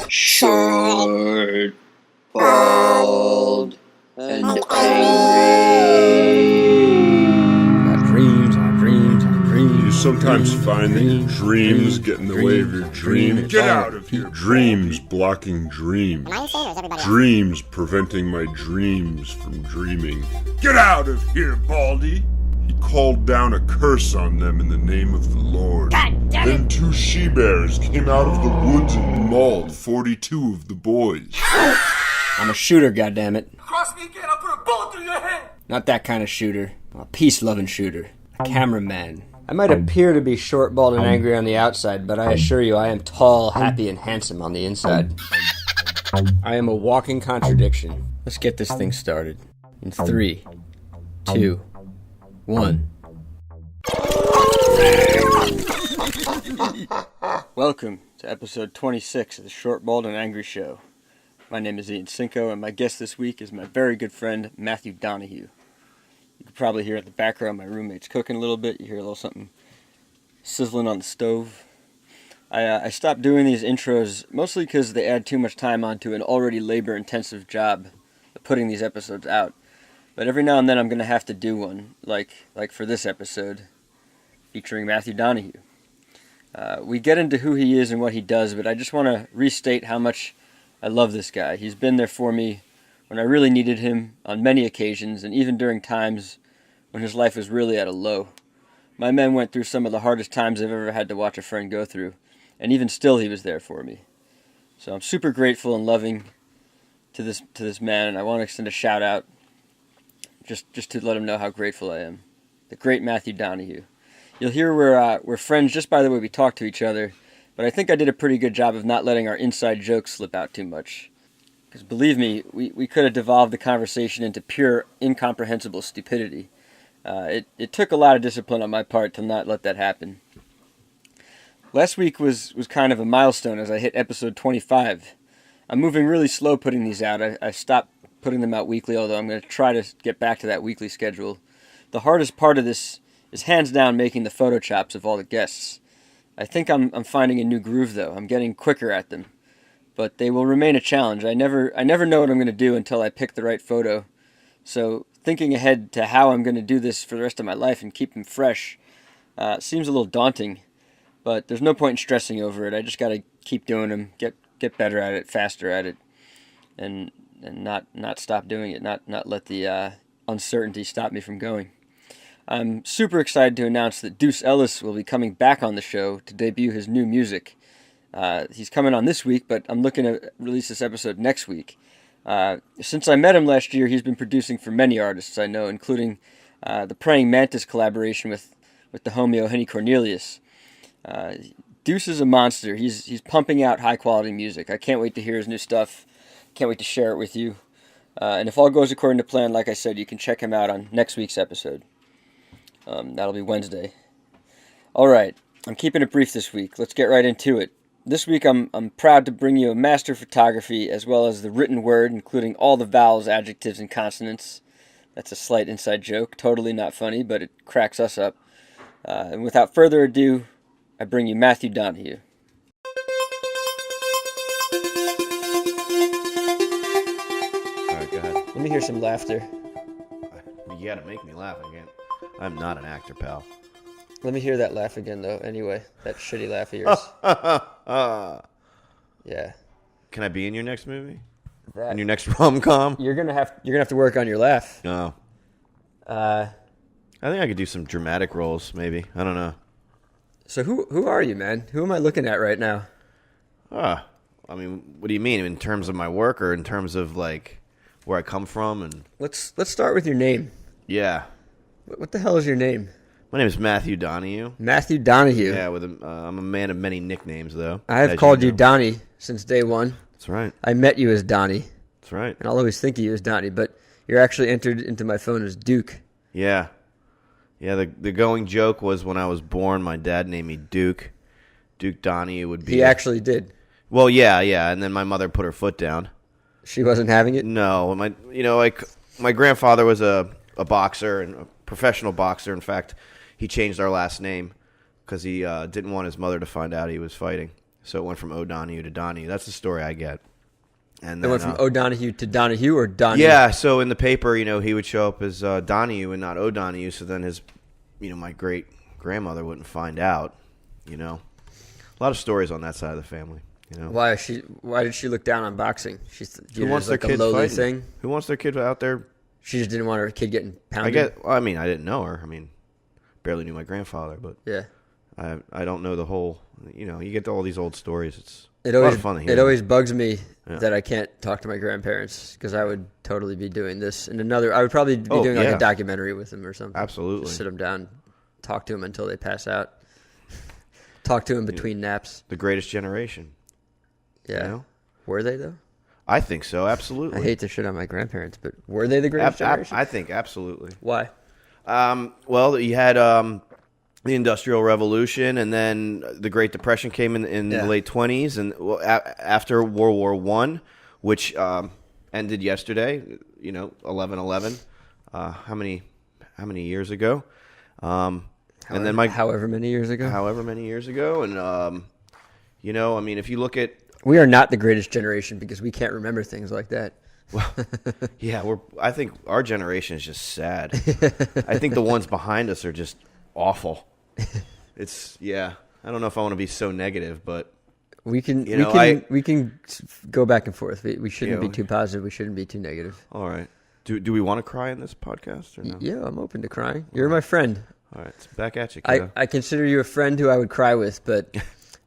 Short, bald, and angry. You sometimes find that your dreams get in the way of your dream. Get out of here! Dreams blocking dreams. Dreams preventing my dreams from dreaming. Get out of here, Baldy! He called down a curse on them in the name of the Lord. Then 2 she-bears came out of the woods and mauled 42 of the boys. I'm a shooter, goddammit. Cross me again, I'll put a bullet through your head! Not that kind of shooter. I'm a peace-loving shooter. A cameraman. I might appear to be short, bald, and angry on the outside, but I assure you I am tall, happy, and handsome on the inside. I am a walking contradiction. Let's get this thing started. In 3, 2, 1. Welcome to episode 26 of the Short, Bald, and Angry Show. My name is Ian.studiocinco, and my guest this week is my very good friend, Matthew Donohue. You can probably hear at the background my roommate's cooking a little bit. You hear a little something sizzling on the stove. I stopped doing these intros mostly because they add too much time onto an already labor-intensive job of putting these episodes out. But every now and then I'm going to have to do one, like for this episode, featuring Matthew Donohue. We get into who he is and what he does, but I just want to restate how much I love this guy. He's been there for me when I really needed him on many occasions, and even during times when his life was really at a low. My man went through some of the hardest times I've ever had to watch a friend go through, and even still he was there for me. So I'm super grateful and loving to this man, and I want to extend a shout out just to let him know how grateful I am. The great Matthew Donohue. You'll hear we're friends just by the way we talk to each other, but I think I did a pretty good job of not letting our inside jokes slip out too much. Because believe me, we could have devolved the conversation into pure, incomprehensible stupidity. It took a lot of discipline on my part to not let that happen. Last week was kind of a milestone as I hit episode 25. I'm moving really slow putting these out. I stopped putting them out weekly, although I'm going to try to get back to that weekly schedule. The hardest part of this is hands down making the photo chops of all the guests. I think I'm finding a new groove though. I'm getting quicker at them. But they will remain a challenge. I never know what I'm going to do until I pick the right photo. So thinking ahead to how I'm going to do this for the rest of my life and keep them fresh seems a little daunting. But there's no point in stressing over it. I just got to keep doing them, get better at it, faster at it, and not stop doing it. Not let the uncertainty stop me from going. I'm super excited to announce that Deuce Ellis will be coming back on the show to debut his new music. He's coming on this week, but I'm looking to release this episode next week. Since I met him last year, he's been producing for many artists I know, including the Praying Mantis collaboration with the homie Henny Cornelius. Deuce is a monster. He's pumping out high-quality music. I can't wait to hear his new stuff. Can't wait to share it with you. And if all goes according to plan, like I said, you can check him out on next week's episode. That'll be Wednesday. All right, I'm keeping it brief this week. Let's get right into it. This week I'm proud to bring you a master photography as well as the written word, including all the vowels, adjectives, and consonants. That's a slight inside joke, totally not funny, but it cracks us up. And without further ado, I bring you Matthew Donohue. All right, go ahead. Let me hear some laughter. You gotta make me laugh again. I'm not an actor, pal. Let me hear that laugh again, though. Anyway, that shitty laugh of yours. Yeah. Can I be in your next movie? In your next rom-com? You're gonna have to work on your laugh. No. I think I could do some dramatic roles, maybe. I don't know. So who are you, man? Who am I looking at right now? I mean, what do you mean in terms of my work or in terms of like where I come from? And let's start with your name. Yeah. What the hell is your name? My name is Matthew Donohue. Matthew Donohue. Yeah, I'm a man of many nicknames, though. I have called you Donnie since day one. That's right. I met you as Donnie. That's right. And I'll always think of you as Donnie, but you're actually entered into my phone as Duke. Yeah. Yeah, the going joke was when I was born, my dad named me Duke. Duke Donohue would be... He actually did. Well, yeah, and then my mother put her foot down. She wasn't having it? No. My grandfather was a boxer, and a professional boxer. In fact, he changed our last name because he didn't want his mother to find out he was fighting. So it went from O'Donohue to Donohue. That's the story I get. And It then, went from O'Donohue to Donahue or Donahue? yeah, so in the paper, he would show up as Donohue and not O'Donohue, so then his, my great-grandmother wouldn't find out, A lot of stories on that side of the family, Why did she look down on boxing? Who wants their kid lowly fighting? thing? Who wants their kid out there? She just didn't want her kid getting pounded? I didn't know her. Barely knew my grandfather, but Yeah. I don't know the whole, you get to all these old stories. It's It a lot always, of fun to hear. it always bugs me Yeah. that I can't talk to my grandparents because I would totally be doing this. And I would probably be doing like yeah. a documentary with them or something. Absolutely. Just sit them down, talk to them until they pass out. Talk to them between naps. The greatest generation. Yeah. Were they, though? I think so, absolutely. I hate to shit on my grandparents, but were they the greatest generation? I think absolutely. Why? Well, you had the Industrial Revolution, and then the Great Depression came in the late 20s, and after World War I, which ended yesterday, 11/11. How many years ago? However many years ago. However many years ago, and if you look at We are not the greatest generation because we can't remember things like that. Well, yeah, I think our generation is just sad. I think the ones behind us are just awful. I don't know if I want to be so negative, but We can go back and forth. We shouldn't be too positive. We shouldn't be too negative. all right. Do we want to cry in this podcast or no? Yeah, I'm open to crying. You're my friend. All right, it's back at you, kiddo. I consider you a friend who I would cry with, but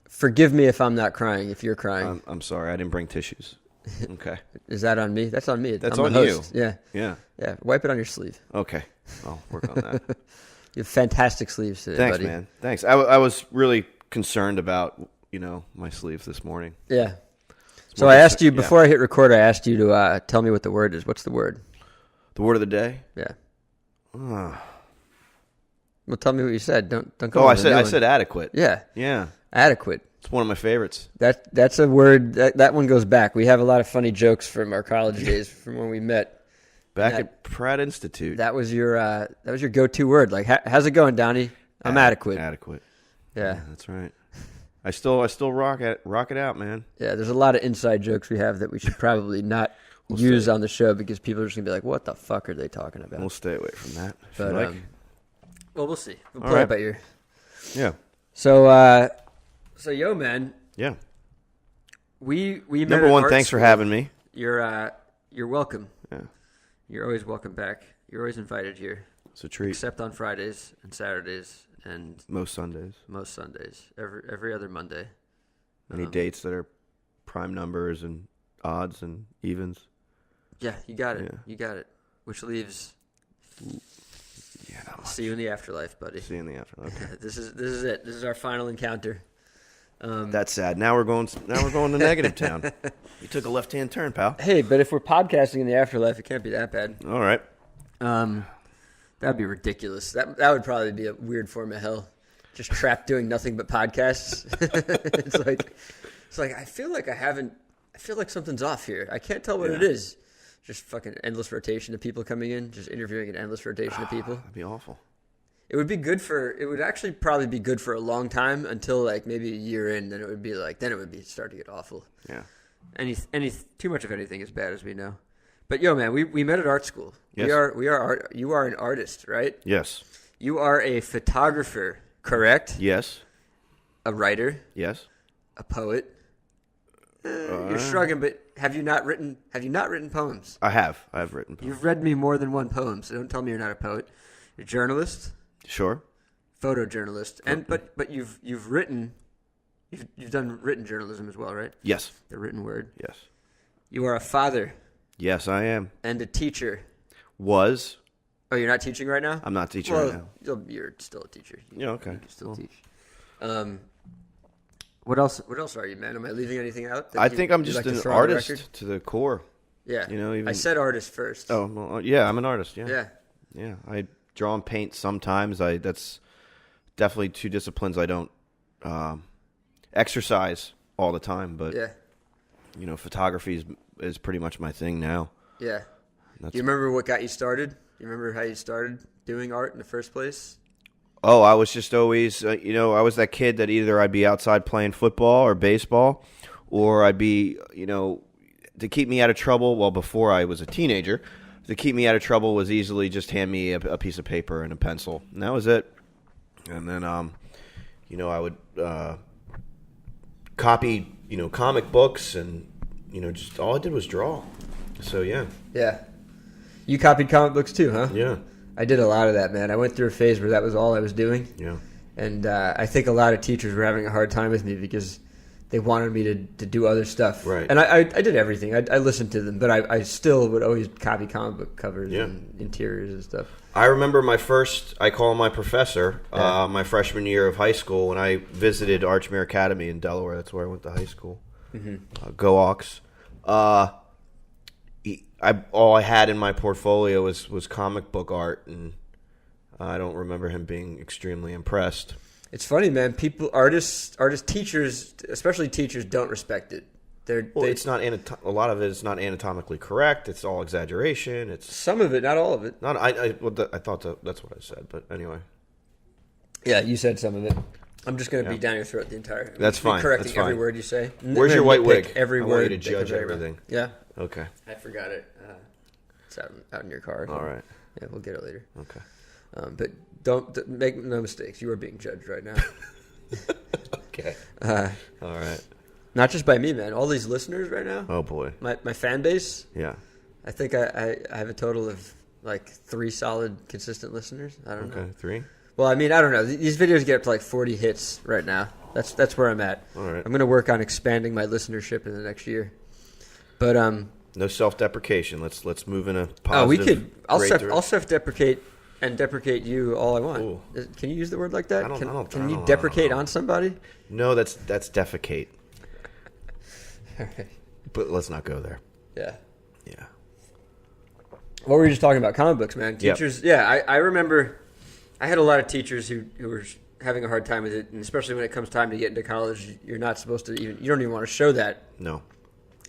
forgive me if I'm not crying, if you're crying. I'm sorry, I didn't bring tissues. Okay. Is that on me? That's on me. That's I'm on the you. host. Yeah. Yeah. Yeah. Wipe it on your sleeve. Okay. I'll work on that. You have fantastic sleeves today, Thanks, buddy. man. Thanks. I was really concerned about, my sleeves this morning. Yeah. So I asked you, before I hit record, I asked you to tell me what the word is. What's the word? The word of the day? Yeah. Well, tell me what you said. Don't go. Oh, on I a new one. said adequate. Yeah. Yeah. Adequate. It's one of my favorites. That's a word that one goes back. We have a lot of funny jokes from our college days, from when we met. Back at Pratt Institute. That was your go-to word. Like, how's it going, Donnie? I'm adequate. Adequate. Yeah. That's right. I still rock it out, man. Yeah. There's a lot of inside jokes we have that we should probably not use on the show because people are just gonna be like, "What the fuck are they talking about?" We'll stay away from that. If But you like. well, we'll see. We'll All play right. it by ear. Yeah. So yo, man, Yeah. we met Number at one, art thanks for school. having me. You're welcome. Yeah. You're always welcome back. You're always invited here, It's a treat. except on Fridays and Saturdays and Most Sundays. most Sundays. Every other Monday. Any dates that are prime numbers and odds and evens. Yeah, you got it. Yeah. You got it. Which leaves. Yeah, not much. See you in the afterlife, buddy. See you in the afternoon. Okay. This is it. This is our final encounter. That's sad. Now we're going to negative town. You took a left-hand turn, pal. Hey, but if we're podcasting in the afterlife, it can't be that bad. All right. That'd be ridiculous. That would probably be a weird form of hell. Just trapped doing nothing but podcasts. it's like I feel like something's off here. I can't tell what it is. Just fucking endless rotation of people coming in, just interviewing an endless rotation of people. That'd be awful. It would actually probably be good for a long time until like maybe a year in, then it would start to get awful. Yeah. Too much of anything is bad, as we know. But yo, man, we met at art school. Yes. You are an artist, right? Yes. You are a photographer, correct? Yes. A writer, Yes. a poet. You're shrugging, but have you not written poems? I have. I've written. You've read me more than one poem, so don't tell me you're not a poet. You're a journalist, Sure. photojournalist, but you've written. You've done written journalism as well, right? Yes. The written word. Yes. You are a father Yes, I am. and a teacher. Was. Oh, you're not teaching right now? I'm not teaching right now. You're still a teacher. Yeah. Okay. You can still teach. What else are you, man? Am I leaving anything out? I think I'm just an artist to the core. Yeah. Even I said artist first. Oh, well, yeah. I'm an artist. Yeah. Yeah. Yeah. I draw and paint sometimes. That's definitely two disciplines I don't exercise all the time. But yeah. Photography is pretty much my thing now. Yeah. Do you remember what got you started? You remember how you started doing art in the first place? Oh, I was just always, I was that kid that either I'd be outside playing football or baseball, or I'd be, to keep me out of trouble. Well, before I was a teenager, to keep me out of trouble was easily just hand me a piece of paper and a pencil, and that was it. And then, I would copy, comic books, and just all I did was draw. So yeah. Yeah. You copied comic books too, huh? Yeah. I did a lot of that, man. I went through a phase where that was all I was doing. Yeah. And I think a lot of teachers were having a hard time with me because they wanted me to do other stuff. Right. And I did everything. I listened to them, but I still would always copy comic book covers Yeah. and interiors and stuff. I remember I call him my professor, my freshman year of high school when I visited Archmere Academy in Delaware. That's where I went to high school. Go Hawks. All I had in my portfolio was comic book art, and I don't remember him being extremely impressed. It's funny, man. Artists, teachers, especially teachers, don't respect it. It's not a lot of it is not anatomically correct. It's all exaggeration. It's some of it, not all of it. I thought that's what I said, but anyway. Yeah, you said some of it. I'm just going to be down your throat the entire. That's fine. Correcting That's fine. every word you say. Where's your white wig? Every I word. want you to judge everything. Yeah. Okay. I forgot it. It's out in your car. All right. Yeah, we'll get it later. Okay. But don't make no mistakes. You are being judged right now. Okay. All right. Not just by me, man. All these listeners right now. Oh boy. My fan base. Yeah. I think I have a total of like 3 solid consistent listeners. I don't know. Okay, 3. Well, I mean, I don't know. These videos get up to like 40 hits right now. That's where I'm at. All right. I'm going to work on expanding my listenership in the next year. But no self-deprecation. Let's move in a positive. we could. I'll I'll self-deprecate and deprecate you all I want. Ooh. Can you use the word like that? Can you don't deprecate know. on somebody? No, that's defecate. All right. But let's not go there. Yeah. Yeah. What were we just talking about? Comic books, man. Yep. Teachers. Yeah, I remember. I had a lot of teachers who were having a hard time with it, and especially when it comes time to get into college, you're not supposed to you don't even want to show that No.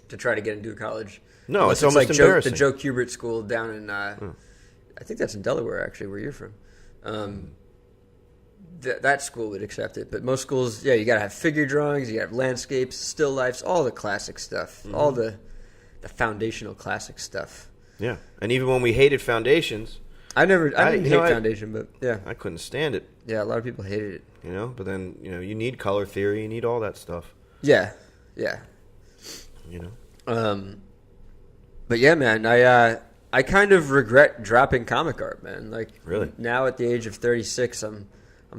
to try to get into college. No, Unless it's almost like embarrassing. the Joe Kubert School down in, I think that's in Delaware, actually, where you're from. That school would accept it, but most schools, you got to have figure drawings, you got to have landscapes, still lifes, all the classic stuff, all the foundational classic stuff. Yeah, and even when we hated foundations, I didn't hate foundation, but yeah, I couldn't stand it. Yeah, a lot of people hated it. But then you need color theory, you need all that stuff. Yeah. But yeah, man, I kind of regret dropping comic art, man. Like, really, now at the age of 36, I'm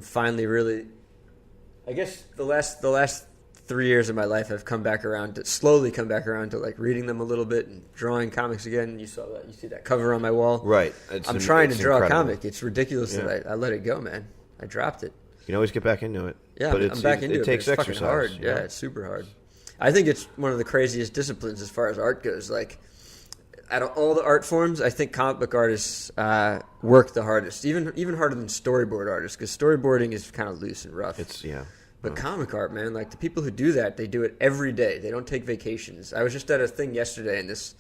finally really. I guess the last 3 years of my life, I've slowly come back around to like reading them a little bit and drawing comics again. You saw that? You see that cover on my wall? Right. I'm trying to draw incredible. a comic. It's ridiculous that I let it go, man. I dropped it. You can always get back into it. Yeah, but I'm back into it. It takes it's exercise. Fucking hard. Yeah, it's super hard. I think it's one of the craziest disciplines as far as art goes. Like, out of all the art forms, I think comic book artists work the hardest, even harder than storyboard artists, because storyboarding is kind of loose and rough. But comic art, man, like the people who do that, they do it every day. They don't take vacations. I was just at a thing yesterday, and this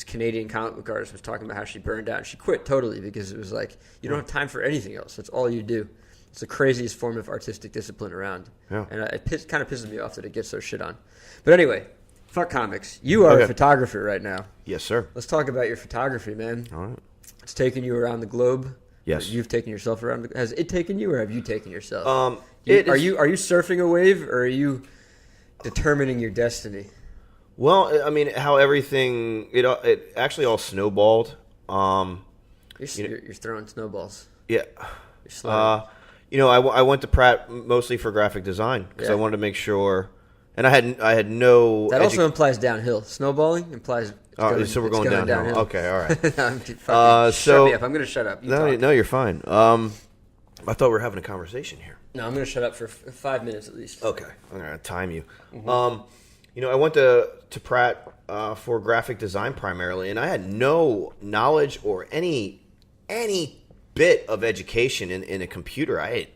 Canadian comic book artist was talking about how she burned out. She quit totally because it was like, you don't have time for anything else. That's all you do. It's the craziest form of artistic discipline around. Yeah. And it kind of pisses me off that it gets so shit on. But anyway, fuck comics. You are a photographer right now. Yes, sir. Let's talk about your photography, man. All right. It's taken you around the globe. Yes. You've taken yourself around. Has it taken you, or have you taken yourself? Are you surfing a wave, or are you determining your destiny? Well, I mean, how everything it actually all snowballed. You're throwing snowballs. Yeah. You're sliding. I went to Pratt mostly for graphic design because I wanted to make sure, and I had no. That also implies downhill. Snowballing implies. So we're going downhill. Okay, all right. Shut me up. I'm going to shut up. No, you're fine. I thought we were having a conversation here. No, I'm going to shut up for 5 minutes at least. Okay, I'm going to time you. Mm-hmm. I went to Pratt for graphic design primarily, and I had no knowledge or any bit of education in a computer. I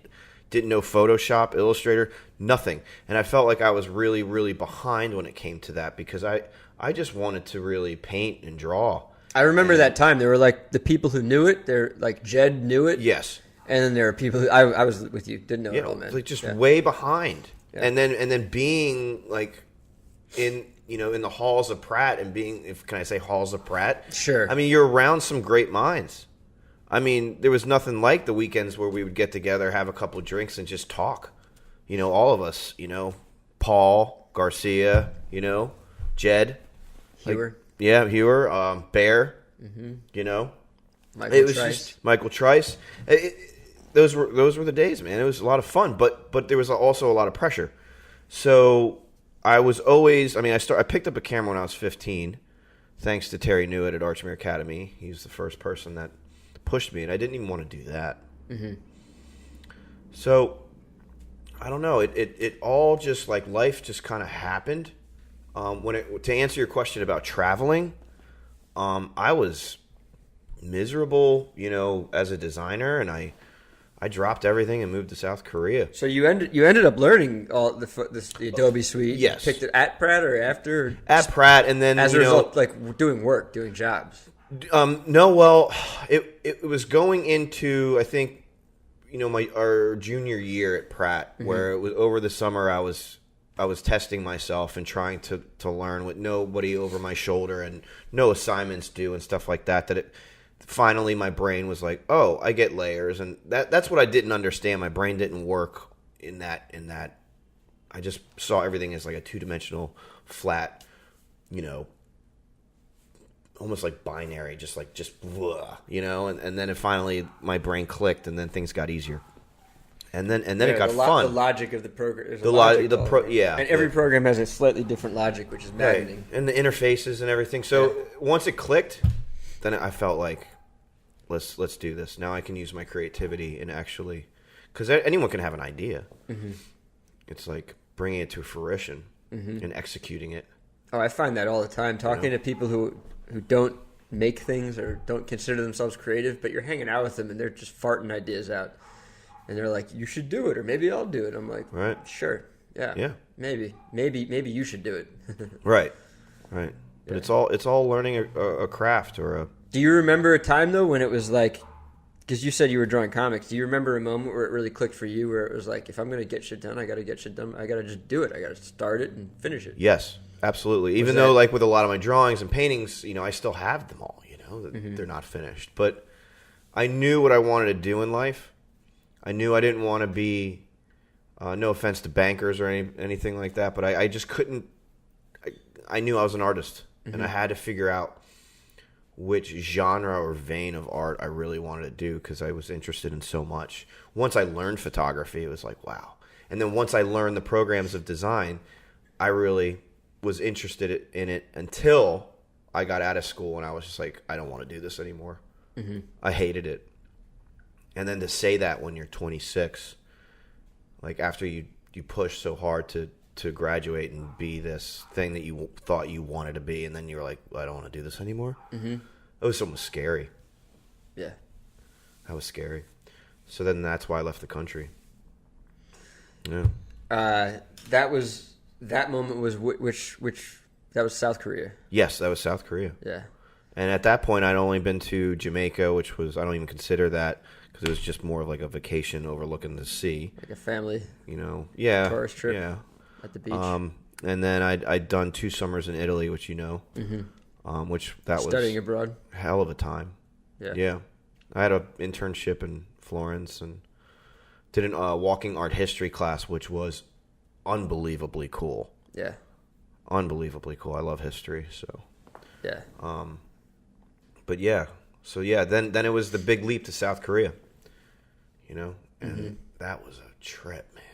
didn't know Photoshop, Illustrator, nothing. And I felt like I was really, really behind when it came to that because I just wanted to really paint and draw. I remember that time. There were like the people who knew it. They're like Jed knew it. Yes. And then there are people who I was with you, didn't know You it all, know, man. like just Yeah. way behind. Yeah. And then being like in the halls of Pratt and can I say halls of Pratt? Sure. I mean, you're around some great minds. I mean, there was nothing like the weekends where we would get together, have a couple of drinks, and just talk. All of us, Paul, Garcia, Jed. Hewer. Hewer, Bear, Michael It was Trice. just Michael Trice. Those were the days, man. It was a lot of fun, but there was also a lot of pressure. So I was always. I mean, I picked up a camera when I was 15, thanks to Terry Newitt at Archmere Academy. He was the first person that pushed me, and I didn't even want to do that. Mm-hmm. So I don't know. It all just like life just kind of happened. To answer your question about traveling, I was miserable, as a designer, and I dropped everything and moved to South Korea. So you ended up learning all the Adobe Suite. Yes. You picked it at Pratt or after? Or At Pratt, and then as a result, like doing jobs. No, well, it was going into, I think, our junior year at Pratt, where it was over the summer. I was testing myself and trying to learn with nobody over my shoulder and no assignments due and stuff like that. Finally my brain was like, oh, I get layers, and that's what I didn't understand. My brain didn't work in that. I just saw everything as like a two-dimensional, flat, almost like binary, just blah, and then finally my brain clicked, and then things got easier. And then it got fun. The logic of the program. And every program has a slightly different logic, which is maddening. Right. And the interfaces and everything. So once it clicked, then I felt like, let's do this. Now I can use my creativity and actually, because anyone can have an idea. Mm-hmm. It's like bringing it to fruition and executing it. Oh, I find that all the time. Talking to people who don't make things or don't consider themselves creative, but you're hanging out with them and they're just farting ideas out. And they're like, you should do it, or maybe I'll do it. I'm like, right, sure, yeah, maybe you should do it. right. But it's all learning a craft or a. Do you remember a time though when it was like, because you said you were drawing comics? Do you remember a moment where it really clicked for you, where it was like, if I'm gonna get shit done, I gotta get shit done. I gotta just do it. I gotta start it and finish it. Yes, absolutely. Even though, like with a lot of my drawings and paintings, I still have them all. They're not finished, but I knew what I wanted to do in life. I knew I didn't want to be, no offense to bankers or anything like that, but I just couldn't. I knew I was an artist, and I had to figure out which genre or vein of art I really wanted to do, because I was interested in so much. Once I learned photography, it was like, wow. And then once I learned the programs of design, I really was interested in it until I got out of school, and I was just like, I don't want to do this anymore. Mm-hmm. I hated it. And then to say that when you're 26, like after you push so hard to graduate and be this thing that you thought you wanted to be, and then you're like, well, I don't want to do this anymore. Mm-hmm. It was almost scary. Yeah. That was scary. So then that's why I left the country. Yeah. That moment was which that was South Korea. Yes, that was South Korea. Yeah. And at that point, I'd only been to Jamaica, which was, I don't even consider that, because it was just more of like a vacation overlooking the sea. Like a family. Tourist trip. Yeah. At the beach. And then I'd done 2 summers in Italy, which which that was studying abroad. Hell of a time. Yeah. I had an internship in Florence and did a walking art history class, which was unbelievably cool. Yeah. Unbelievably cool. I love history, so. Yeah. But yeah, so yeah, then it was the big leap to South Korea, and that was a trip, man.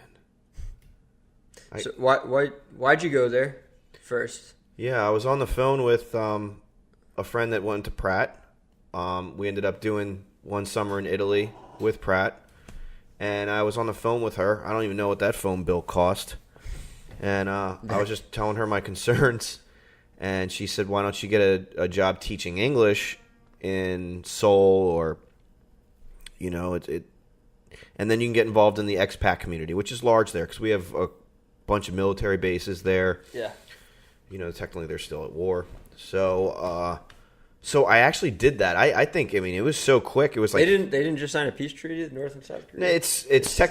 So why'd you go there first? Yeah, I was on the phone with a friend that went to Pratt. We ended up doing 1 summer in Italy with Pratt, and I was on the phone with her. I don't even know what that phone bill cost, and I was just telling her my concerns. And she said, why don't you get a job teaching English in Seoul, or, and then you can get involved in the expat community, which is large there because we have a bunch of military bases there. Yeah. Technically they're still at war. So So I actually did that. I think, I mean, it was so quick. It was like... They didn't just sign a peace treaty, North and South Korea?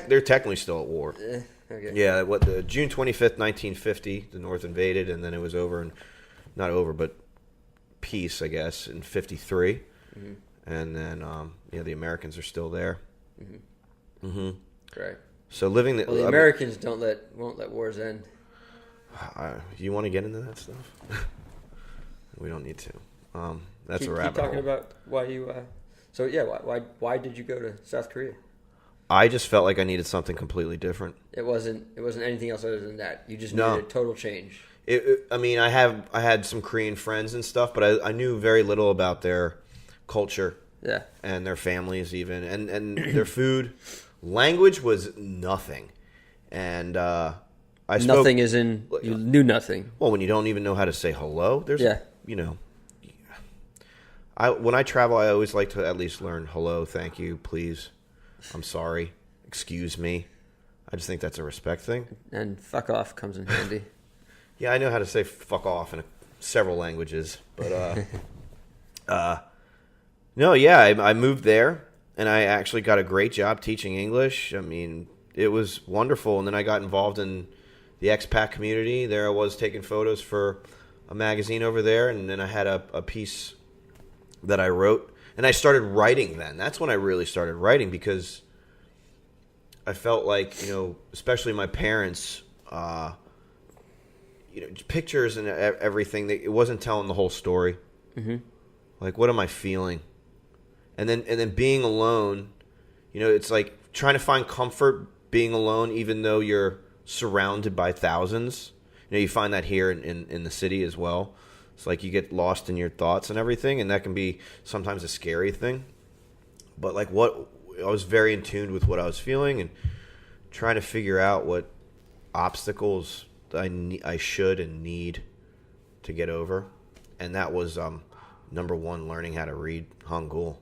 They're technically still at war. Okay. Yeah, June 25th, 1950, the North invaded, and then it was over, and not over, but peace, I guess, in 53. Mm-hmm. And then, the Americans are still there. Mm-hmm. Mm-hmm. Right. So the Americans won't let wars end. You want to get into that stuff? We don't need to. That's a rabbit Keep talking hole. about why you. Why did you go to South Korea? I just felt like I needed something completely different. It wasn't anything else other than that. You just needed a total change. I had some Korean friends and stuff, but I knew very little about their culture. Yeah. And their families even, and their food. Language was nothing. And nothing is in, you knew nothing. Well, when you don't even know how to say hello, when I travel, I always like to at least learn hello, thank you, please, I'm sorry, excuse me. I just think that's a respect thing. And fuck off comes in handy. Yeah, I know how to say fuck off in several languages, but I moved there, and I actually got a great job teaching English. I mean, it was wonderful, and then I got involved in the expat community. There I was taking photos for a magazine over there, and then I had a piece that I wrote, and I started writing then. That's when I really started writing, because I felt like, especially my parents, pictures and everything, it wasn't telling the whole story. Mm-hmm. Like, what am I feeling? And then being alone, it's like trying to find comfort being alone, even though you're surrounded by thousands. You find that here in the city as well. It's like you get lost in your thoughts and everything, and that can be sometimes a scary thing. But I was very in tune with what I was feeling and trying to figure out what obstacles I should and need to get over. And that was number one, learning how to read Hangul,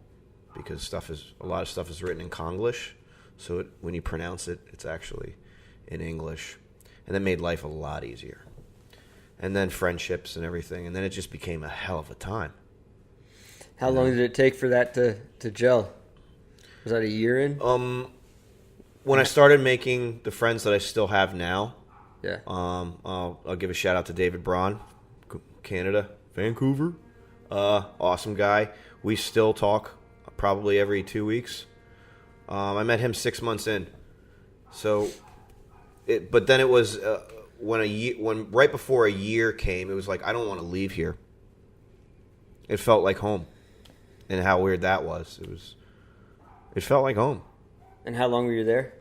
because a lot of stuff is written in Konglish, so when you pronounce it, it's actually in English, and that made life a lot easier. And then friendships and everything, and then it just became a hell of a time. How long did it take for that to gel? Was that a year in? When I started making the friends that I still have now, yeah. I'll give a shout out to David Braun, Canada, Vancouver. Awesome guy. We still talk probably every 2 weeks. I met him 6 months in, but then it was when right before a year came, it was like, I don't want to leave here. It felt like home, and how weird that was. It felt like home. And how long were you there?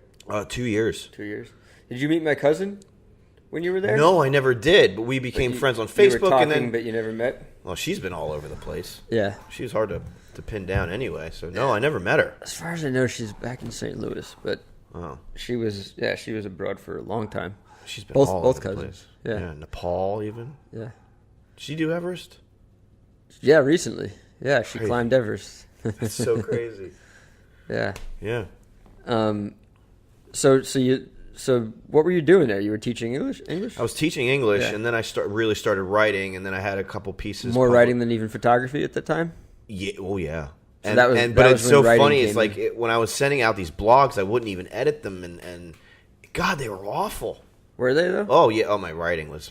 2 years. 2 years. Did you meet my cousin when you were there? No, I never did. But we became friends on Facebook, you were talking, and then. But you never met. Well, she's been all over the place. Yeah, she was hard to pin down anyway. So no, I never met her. As far as I know, she's back in St. Louis, but she was abroad for a long time. She's been both over cousins. The place. Yeah, Nepal even. Yeah. Did she do Everest? Yeah, recently. Yeah, she climbed Everest. That's so crazy. Yeah. Yeah. So what were you doing there? You were teaching English? I was teaching English, and then I really started writing, and then I had a couple pieces. More writing than even photography at the time? Yeah. Oh, yeah. So but it's so funny. It's like when I was sending out these blogs, I wouldn't even edit them, and God, they were awful. Were they though? Oh yeah. Oh, my writing was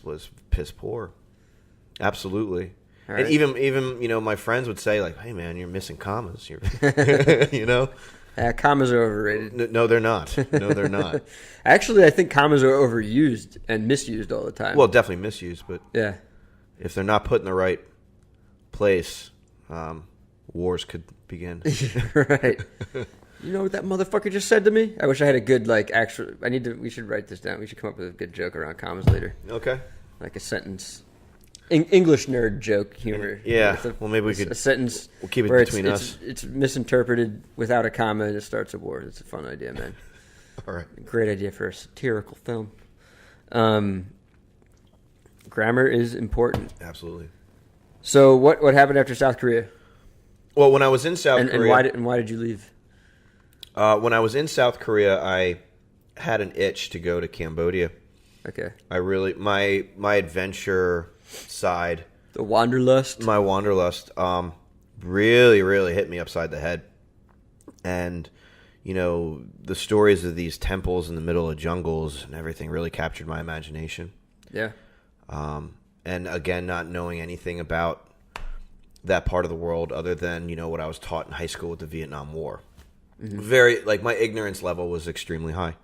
piss poor. Absolutely. Right. And even my friends would say like, "Hey man, you're missing commas." You're commas are overrated. No, they're not. No, they're not. Actually, I think commas are overused and misused all the time. Well, definitely misused, but yeah, if they're not put in the right place, wars could begin. Right. You know what that motherfucker just said to me? I wish I had a good we should write this down. We should come up with a good joke around commas later. Okay. Like a sentence. English nerd joke humor. Yeah. Well, maybe we could. A sentence. We'll keep it between us. It's misinterpreted without a comma and it starts a war. It's a fun idea, man. All right. Great idea for a satirical film. Grammar is important. Absolutely. So what happened after South Korea? Well, when I was in South Korea, and why did you leave? When I was in South Korea, I had an itch to go to Cambodia. Okay. I really my adventure side, the wanderlust. My wanderlust. really, really hit me upside the head. And, the stories of these temples in the middle of jungles and everything really captured my imagination. Yeah. And again, not knowing anything about that part of the world other than, what I was taught in high school with the Vietnam War. Mm-hmm. My ignorance level was extremely high.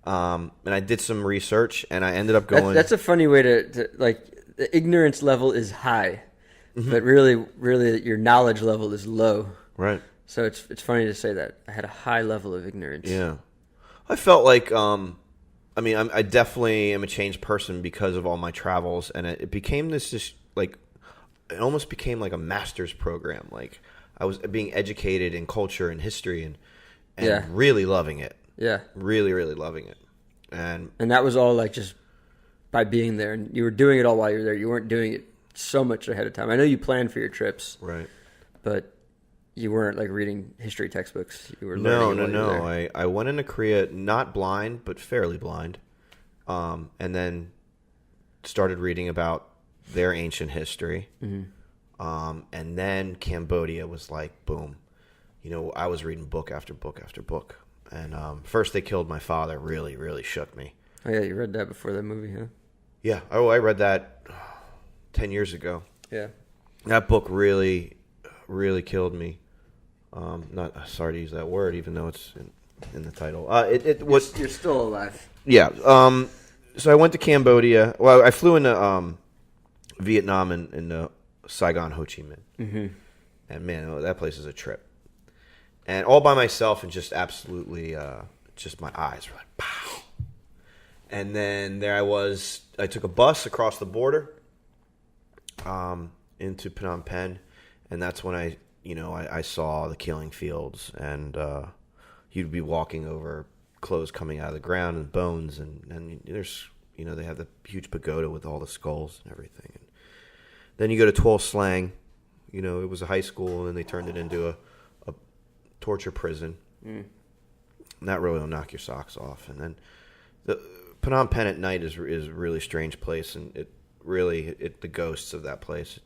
And I did some research, and I ended up going... That's a funny way to the ignorance level is high, but really your knowledge level is low. Right. So it's funny to say that. I had a high level of ignorance. Yeah. I felt like, I definitely am a changed person because of all my travels, and it became it almost became like a master's program. Like, I was being educated in culture and history and really loving it. Yeah. Really, really loving it. And that was all like just by being there. And you were doing it all while you were there. You weren't doing it so much ahead of time. I know you planned for your trips. Right. But you weren't like reading history textbooks. You were learning. No. I went into Korea not blind, but fairly blind. And then started reading about their ancient history. Mm-hmm. And then Cambodia was like, boom. I was reading book after book after book. And First They Killed My Father really, really shook me. Oh, yeah, you read that before that movie, huh? Yeah. Oh, I read that 10 years ago. Yeah. That book really, really killed me. Not sorry to use that word, even though it's in the title. You're still alive. Yeah. So I went to Cambodia. Well, I flew into Vietnam and Saigon, Ho Chi Minh. Mm-hmm. And man, that place is a trip. And all by myself, and just absolutely, just my eyes were like, pow. And then there I was. I took a bus across the border into Phnom Penh, and that's when I saw the killing fields, and you'd be walking over clothes coming out of the ground and bones, and there's they have the huge pagoda with all the skulls and everything. And then you go to Tuol Sleng, it was a high school, and they turned it into a torture prison. And that really will knock your socks off. And then the Phnom Penh at night is a really strange place, and the ghosts of that place.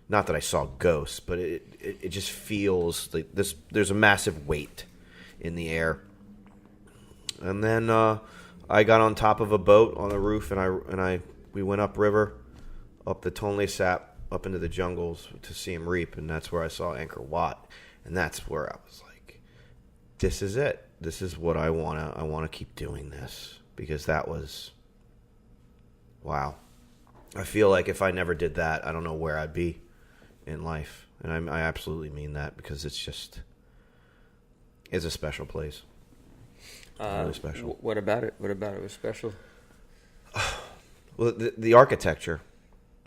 Not that I saw ghosts, but it just feels like this. There's a massive weight in the air. And then I got on top of a boat on a roof, and we went upriver, up the Tonle Sap, up into the jungles to Siem Reap, and that's where I saw Angkor Wat. And that's where I was like, this is it. This is what I want to keep doing this. Because that was, wow. I feel like if I never did that, I don't know where I'd be in life. And I absolutely mean that, because it's a special place. Really special. What about it? What about it was special? Well, the architecture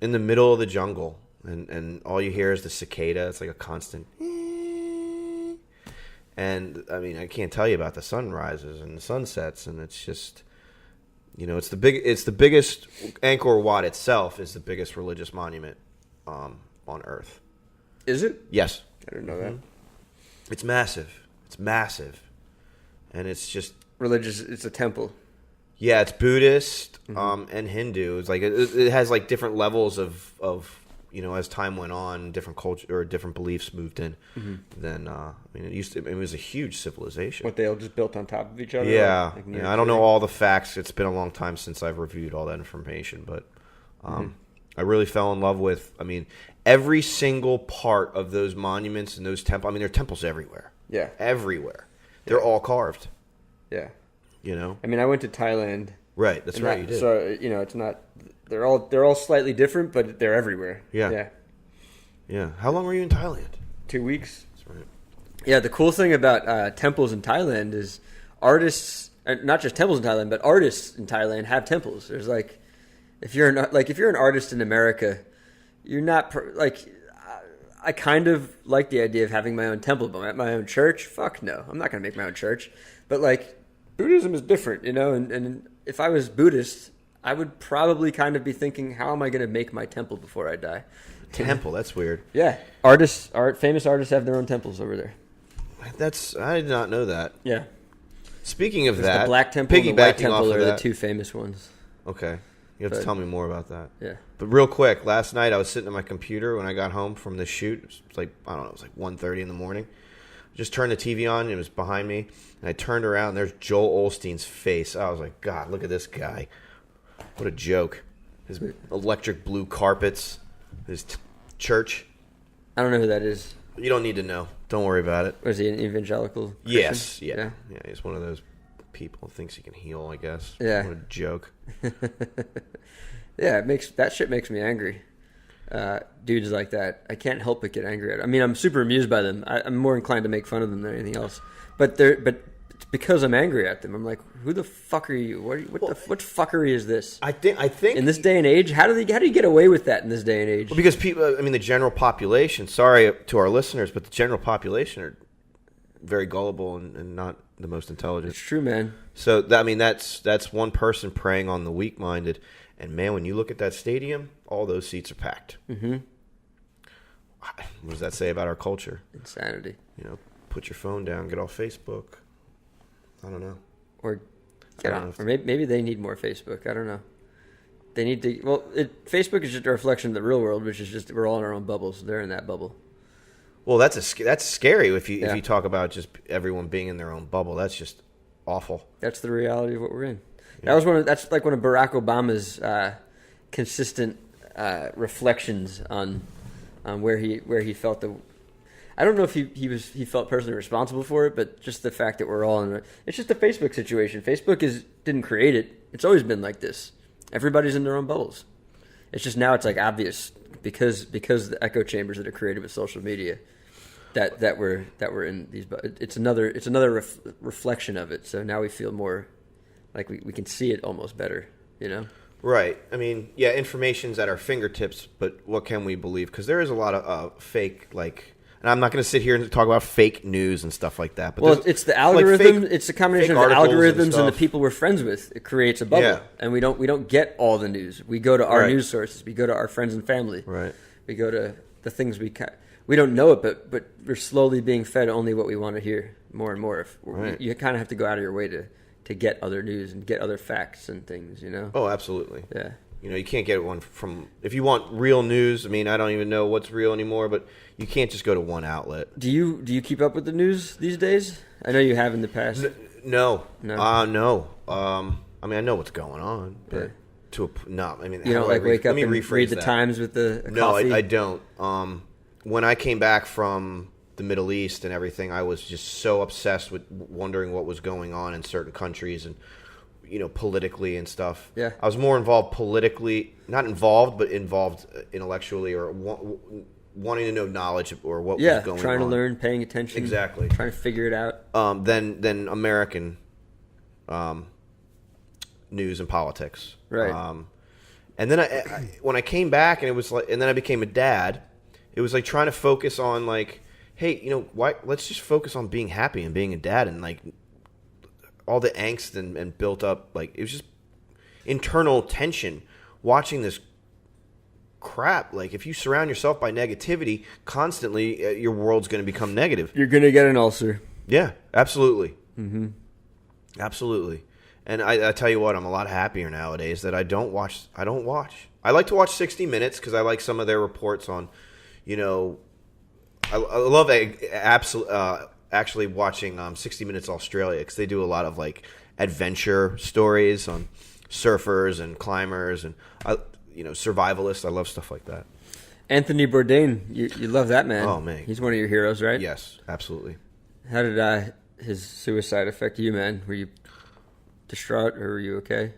in the middle of the jungle, and all you hear is the cicada. It's like a constant... And I can't tell you about the sunrises and the sunsets, and it's just, it's the biggest. Angkor Wat itself is the biggest religious monument on Earth. Is it? Yes, I didn't know that. It's massive. It's massive, and it's just religious. It's a temple. Yeah, it's Buddhist and Hindu. It's like it has like different levels of as time went on, different culture or different beliefs moved in. Mm-hmm. Then it was a huge civilization. What, they all just built on top of each other? Yeah, I don't know all the facts. It's been a long time since I've reviewed all that information, but I really fell in love with. Every single part of those monuments and those temples. There are temples everywhere. Yeah, everywhere. They're all carved. Yeah, I went to Thailand. Right, that's right. You did. So it's not. They're all slightly different, but they're everywhere. Yeah. How long were you in Thailand? 2 weeks. That's right. Yeah, the cool thing about temples in Thailand is artists, not just temples in Thailand, but artists in Thailand have temples. There's if you're an artist in America, you're not I kind of like the idea of having my own temple, but my own church. Fuck no, I'm not gonna make my own church. But Buddhism is different, and if I was Buddhist, I would probably kind of be thinking, how am I going to make my temple before I die? Temple, that's weird. Yeah. Famous artists have their own temples over there. I did not know that. Yeah. Speaking of that, the Black Temple and the White Temple are the two famous ones. Okay. You have to tell me more about that. Yeah. But real quick, last night I was sitting at my computer when I got home from the shoot. It was like, I don't know, it was like 1:30 in the morning. Just turned the TV on, and it was behind me. And I turned around, and there's Joel Osteen's face. I was like, God, look at this guy. What a joke. His electric blue carpets, his church. I don't know who that is. You don't need to know. Don't worry about it. Was he an evangelical Christian? Yes, yeah. He's one of those people who thinks he can heal, I guess. Yeah. What a joke. Yeah, that shit makes me angry. Dudes like that, I can't help but get angry at them. I mean, I'm super amused by them. I'm more inclined to make fun of them than anything else. But it's because I'm angry at them. I'm like, who the fuck are you? What fuckery is this? I think in this day and age, how do you get away with that in this day and age? Well, because people, I mean, the general population. Sorry to our listeners, but the general population are very gullible and not the most intelligent. It's true, man. So I mean, that's one person preying on the weak-minded. And man, when you look at that stadium, all those seats are packed. Mm-hmm. What does that say about our culture? Insanity. Put your phone down, get off Facebook. I don't know. Or get off. Or maybe they need more Facebook. I don't know. They need to. Well, Facebook is just a reflection of the real world, which is just we're all in our own bubbles. They're in that bubble. Well, that's scary if you talk about just everyone being in their own bubble. That's just awful. That's the reality of what we're in. That's like one of Barack Obama's consistent reflections on where he felt the. I don't know if he felt personally responsible for it, but just the fact that we're all in it's just a Facebook situation. Facebook didn't create it. It's always been like this. Everybody's in their own bubbles. It's just now it's like obvious because the echo chambers that are created with social media that we're in these. It's another reflection of it. So now we feel more. Like we can see it almost better, Right. I mean, yeah, information's at our fingertips, but what can we believe? Because there is a lot of fake, and I'm not going to sit here and talk about fake news and stuff like that. But it's the algorithm. It's a combination of the algorithms and the people we're friends with. It creates a bubble, and we don't get all the news. We go to our news sources. We go to our friends and family. Right. We go to the things we don't know it, but we're slowly being fed only what we want to hear more and more. You kind of have to go out of your way to get other news and get other facts and things, Oh, absolutely. Yeah. You can't get one from... If you want real news, I mean, I don't even know what's real anymore, but you can't just go to one outlet. Do you keep up with the news these days? I know you have in the past. No. No? No. I mean, I know what's going on, but no. I mean, you don't wake up and read the Times with the coffee? No, I don't. When I came back from the Middle East and everything, I was just so obsessed with wondering what was going on in certain countries and politically and stuff. Yeah, I was more involved politically, not involved, but involved intellectually or wanting to know knowledge or what was going on. Yeah, trying to learn, paying attention, exactly, trying to figure it out. Then American news and politics, right? And then when I came back and it was and then I became a dad. It was like trying to focus on hey, why? Let's just focus on being happy and being a dad, and all the angst and built up, it was just internal tension watching this crap. If you surround yourself by negativity constantly, your world's going to become negative. You're going to get an ulcer. Yeah, absolutely. Mm-hmm. Absolutely. And I tell you what, I'm a lot happier nowadays that I don't watch. I like to watch 60 Minutes because I like some of their reports on, I love actually watching 60 Minutes Australia because they do a lot of adventure stories on surfers and climbers and survivalists. I love stuff like that. Anthony Bourdain, you love that man. Oh man, he's one of your heroes, right? Yes, absolutely. How did his suicide affect you, man? Were you distraught or were you okay?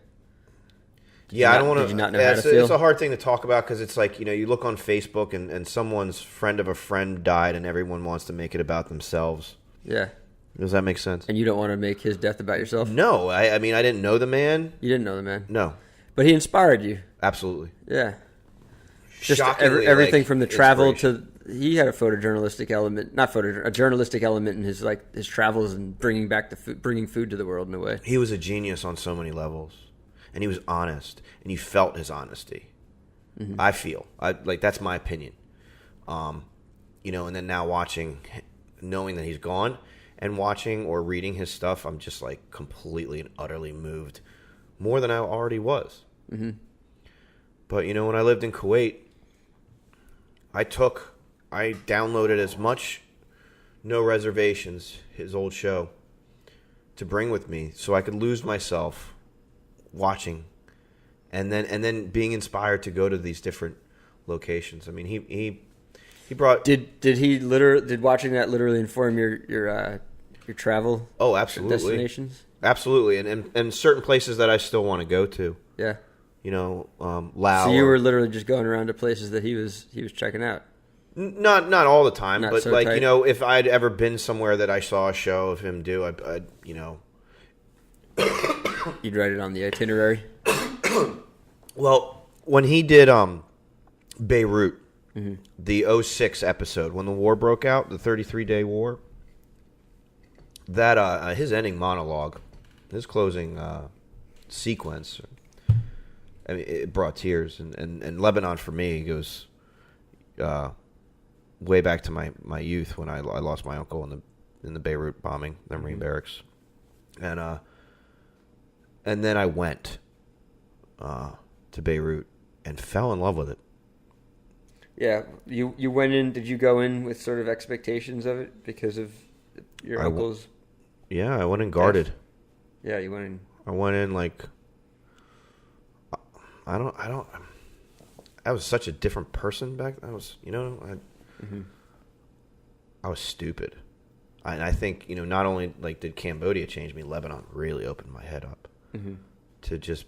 I don't want to. Did you not know how to feel? It's a hard thing to talk about because it's you look on Facebook and someone's friend of a friend died and everyone wants to make it about themselves. Yeah. Does that make sense? And you don't want to make his death about yourself? No. I mean, I didn't know the man. You didn't know the man? No. But he inspired you. Absolutely. Yeah. Just shockingly, everything from the travel to... He had a photojournalistic element, a journalistic element in his travels and bringing food to the world in a way. He was a genius on so many levels. And he was honest, and you felt his honesty. Mm-hmm. I feel that's my opinion. And then now knowing that he's gone, and watching or reading his stuff, I'm just completely and utterly moved, more than I already was. Mm-hmm. But, when I lived in Kuwait, I downloaded as much No Reservations, his old show, to bring with me so I could lose myself watching and then being inspired to go to these different locations. I mean, he brought... Did watching that literally inform your travel? Oh, absolutely. Destinations? Absolutely. And certain places that I still want to go to. Yeah. Laos. So you were literally just going around to places that he was checking out. Not all the time, Not but so like, tight. if I'd ever been somewhere that I saw a show of him do, I'd You'd write it on the itinerary. Well, when he did Beirut, the 06 episode, when the war broke out, the 33-day war, that his ending monologue, his closing sequence, I mean, it brought tears. And Lebanon, for me, goes way back to my youth when I lost my uncle in the Beirut bombing, the Marine barracks. And then I went to Beirut and fell in love with it. Yeah, you went in. Did you go in with sort of expectations of it because of your uncle's? Yeah, I went in guarded. Yeah, you went in. I went in like I was such a different person back then. I was, I was stupid. And I think, not only like did Cambodia change me, Lebanon really opened my head up to just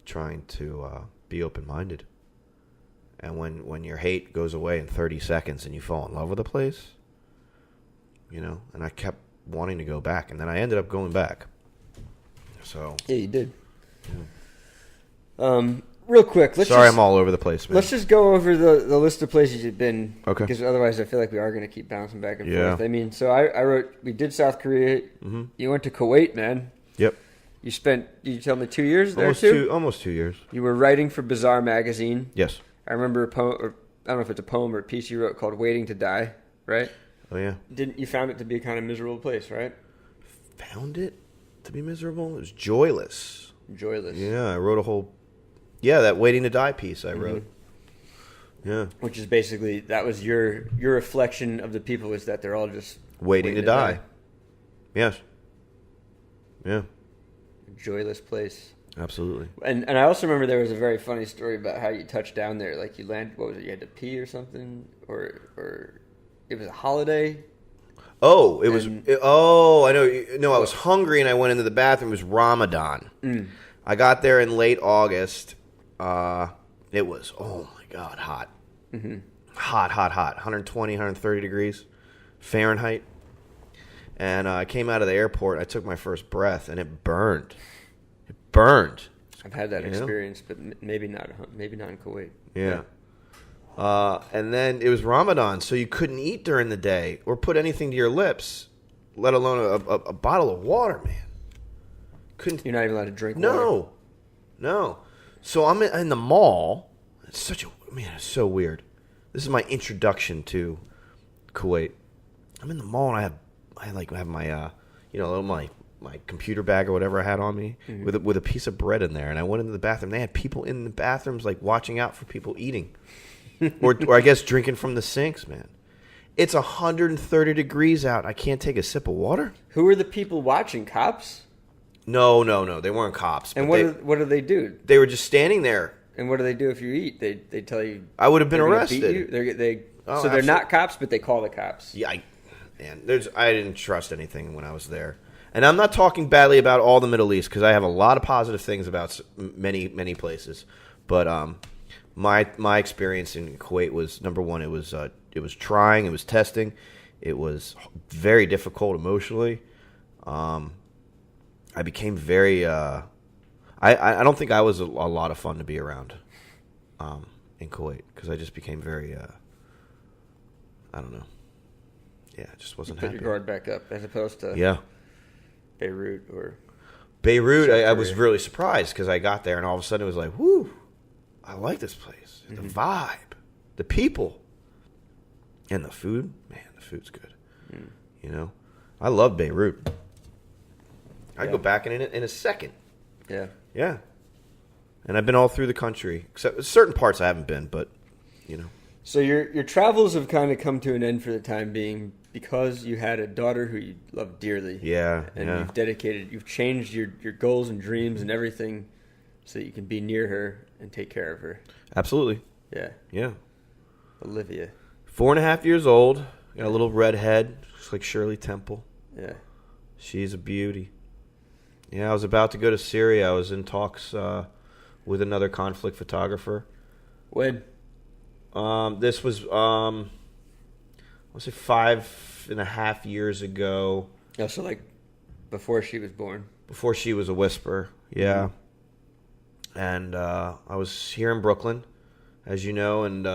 trying to be open-minded. And when your hate goes away in 30 seconds and you fall in love with a place, and I kept wanting to go back, and then I ended up going back. So yeah, you did. Yeah. Real quick, I'm all over the place, man. Let's just go over the list of places you've been. Okay. Because otherwise, I feel like we are going to keep bouncing back and Yeah. forth. I mean, so I wrote. We did South Korea. You went to Kuwait, man. Yep. You spent. Did you tell me 2 years there too? Almost 2 years. You were writing for Bazaar magazine. Yes. I remember a poem, or I don't know if it's a poem or a piece you wrote called "Waiting to Die." Right? Oh yeah. Didn't you found it to be a kind of miserable place, right? Found it to be miserable? It was joyless. Joyless. Yeah, I wrote a whole... Yeah, that Waiting to Die piece I wrote. Yeah. Which is basically, that was your reflection of the people, is that they're all just Waiting to die. Yes. Yeah. A joyless place. Absolutely. And I also remember there was a very funny story about how you touched down there. Like you landed, what was it, you had to pee or something? Or it was a holiday? Oh, I know. No, I was hungry and I went into the bathroom. It was Ramadan. I got there in late August. It was, oh my God, hot. Hot. 120, 130 degrees Fahrenheit. And I came out of the airport. I took my first breath and it burned. I've had that experience, but maybe not in Kuwait. Yeah. And then it was Ramadan, so you couldn't eat during the day or put anything to your lips, let alone a bottle of water, man. Couldn't. You're not even allowed to drink water. No. So I'm in the mall. It's it's so weird. This is my introduction to Kuwait. I'm in the mall and I have my my computer bag or whatever I had on me with a piece of bread in there, and I went into the bathroom. They had people in the bathrooms like watching out for people eating, or I guess drinking from the sinks. Man, it's 130 degrees out. I can't take a sip of water. Who are the people watching? Cops? No. They weren't cops. And what do they do? They were just standing there. And what do they do if you eat? They tell you. I would have been they're gonna arrested. beat you? So they're not cops, but they call the cops. Yeah, I didn't trust anything when I was there. And I'm not talking badly about all the Middle East because I have a lot of positive things about many places. But my experience in Kuwait was, number one, it was trying, it was testing, it was very difficult emotionally. I became very. I don't think I was a lot of fun to be around in Kuwait because I just became very. I don't know. Yeah, I just wasn't happy. Put your guard back up as opposed to. Yeah. Beirut or Beirut, I was really surprised because I got there and all of a sudden it was like, whoo, I like this place. The vibe, the people, and the food. Man, the food's good. I love Beirut. I'd go back in a second. Yeah. Yeah. And I've been all through the country, except certain parts I haven't been, but, you know. So your travels have kind of come to an end for the time being because you had a daughter who you love dearly. Yeah, and you've changed your goals and dreams and everything so that you can be near her and take care of her. Absolutely. Yeah. Yeah. Olivia. 4.5 years old. Got a little red head, just like Shirley Temple. Yeah. She's a beauty. Yeah, I was about to go to Syria. I was in talks with another conflict photographer. When? This was, I want to say 5.5 years ago. Oh, so like before she was born. Before she was a whisper, yeah. Mm-hmm. And I was here in Brooklyn, as you know, and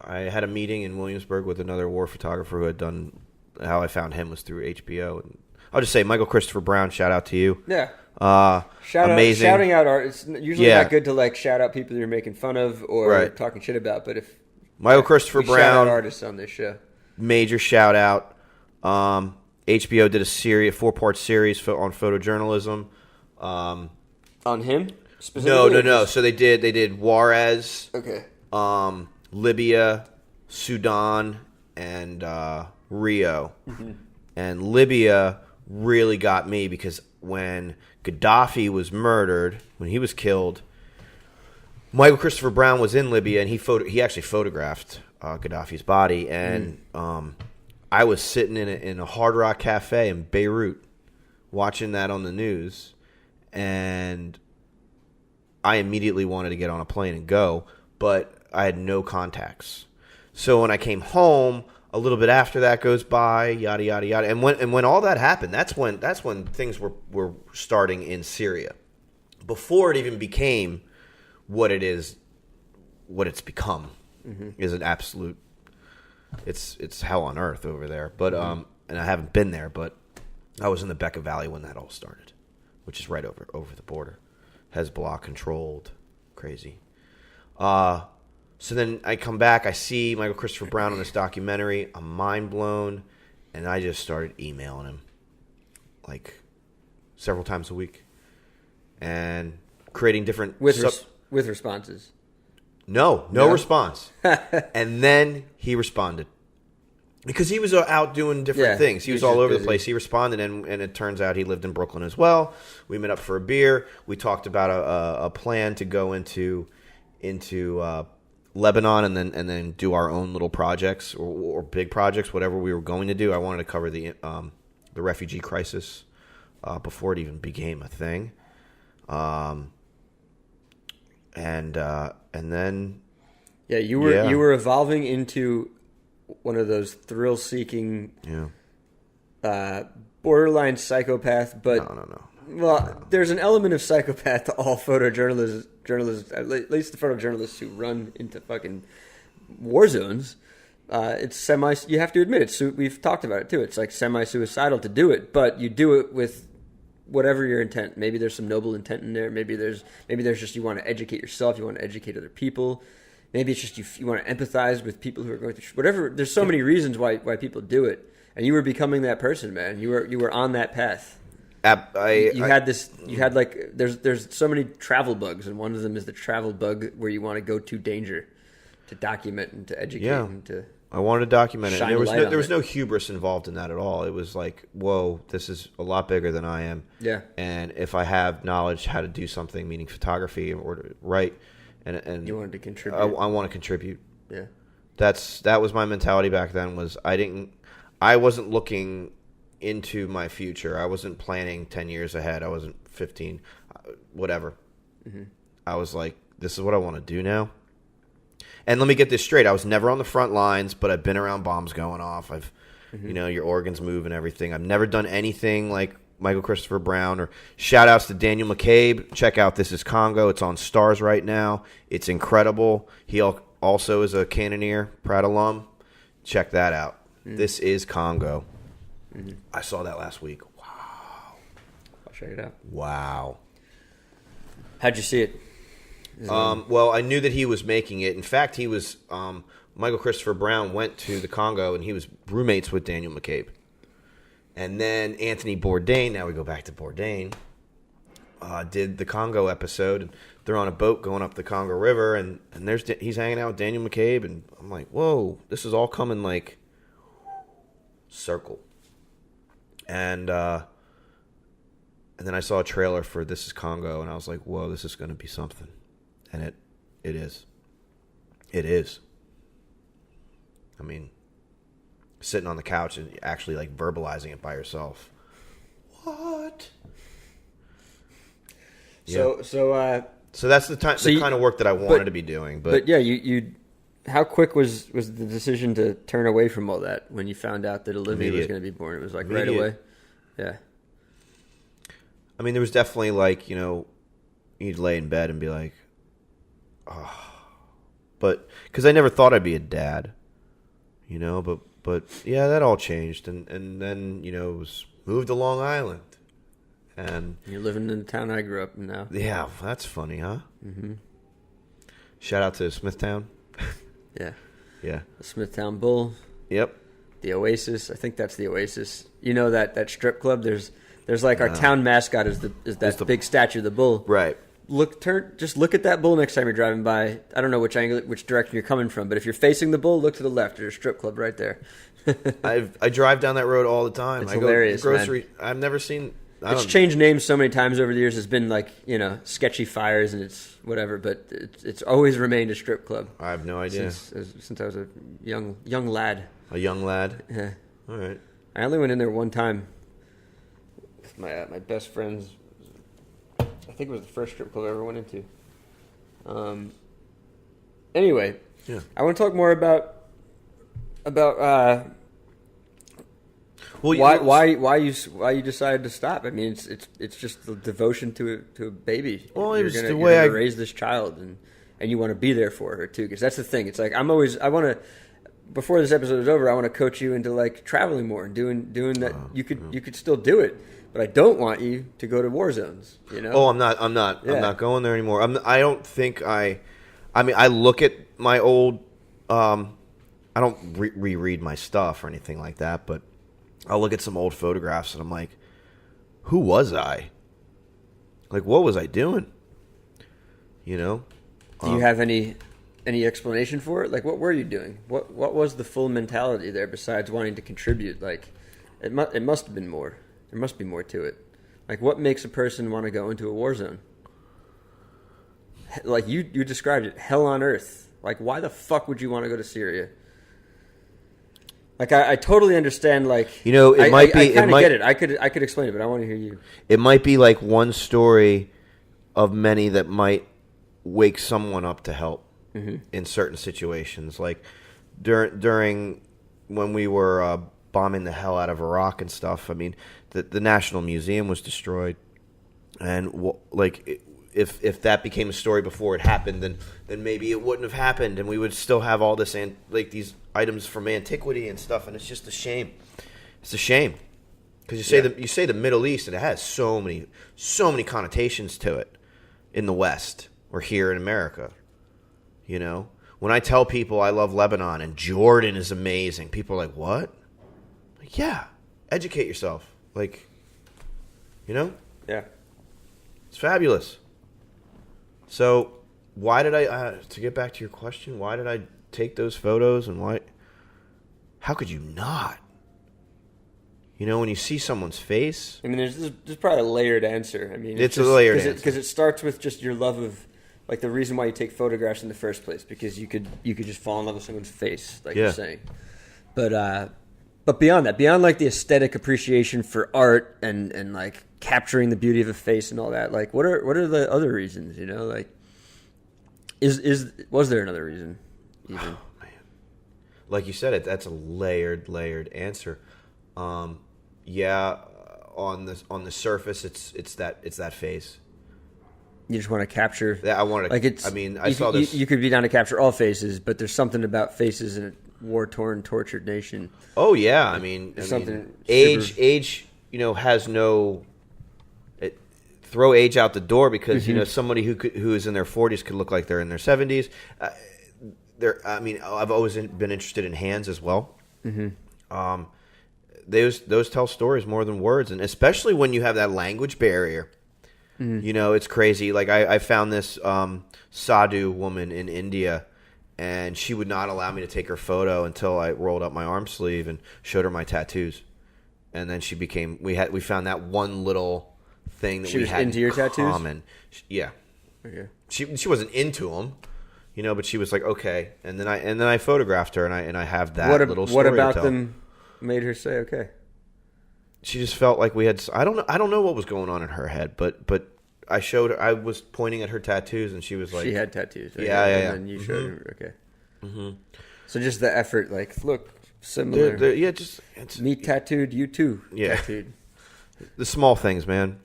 I had a meeting in Williamsburg with another war photographer who had done. How I found him was through HBO, and I'll just say Michael Christopher Brown. Shout out to you. Yeah. Amazing. Shouting out art. It's usually not good to like shout out people you're making fun of or talking shit about. But if Michael Christopher Brown, shout out artists on this show, major shout out. HBO did a 4-part series on photojournalism. On him? No. So they did Juarez. Okay. Libya, Sudan, and Rio. Mm-hmm. And Libya really got me because when Gaddafi was murdered, when he was killed, Michael Christopher Brown was in Libya, and he actually photographed Gaddafi's body. And I was sitting in a Hard Rock Cafe in Beirut watching that on the news, and I immediately wanted to get on a plane and go, but I had no contacts. So when I came home, a little bit after that goes by, yada yada yada, and when all that happened, that's when things were starting in Syria. Before it even became what it is, what it's become, is an absolute. It's hell on earth over there. But and I haven't been there, but I was in the Bekaa Valley when that all started, which is right over the border, Hezbollah controlled, crazy. So then I come back, I see Michael Christopher Brown on this documentary, I'm mind blown, and I just started emailing him, like, several times a week, and creating different... With responses? No response. And then he responded. Because he was out doing different things. He was all over the place. He responded, and it turns out he lived in Brooklyn as well. We met up for a beer. We talked about a plan to go into Lebanon and then do our own little projects or big projects, whatever we were going to do. I wanted to cover the refugee crisis before it even became a thing, and then you were evolving into one of those thrill-seeking, borderline psychopath, but no. Well, there's an element of psychopath to all photojournalists, at least the photojournalists who run into fucking war zones. It's you have to admit it. We've talked about it too. It's like semi-suicidal to do it, but you do it with whatever your intent. Maybe there's some noble intent in there. Maybe there's just you want to educate yourself. You want to educate other people. Maybe it's just you want to empathize with people who are going through whatever. There's so many reasons why people do it, and you were becoming that person, man. You were on that path. There's so many travel bugs, and one of them is the travel bug where you want to go to danger to document and to educate and to. I wanted to document it. There was no hubris involved in that at all. It was like, whoa, this is a lot bigger than I am. Yeah. And if I have knowledge how to do something, meaning photography or to write, and you wanted to contribute. I want to contribute. Yeah. That was my mentality back then. I wasn't looking into my future. I wasn't planning 10 years ahead. I wasn't 15, whatever. Mm-hmm. I was like, this is what I want to do now. And let me get this straight. I was never on the front lines, but I've been around bombs going off. I've, your organs move and everything. I've never done anything like Michael Christopher Brown or shout outs to Daniel McCabe. Check out This Is Congo. It's on Stars right now. It's incredible. He also is a Cannoneer, Pratt alum. Check that out. This Is Congo. I saw that last week. Wow. I'll check it out. Wow. How'd you see it? Well, I knew that he was making it. In fact, he was Michael Christopher Brown went to the Congo, and he was roommates with Daniel McCabe. And then Anthony Bourdain, now we go back to Bourdain, did the Congo episode, and they're on a boat going up the Congo River, and he's hanging out with Daniel McCabe, and I'm like, whoa, this is all coming like circle. And then I saw a trailer for This Is Congo, and I was like, whoa, this is going to be something. And it is. It is. I mean, sitting on the couch and actually like verbalizing it by yourself. What? So that's the kind of work that I wanted to be doing. But yeah, you how quick was the decision to turn away from all that when you found out that Olivia was going to be born? It was like right away. Yeah. I mean, there was definitely like, you'd lay in bed and be like, oh. But because I never thought I'd be a dad, but yeah, that all changed, and then was moved to Long Island, and you're living in the town I grew up in now. Yeah, that's funny, huh? Mm-hmm. Shout out to Smithtown. Yeah. Yeah. The Smithtown Bull. Yep. The Oasis. I think that's the Oasis. You know that strip club. There's like our town mascot is that big statue, the bull. Right. Just look at that bull next time you're driving by. I don't know which direction you're coming from, but if you're facing the bull, look to the left. There's a strip club right there. I drive down that road all the time. It's hilarious, go grocery. Man. I've never seen. It's changed names so many times over the years. It's been like sketchy fires and it's whatever, but it's always remained a strip club. I have no idea since I was a young lad. A young lad. Yeah. All right. I only went in there one time with my best friends. I think it was the first strip club I ever went into. Anyway, yeah. I want to talk more about why you decided to stop. I mean, it's just the devotion to a baby. Well, you're gonna raise this child, and you want to be there for her too. Because that's the thing. It's like I want to. Before this episode is over, I want to coach you into like traveling more and doing that. You could still do it. But I don't want you to go to war zones, Oh, I'm not. Yeah. I'm not going there anymore. I don't think I mean, I look at my old. I don't reread my stuff or anything like that, but I'll look at some old photographs and I'm like, who was I? Like, what was I doing? Do you have any explanation for it? Like, what were you doing? What was the full mentality there besides wanting to contribute? Like, it must have been more. There must be more to it. Like, what makes a person want to go into a war zone? Like, you described it, hell on earth. Like, why the fuck would you want to go to Syria? Like, I totally understand, like... it might be... I kind of get it. I could explain it, but I want to hear you. It might be, like, one story of many that might wake someone up to help in certain situations. Like, during when we were bombing the hell out of Iraq and stuff, I mean... The National Museum was destroyed, and if that became a story before it happened, then maybe it wouldn't have happened, and we would still have all this these items from antiquity and stuff, and it's just a shame. It's a shame because you say the Middle East, and it has so many connotations to it in the West or here in America. When I tell people I love Lebanon and Jordan is amazing, people are like, "What?" Like, yeah, educate yourself. Like, Yeah. It's fabulous. So, why did I, to get back to your question, why did I take those photos and how could you not? When you see someone's face. I mean, there's probably a layered answer. I mean, it's a layered answer. Because it starts with just your love of, like, the reason why you take photographs in the first place, because you could just fall in love with someone's face, like you're saying. But beyond that, beyond like the aesthetic appreciation for art and like capturing the beauty of a face and all that, like what are the other reasons? Like was there another reason? Even? Oh, man, like you said, that's a layered answer. Yeah, on the surface, it's that face. You just want to capture. Yeah, I wanted. Like it's. I mean, I saw this. You could be down to capture all faces, but there's something about faces in a war-torn, tortured nation. Oh yeah, age has no. Throw age out the door because somebody who is in their 40s could look like they're in their 70s. I've always been interested in hands as well. Mm-hmm. Those tell stories more than words, and especially when you have that language barrier. You know, it's crazy. Like I found this Sadhu woman in India, and she would not allow me to take her photo until I rolled up my arm sleeve and showed her my tattoos. And then we found that one little thing that She we was had into your tattoos? common. Yeah. Okay. She wasn't into them, you know, but she was like, okay. And then I photographed her, and I have that little story What about to tell. them made her say okay? She just felt like we had. I don't know what was going on in her head, but I showed her. I was pointing at her tattoos, and she was like, She had tattoos. Right? Yeah. And then you showed her. Okay. Mm-hmm. So just the effort, like, look, similar. yeah, just it's, Me tattooed, you too. Yeah. Tattooed. the small things, man.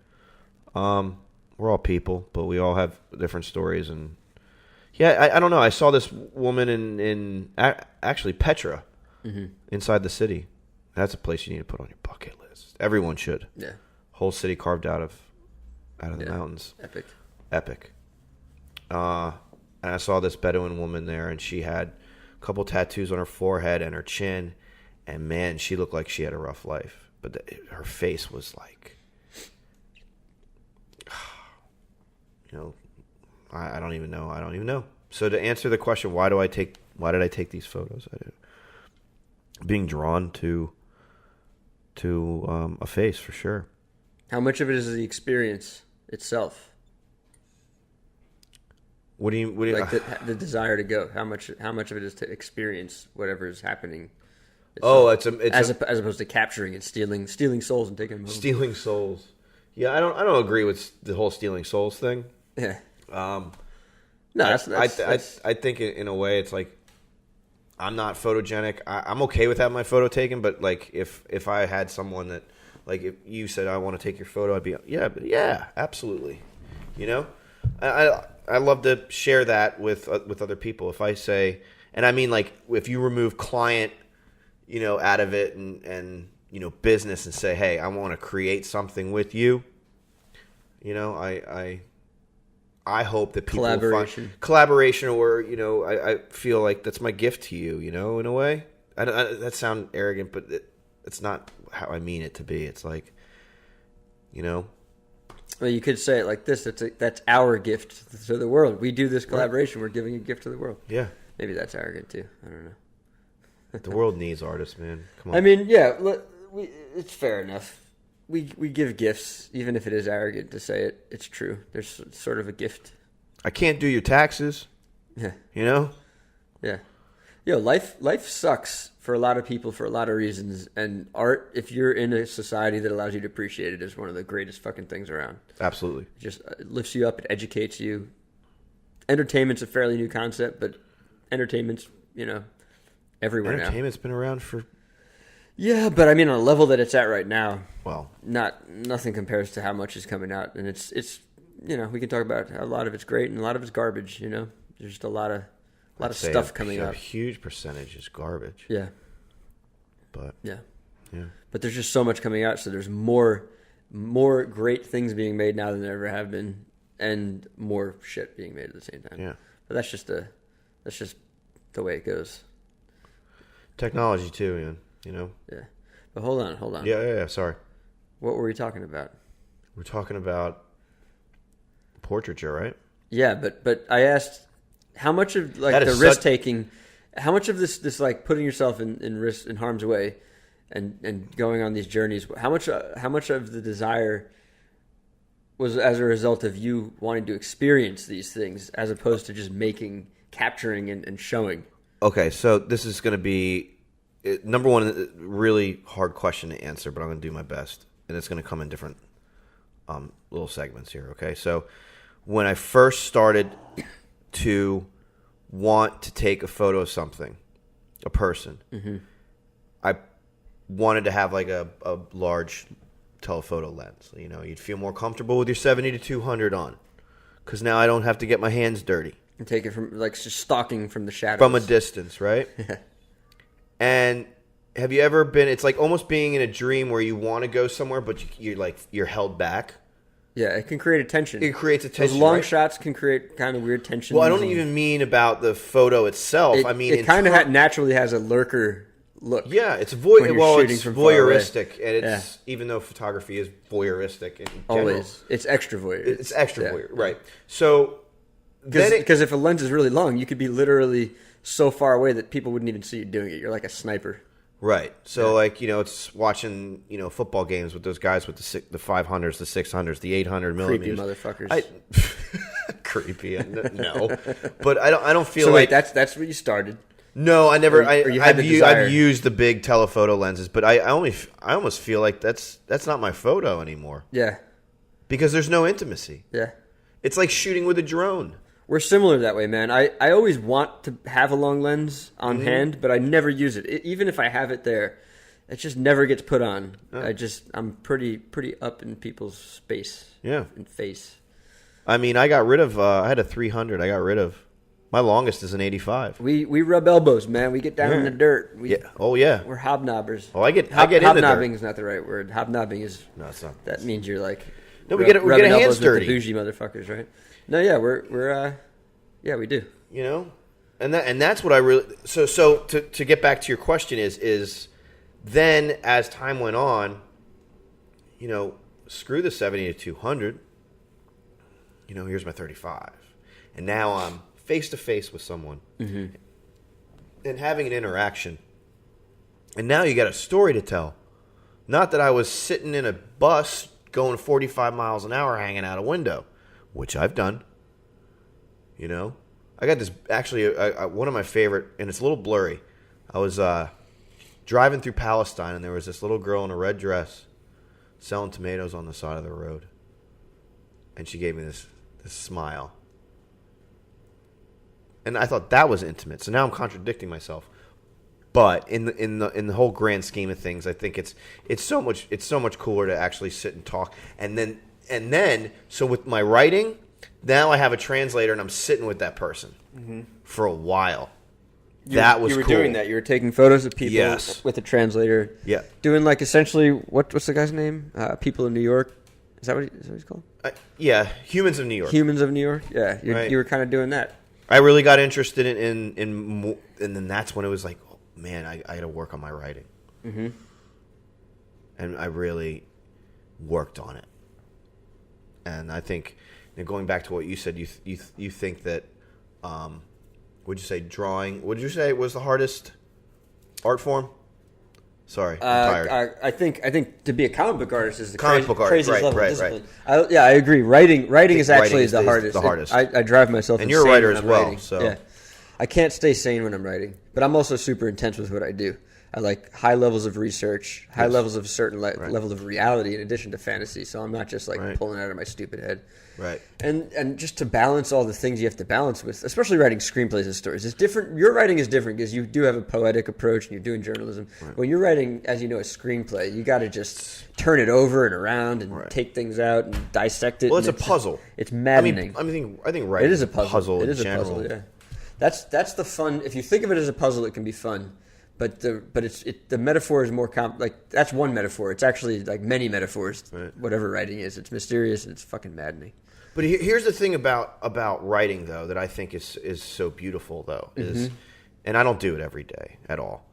We're all people, but we all have different stories, and yeah, I don't know. I saw this woman in actually Petra, inside the city. That's a place you need to put on your bucket list. Everyone should. Yeah. Whole city carved out of the mountains. Epic. And I saw this Bedouin woman there, and she had a couple tattoos on her forehead and her chin, and man, she looked like she had a rough life. But her face was like, you know, I don't even know. So to answer the question, why did I take these photos? Being drawn to a face, for sure. How much of it is the experience itself? What do you Like the desire to go? How much of it is to experience whatever is happening? it's as opposed to capturing and stealing souls and taking them home. stealing souls. Yeah, I don't agree with the whole stealing souls thing. Yeah. No, that's I think in a way it's like I'm not photogenic. I'm okay with having my photo taken, but like if I had someone that, like, if you said I want to take your photo, I'd be yeah, absolutely. You know, I love to share that with other people. If I say, and I mean, like, if you remove client, you know, out of it and you know, business, and say, hey, I want to create something with you. You know, I hope that people find collaboration, or, you know, I feel like that's my gift to you, you know, in a way. That sounds arrogant, but it's not how I mean it to be. It's like, you know. Well, you could say it like this: that's our gift to the world. We do this collaboration. We're giving a gift to the world. Yeah. Maybe that's arrogant too. I don't know. The world needs artists, man. Come on. I mean, yeah, it's fair enough. We give gifts, even if it is arrogant to say it. It's true. There's sort of a gift. I can't do your taxes. Yeah. You know? Yeah. Yo, life sucks for a lot of people for a lot of reasons, and art, if you're in a society that allows you to appreciate it, is one of the greatest fucking things around. Absolutely. It just lifts you up. It educates you. Entertainment's a fairly new concept, but entertainment's, you know, everywhere now. Entertainment's been around for... Yeah, but I mean, on a level that it's at right now, well, nothing compares to how much is coming out, and it's you know, we can talk about how a lot of it's great and a lot of it's garbage. You know, there's just a lot of stuff coming out. A huge percentage is garbage. Yeah, but yeah, yeah. But there's just so much coming out, so there's more great things being made now than there ever have been, and more shit being made at the same time. Yeah, but that's just the way it goes. Technology too, man. You know? Yeah. But hold on. Yeah, sorry. What were we talking about? We're talking about portraiture, right? Yeah, but I asked how much of like the risk taking, how much of this like putting yourself in risk, in harm's way and going on these journeys, how much of the desire was as a result of you wanting to experience these things as opposed to just capturing and showing? Okay, so this is going to be number one, really hard question to answer, but I'm going to do my best, and it's going to come in different little segments here. Okay, so when I first started to want to take a photo of something, a person, I wanted to have like a large telephoto lens. You know, you'd feel more comfortable with your 70 to 200 on, because now I don't have to get my hands dirty. And take it from, like, just stalking from the shadows. From a distance, right? And have you ever been, it's like almost being in a dream where you want to go somewhere, but you're held back. Yeah, it can create a tension. It creates a tension. Those long right? shots can create kind of weird tension. Well, I don't even mean about the photo itself. I mean, it kind of naturally has a lurker look. Yeah, it's when you're shooting it's from far away. voyeuristic, and it's even though photography is voyeuristic in general, Always, it's extra voyeur. It's extra voyeur, right? So because if a lens is really long, you could be literally so far away that people wouldn't even see you doing it. You're like a sniper. Right. So it's watching football games with those guys with the 500s, the 600s, the 800 millimeters. Creepy motherfuckers. Creepy. No, but I don't feel so like wait, that's what you started. No, I never. Or you had the desire. I've used the big telephoto lenses, but I almost feel like that's not my photo anymore. Yeah. Because there's no intimacy. Yeah. It's like shooting with a drone. We're similar that way, man. I always want to have a long lens on hand, but I never use it. Even if I have it there, it just never gets put on. Oh. I'm pretty up in people's space. Yeah. And face. I mean, I got rid of. I had a 300. I got rid of. My longest is an 85. We rub elbows, man. We get down in the dirt. Oh yeah. We're hobnobbers. Oh, I get in the dirt. Hobnobbing is not the right word. Hobnobbing is. No, it's not. That means you're like. No, we get a hands dirty. With the bougie motherfuckers, right? No, yeah, we do. And that's what I really. So to get back to your question is then as time went on, screw the 70 to 200. Here's my 35, and now I'm face to face with someone and having an interaction, and now you got a story to tell. Not that I was sitting in a bus going 45 miles an hour hanging out a window, which I've done. I got this, actually, one of my favorite, and it's a little blurry. I was driving through Palestine, and there was this little girl in a red dress selling tomatoes on the side of the road. And she gave me this smile. And I thought that was intimate. So now I'm contradicting myself. But in the whole grand scheme of things, I think it's so much cooler to actually sit and talk. And then so with my writing, now I have a translator and I'm sitting with that person for a while. You were cool. Doing that. You were taking photos of people with a translator. Yeah. Doing like essentially what's the guy's name? People in New York. Is that what he's called? Yeah, Humans of New York. Humans of New York. Yeah, Right. You were kind of doing that. I really got interested in and then that's when it was like, oh, man, I got to work on my writing. Mm-hmm. And I really worked on it. And I think, going back to what you said, you think that, would you say drawing? Would you say was the hardest art form? Sorry, I'm tired. I think to be a comic book artist is the right, craziest level right, of discipline. right. I agree. Writing is actually the hardest. The hardest. I drive myself and insane. you're a writer when as I'm well, writing. so yeah, I can't stay sane when I'm writing. But I'm also super intense with what I do. I like high levels of research, high levels of certain level of reality in addition to fantasy. So I'm not just like pulling it out of my stupid head. Right. And just to balance all the things you have to balance with, especially writing screenplays and stories, it's different. Your writing is different because you do have a poetic approach and you're doing journalism. Right. When you're writing, as you know, a screenplay, you got to just turn it over and around and take things out and dissect it. Well, it's a puzzle. It's maddening. I think writing it is a puzzle. It is a puzzle. Yeah. That's the fun. If you think of it as a puzzle, it can be fun. But the metaphor is more that's one metaphor. It's actually like many metaphors. Right. Whatever writing is, it's mysterious and it's fucking maddening. But here's the thing about writing though that I think is so beautiful though is, and I don't do it every day at all.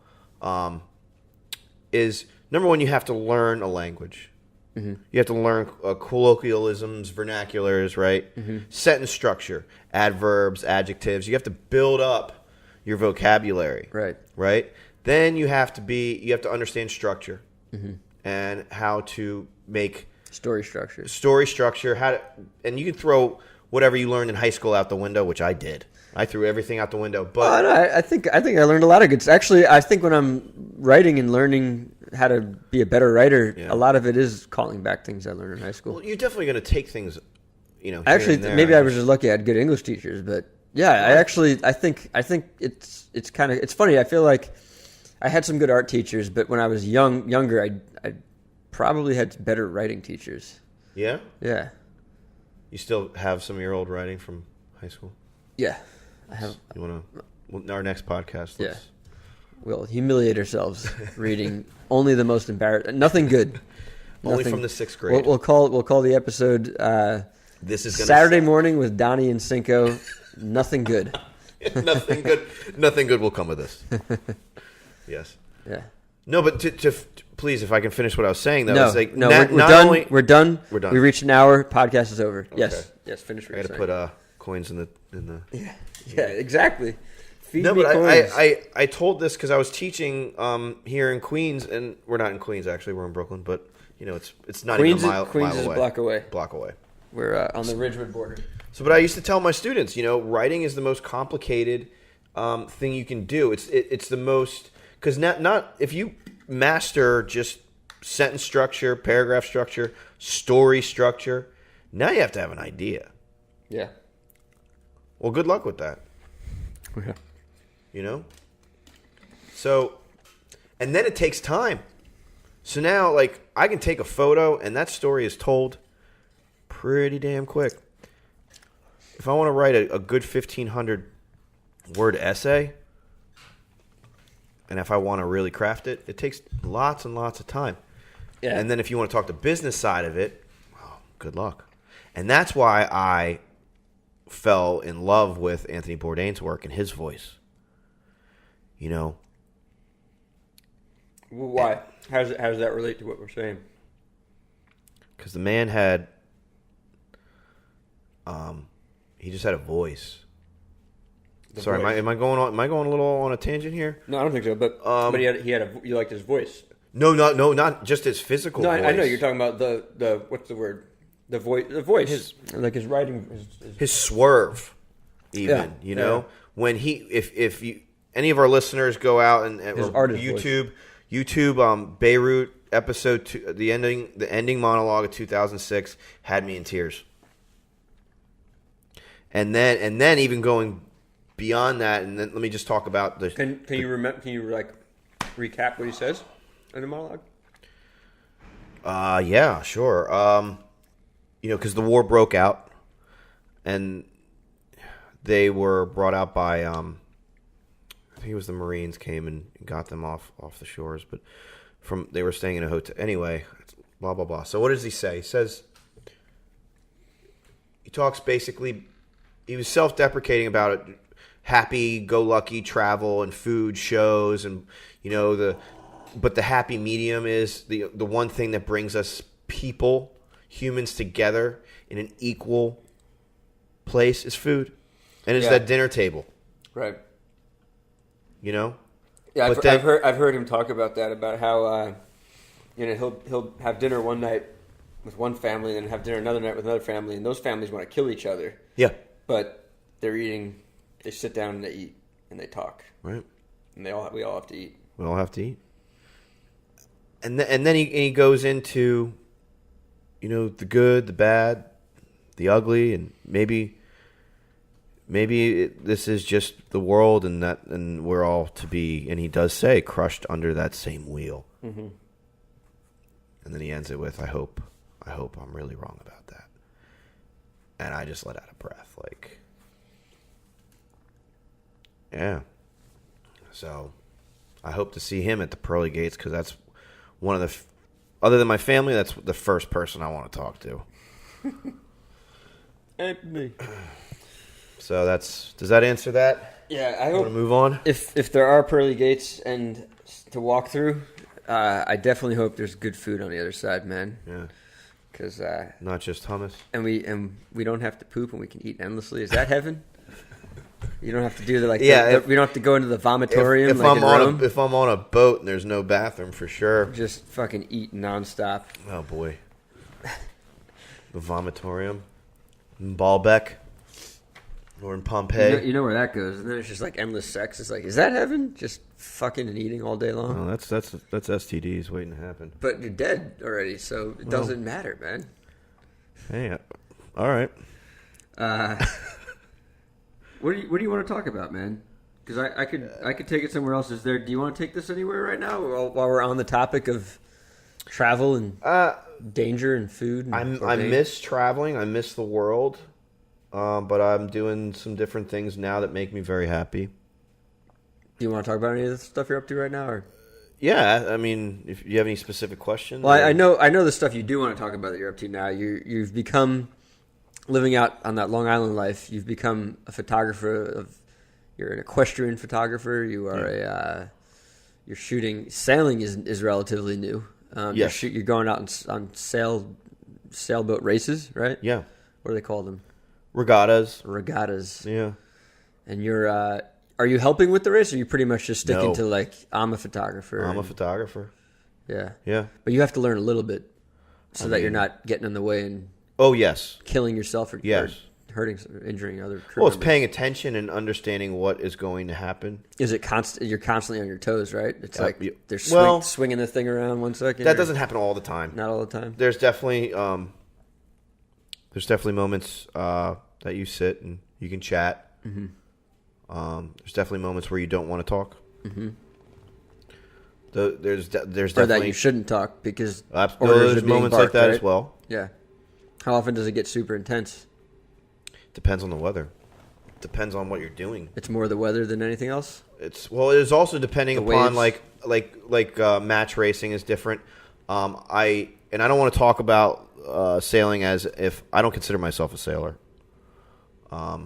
Is number one, you have to learn a language. Mm-hmm. You have to learn colloquialisms, vernaculars, right? Mm-hmm. Sentence structure, adverbs, adjectives. You have to build up your vocabulary. Right. Then you have to understand structure and how to make story structure. And you can throw whatever you learned in high school out the window, which I did. I threw everything out the window. But I think I learned a lot of good. Actually, I think when I'm writing and learning how to be a better writer, a lot of it is calling back things I learned in high school. Well, you're definitely going to take things, Actually, maybe I was just lucky. I had good English teachers, but yeah, I think it's kind of funny. I feel like I had some good art teachers, but when I was younger, I probably had better writing teachers. Yeah? Yeah. You still have some of your old writing from high school? Yeah. I have. You want to, our next podcast? We'll humiliate ourselves reading only the most embarrassing, nothing good. Only from the 6th grade. We'll call the episode This is Saturday Morning with Donnie and Cinco. Nothing good. Nothing good will come of this. Yes. Yeah. No, but to please, if I can finish what I was saying, though. No, it's like, no, not we're done. only- We're done. We're done. We reached an hour. Podcast is over. Yes. Yes, finish what I you're got to saying. put coins in the... Yeah, exactly. Feed No, me but coins. I told this because I was teaching here in Queens, and we're not in Queens, actually. We're in Brooklyn, but, it's not Queens even a Queens mile is away. a block away. Block away. We're on the Ridgewood border. So, but I used to tell my students, writing is the most complicated thing you can do. It's the most, because not if you master just sentence structure, paragraph structure, story structure, now you have to have an idea. Yeah. Well, good luck with that. Yeah. So, and then it takes time. So now, like, I can take a photo, and that story is told pretty damn quick. If I want to write a good 1,500 word essay, and if I want to really craft it, it takes lots and lots of time. Yeah. And then if you want to talk the business side of it, well, good luck. And that's why I fell in love with Anthony Bourdain's work and his voice. Why? How does that relate to what we're saying? Because the man had, he just had a voice. Sorry, voice. am I going a little on a tangent here? No, I don't think so. But you liked his voice. No, not just his physical No, voice. I know you're talking about the what's the word? The voice. Like his writing. His swerve, even. Yeah. When if you any of our listeners go out and His or artist YouTube, Beirut episode 2, the ending monologue of 2006 had me in tears. And then even going beyond that, and then let me just talk about the. Can you remember? Can you recap what he says in the monologue? Yeah, sure. Because the war broke out, and they were brought out by, I think it was the Marines came and got them off the shores, but they were staying in a hotel. Anyway, blah, blah, blah. So what does he say? He says, he talks basically, he was self-deprecating about it, happy-go-lucky travel and food shows, and, but the happy medium is the one thing that brings us humans together in an equal place is food. And it's that dinner table. Right. Yeah, I've heard him talk about that, about how he'll have dinner one night with one family and then have dinner another night with another family, and those families want to kill each other. Yeah. But they sit down and they eat and they talk. Right. And we all have to eat. We all have to eat. And then he goes into the good, the bad, the ugly, and maybe this is just the world, and we're all to be, and he does say, crushed under that same wheel. Mm-hmm. And then he ends it with, I hope I'm really wrong about that. And I just let out a breath, like, yeah. So I hope to see him at the pearly gates, because that's one of the, other than my family, that's the first person I want to talk to. And me. So does that answer that? Yeah, I Want hope to move on? if there are pearly gates and to walk through, I definitely hope there's good food on the other side, man. Yeah. Because Not just hummus. and we don't have to poop and we can eat endlessly. Is that heaven? You don't have to do we don't have to go into the vomitorium If like I'm in on Rome. if I'm on a boat and there's no bathroom, for sure. Just fucking eat nonstop. Oh boy. The vomitorium in Baalbek or in Pompeii. You know where that goes, and then it's just like endless sex. It's like, is that heaven? Just fucking and eating all day long. Oh, that's STDs waiting to happen. But you're dead already, so it doesn't matter, man. Hey, all right. What do you want to talk about, man? Because I could take it somewhere else. Do you want to take this anywhere right now while we're on the topic of travel and danger and food? And I miss traveling. I miss the world. But I'm doing some different things now that make me very happy. Do you want to talk about any of the stuff you're up to right now, or? Yeah, I mean, if you have any specific questions. Well, I know the stuff you do want to talk about that you're up to now. You've become, living out on that Long Island life, you've become a photographer you're an equestrian photographer. You are you're shooting. Sailing is relatively new. Yes. You're going out on sailboat races, right? Yeah. What do they call them? Regattas. Yeah. And you're are you helping with the race, or are you pretty much just sticking No. to like I'm a photographer? I'm a photographer. Yeah. Yeah. But you have to learn a little bit so that you're not getting in the way and Oh, yes. killing yourself or injuring other crew Well, it's members. paying attention and understanding what is going to happen. Is it constant? You're constantly on your toes, right? It's like they're well, swinging the thing around 1 second. That doesn't happen all the time. Not all the time. There's definitely moments that you sit and you can chat. Mm-hmm. There's definitely moments where you don't want to talk. Mm-hmm. There's definitely Or that you shouldn't talk because there's moments like that as well. Yeah. How often does it get super intense? Depends on the weather. Depends on what you're doing. It's more the weather than anything else. It is also depending The upon waves. like match racing is different. I don't want to talk about sailing as if I don't consider myself a sailor. I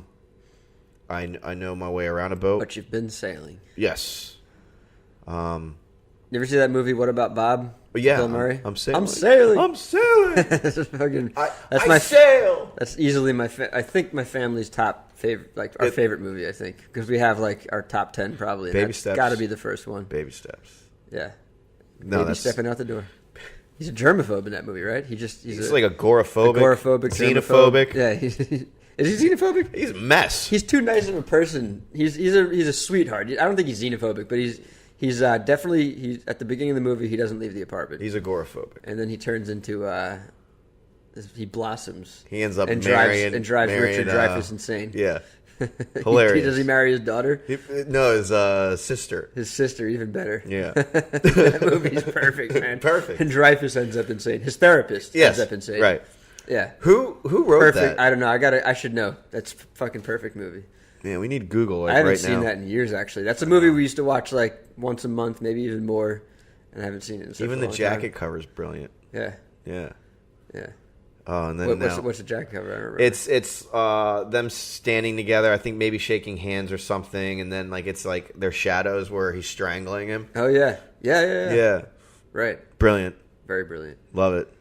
know my way around a boat. But you've been sailing. Yes. You ever see that movie? What About Bob? Yeah, Bill Murray. I'm sailing. I'm sailing. I'm sailing. That's fucking. That's I my sail. That's easily my. I think my family's top favorite, like our favorite movie. I think because we have like our top 10 probably. And Baby that's Steps. got to be the first one. Baby steps. Yeah. No, Baby that's stepping out the door. He's a germaphobe in that movie, right? he's like agoraphobic, xenophobic. xenophobic. Yeah. Is he xenophobic? He's a mess. He's too nice of a person. He's a sweetheart. I don't think he's xenophobic, but he's definitely at the beginning of the movie he doesn't leave the apartment. He's agoraphobic. And then he turns into he blossoms. He ends up and marrying drives Richard Dreyfuss insane. Yeah, hilarious. Does he marry his daughter? No, his sister. His sister, even better. Yeah, That movie's perfect, man. Perfect. And Dreyfuss ends up insane. His therapist ends up insane. Right. Yeah. Who wrote Perfect. that? I don't know. I should know. That's a fucking perfect movie. Man, we need Google I haven't right seen now. that in years. Actually, that's a movie we used to watch like once a month, maybe even more, and I haven't seen it in such Even a the long jacket time. cover is brilliant. Yeah. Yeah. Yeah. Oh, and then What's the jacket cover? I don't remember. it's them standing together. I think maybe shaking hands or something, and then like it's like their shadows where he's strangling him. Oh yeah. Yeah. Yeah, Right. brilliant. Very brilliant. Love it.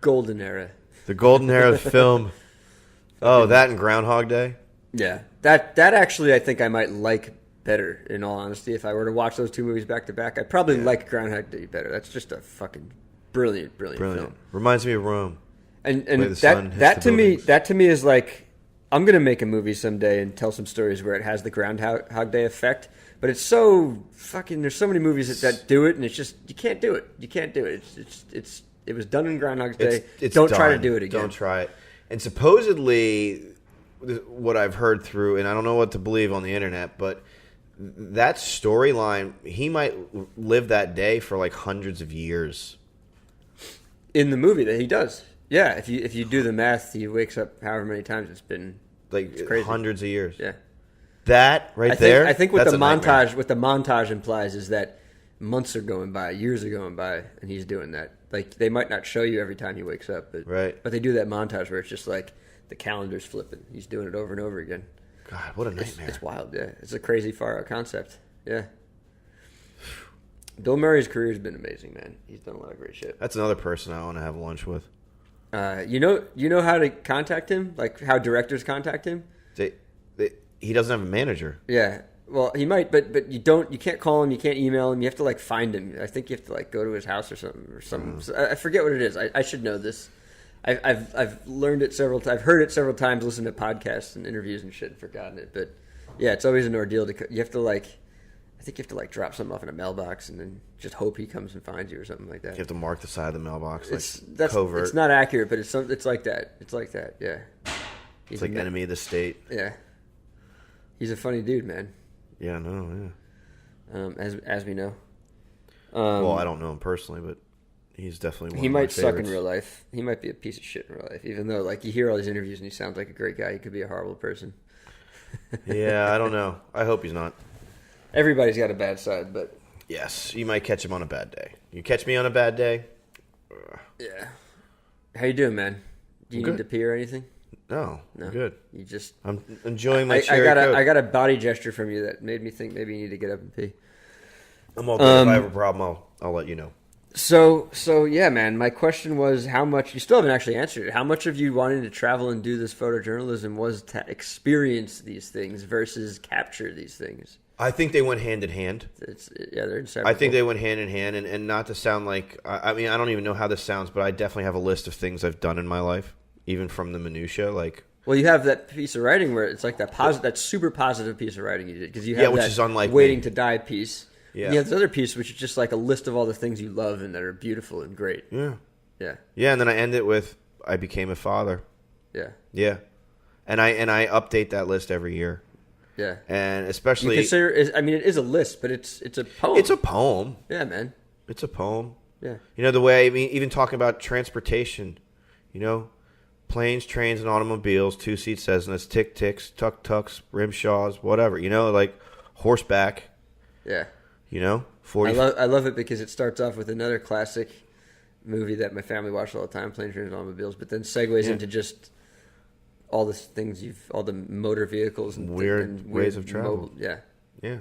Golden era. The golden era of film. Oh, that and Groundhog Day. Yeah. That actually I think I might like better. In all honesty, if I were to watch those two movies back to back, I'd probably like Groundhog Day better. That's just a fucking brilliant film. Reminds me of Rome. And Where the sun hits that the buildings. to me is like I'm gonna make a movie someday and tell some stories where it has the Groundhog Day effect. But it's so fucking. There's so many movies that do it, and it's just you can't do it. You can't do it. It was done in Groundhog Day. Don't try to do it again. Don't try it. And supposedly, what I've heard through, and I don't know what to believe on the internet, but that storyline, he might live that day for like hundreds of years. In the movie that he does, yeah. If you do the math, he wakes up however many times it's been. Like It's crazy. hundreds of years. Yeah. That there. I think what that's the a nightmare. montage implies is that months are going by, years are going by, and he's doing that. Like they might not show you every time he wakes up, but Right. But they do that montage where it's just like the calendar's flipping. He's doing it over and over again. God, what a nightmare. It's wild, yeah. It's a crazy far out concept. Yeah. Bill Murray's career's been amazing, man. He's done a lot of great shit. That's another person I want to have lunch with. You know how to contact him? Like how directors contact him? He doesn't have a manager. Yeah. Well, he might, but you can't call him, you can't email him. You have to like find him. I think you have to like go to his house or something. So I forget what it is. I should know this. I've learned it several times. I've heard it several times, listened to podcasts and interviews and shit, and forgotten it. But yeah, it's always an ordeal. You have to like, I think you have to like drop something off in a mailbox and then just hope he comes and finds you or something like that. You have to mark the side of the mailbox That's covert. It's not accurate, but it's like that. It's like that. Yeah. It's like enemy of the state. Yeah. He's a funny dude, man. Yeah, no, yeah. As we know. Well, I don't know him personally, but he's definitely one He of my might suck in favorites. real life. He might be a piece of shit in real life. Even though, like, you hear all these interviews and he sounds like a great guy, he could be a horrible person. Yeah, I don't know. I hope he's not. Everybody's got a bad side, but Yes, you might catch him on a bad day. You catch me on a bad day? yeah. How you doing, man? Do you I'm need to good. pee or anything? No, I'm good. You just I'm enjoying my I cherry got Coke. I got a body gesture from you that made me think maybe you need to get up and pee. I'm all good. If I have a problem, I'll let you know. So yeah, man. My question was, how much? You still haven't actually answered it. How much of you wanting to travel and do this photojournalism was to experience these things versus capture these things? I think they went hand in hand. They're inseparable. I think they went hand in hand, and not to sound like I mean I don't even know how this sounds, but I definitely have a list of things I've done in my life, even from the minutia. Like, well, you have that piece of writing where it's like that super positive piece of writing you did, because you have which that is unlike waiting me. to die piece. Yeah, and you have this other piece which is just like a list of all the things you love and that are beautiful and great. Yeah, yeah, yeah. And then I end it with I became a father. Yeah, yeah, and I update that list every year. Yeah, and especially you consider. I mean, it is a list, but it's a poem. It's a poem. Yeah, man. It's a poem. Yeah. You know the way I mean, even talking about transportation. You know, planes, trains, and automobiles, 2-seat Cessnas, tic-tics, tuk-tuks, rimshaws, whatever. You know, like horseback. Yeah. You know, 40. I love it because it starts off with another classic movie that my family watched all the time, Planes, Trains, and Automobiles, but then segues into just all the things all the motor vehicles and weird ways of travel. Yeah.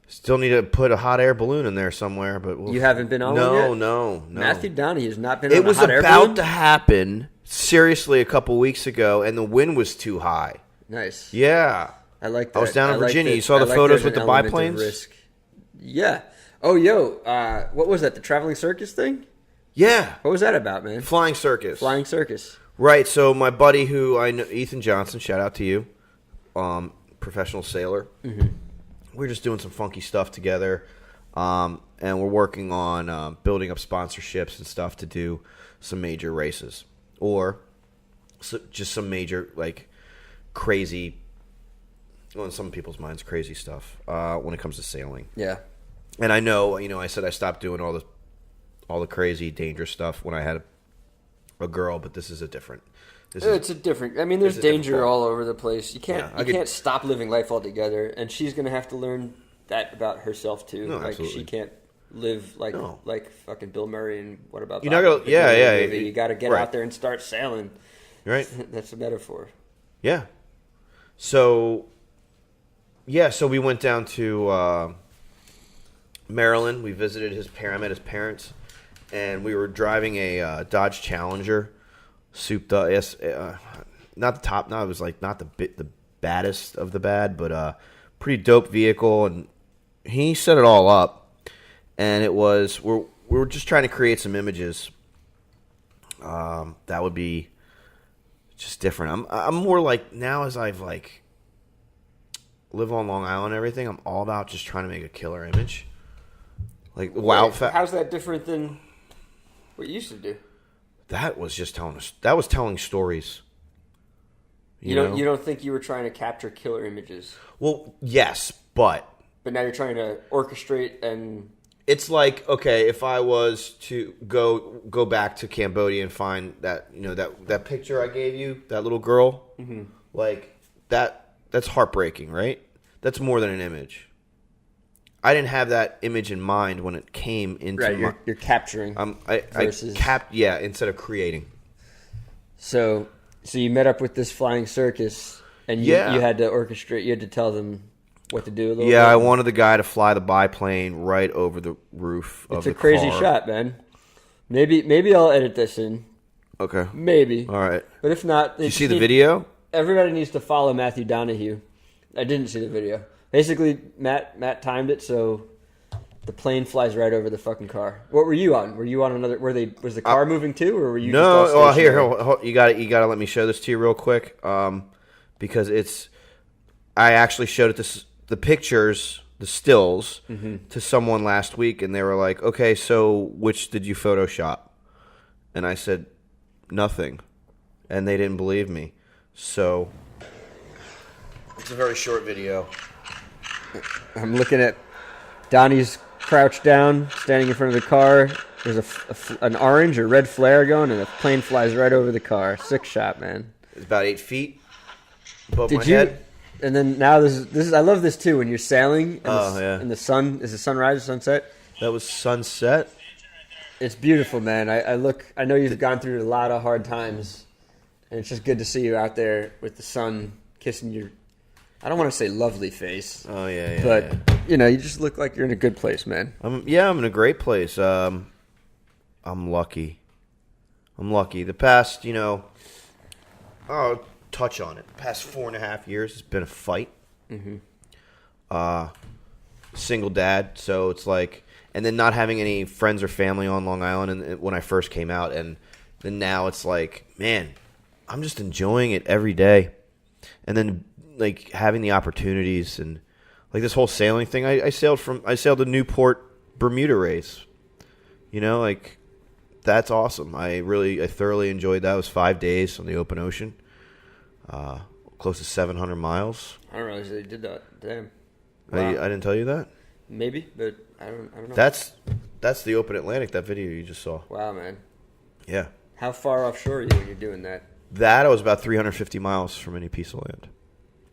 Still need to put a hot air balloon in there somewhere, but you haven't been on one yet? No. Matthew Donohue has not been on a hot air balloon. It was about to happen seriously a couple weeks ago, and the wind was too high. Nice. Yeah. I like that. I was down in Virginia. You saw the photos with the biplanes? Yeah. Oh, yo. What was that? The traveling circus thing? Yeah. What was that about, man? Flying circus. Flying circus. Right. So my buddy who I know, Ethan Johnson, shout out to you, professional sailor. Mm-hmm. We're just doing some funky stuff together, and we're working on building up sponsorships and stuff to do some major races or just some major, like, crazy, well, in some people's minds, crazy stuff when it comes to sailing. Yeah. And I know, I said I stopped doing all the crazy, dangerous stuff when I had a girl, but this is a different. It's a different. I mean, there's danger all over the place. You can't. You can't stop living life altogether, and she's going to have to learn that about herself too. No, like absolutely. she can't live like fucking Bill Murray and what about you're not gonna, yeah. You got to get out there and start sailing. Right. That's a metaphor. Yeah. So we went down to Maryland. We visited his parents. I met his parents, and we were driving a Dodge Challenger. Souped up, not the top. No, it was like not the baddest of the bad, but pretty dope vehicle. And he set it all up, and it was we were just trying to create some images that would be just different. I'm more like now as I've like live on Long Island and everything. I'm all about just trying to make a killer image. Like wow, how's that different than what you used to do? That was just telling stories. You don't think you were trying to capture killer images? Well, yes, but now you're trying to orchestrate and. It's like, okay, if I was to go back to Cambodia and find that that picture I gave you, that little girl, mm-hmm. like that's heartbreaking, right? That's more than an image. I didn't have that image in mind when it came into right. You're capturing. Versus... instead of creating. So you met up with this flying circus, and you had to orchestrate. You had to tell them what to do. bit. I wanted the guy to fly the biplane right over the roof of the car. It's a crazy shot, man. Maybe I'll edit this in. Okay. Maybe. All right. But if not, did you see the video? Everybody needs to follow Matthew Donohue. I didn't see the video. Basically, Matt timed it so the plane flies right over the fucking car. What were you on? Were you on another? Was the car moving too, or were you? No. Just all here, you got to let me show this to you real quick, because it's. I actually showed it the pictures, the stills, mm-hmm. to someone last week, and they were like, "Okay, so which did you Photoshop?" And I said, "Nothing," and they didn't believe me. So it's a very short video. I'm looking at Donnie's crouched down, standing in front of the car. There's an orange or red flare going, and the plane flies right over the car. Sick shot, man. It's about 8 feet above my head. And then now this is. I love this too when you're sailing. And And the sun is the sunrise or sunset. That was sunset. It's beautiful, man. I know you've gone through a lot of hard times, and it's just good to see you out there with the sun kissing your. I don't want to say lovely face. Oh yeah. But you just look like you're in a good place, man. I'm in a great place. I'm lucky. The past, I'll touch on it. The past 4.5 years has been a fight. Single dad, so it's like, and then not having any friends or family on Long Island and when I first came out, and then now it's like, man, I'm just enjoying it every day. And then like having the opportunities and like this whole sailing thing. I sailed the Newport Bermuda race. Like that's awesome. I thoroughly enjoyed that. It was 5 days on the open ocean. Close to 700 miles. I don't realize they did that. Damn. Wow. Wow. I didn't tell you that? Maybe, but I don't know. That's the open Atlantic, that video you just saw. Wow, man. Yeah. How far offshore are you when you're doing that? That I was about 350 miles from any piece of land.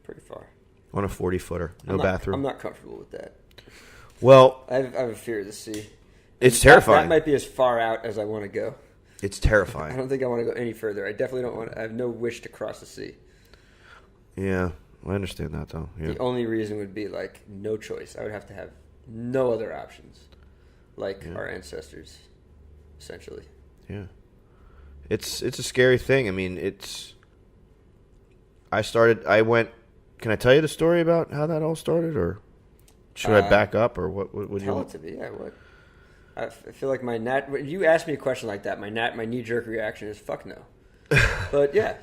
Pretty far. On a 40-footer. No bathroom. I'm not comfortable with that. Well, I have a fear of the sea. It's terrifying. That might be as far out as I want to go. It's I terrifying. don't think I want to go any further. I definitely don't want. I have no wish to cross the sea. Yeah, I understand that though. Yeah. The only reason would be like no choice. I would have to have no other options, like our ancestors, essentially. Yeah. It's a scary thing. I mean, I went. Can I tell you the story about how that all started, or should I back up, or what would you Tell want? it to me. Yeah, what? I feel like when you ask me a question like that, my knee-jerk reaction is fuck no. But yeah,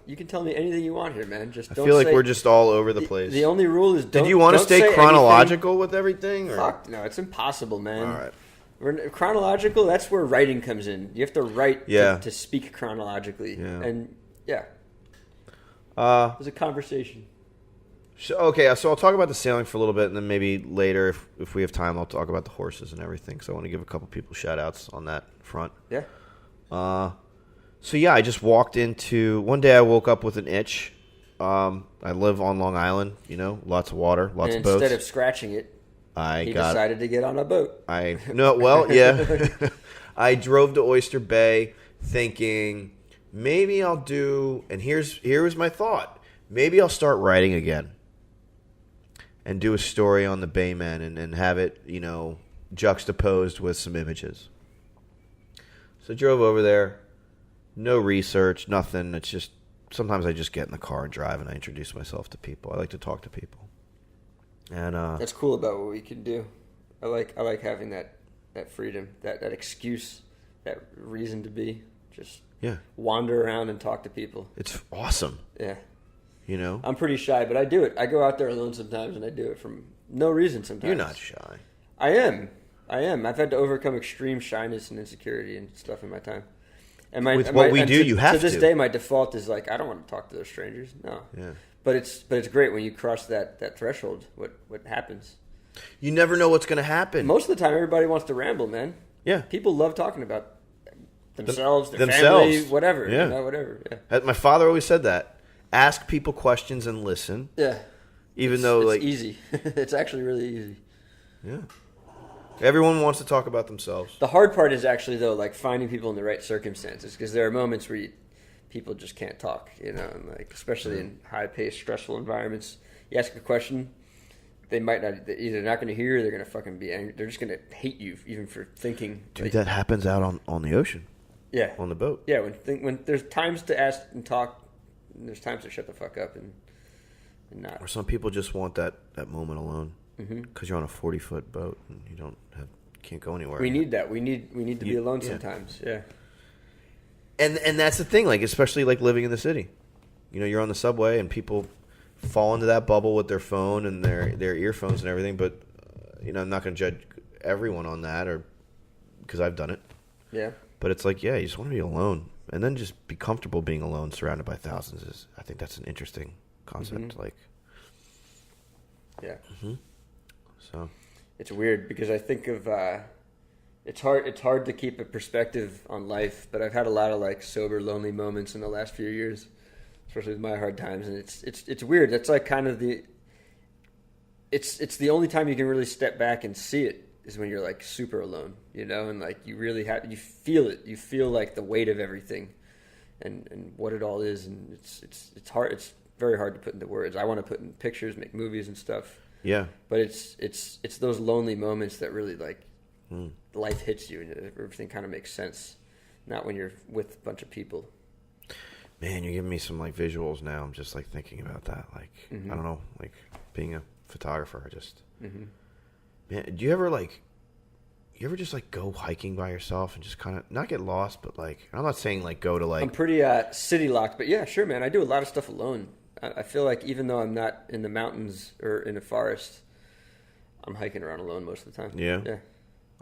you can tell me anything you want here, man. Just I don't feel like say, we're just all over the place. The only rule is don't. Did you want to don't stay say chronological with everything? Or? Fuck no, it's impossible, man. All right. Chronological. That's where writing comes in. You have to write to speak chronologically, and it was a conversation. So I'll talk about the sailing for a little bit, and then maybe later, if we have time, I'll talk about the horses and everything. So I want to give a couple people shout-outs on that front. Yeah. I just walked into... One day I woke up with an itch. I live on Long Island, lots of water, lots of boats. Instead of scratching it, he decided to get on a boat. I drove to Oyster Bay thinking, maybe I'll do... And here was my thought. Maybe I'll start writing again. And do a story on the Baymen and have it, juxtaposed with some images. So I drove over there. No research, nothing. It's just, sometimes I just get in the car and drive and I introduce myself to people. I like to talk to people. And that's cool about what we can do. I like having that freedom, that excuse, that reason to be. Just wander around and talk to people. It's awesome. Yeah. I'm pretty shy, but I do it. I go out there alone sometimes, and I do it from no reason sometimes. You're not shy. I am. I've had to overcome extreme shyness and insecurity and stuff in my time. And you have to. To this day, my default is like, I don't want to talk to those strangers. No. Yeah. But it's great when you cross that threshold. What happens? You never know what's going to happen. Most of the time, everybody wants to ramble, man. Yeah. People love talking about themselves, their family, whatever. Yeah. Whatever. Yeah. My father always said that. Ask people questions and listen. Yeah. It's easy. It's actually really easy. Yeah. Everyone wants to talk about themselves. The hard part is actually, though, like finding people in the right circumstances, because there are moments where people just can't talk, and like especially in high-paced, stressful environments. You ask a question, they might not, they're either not going to hear, or they're going to fucking be angry. They're just going to hate you even for thinking. Dude, that happens out on the ocean. Yeah. On the boat. Yeah, when there's times to ask and talk, and there's times to shut the fuck up and not. Or some people just want that moment alone. Because you're on a 40-foot boat and you can't go anywhere. We need that. We need to be alone sometimes. Yeah. And that's the thing, like especially like living in the city. You're on the subway and people fall into that bubble with their phone and their earphones and everything. But I'm not going to judge everyone on that, or because I've done it. Yeah. But it's like, you just want to be alone, and then just be comfortable being alone, surrounded by thousands. I think that's an interesting concept. Like. Yeah. So it's weird because I think of it's hard to keep a perspective on life, but I've had a lot of like sober, lonely moments in the last few years, especially with my hard times, and it's weird. That's like kind of it's the only time you can really step back and see it is when you're like super alone, and like you really you feel it. You feel like the weight of everything, and what it all is, and it's hard. It's very hard to put into words. I want to put in pictures, make movies and stuff. Yeah. But it's those lonely moments that really like life hits you and everything kind of makes sense. Not when you're with a bunch of people. Man, you're giving me some like visuals now. I'm just like thinking about that. Like I don't know, like being a photographer. Man, do you ever just like go hiking by yourself and just kind of not get lost, but like I'm not saying like go to like I'm pretty city locked, but yeah, sure, man. I do a lot of stuff alone. I feel like even though I'm not in the mountains or in a forest, I'm hiking around alone most of the time. Yeah. Yeah.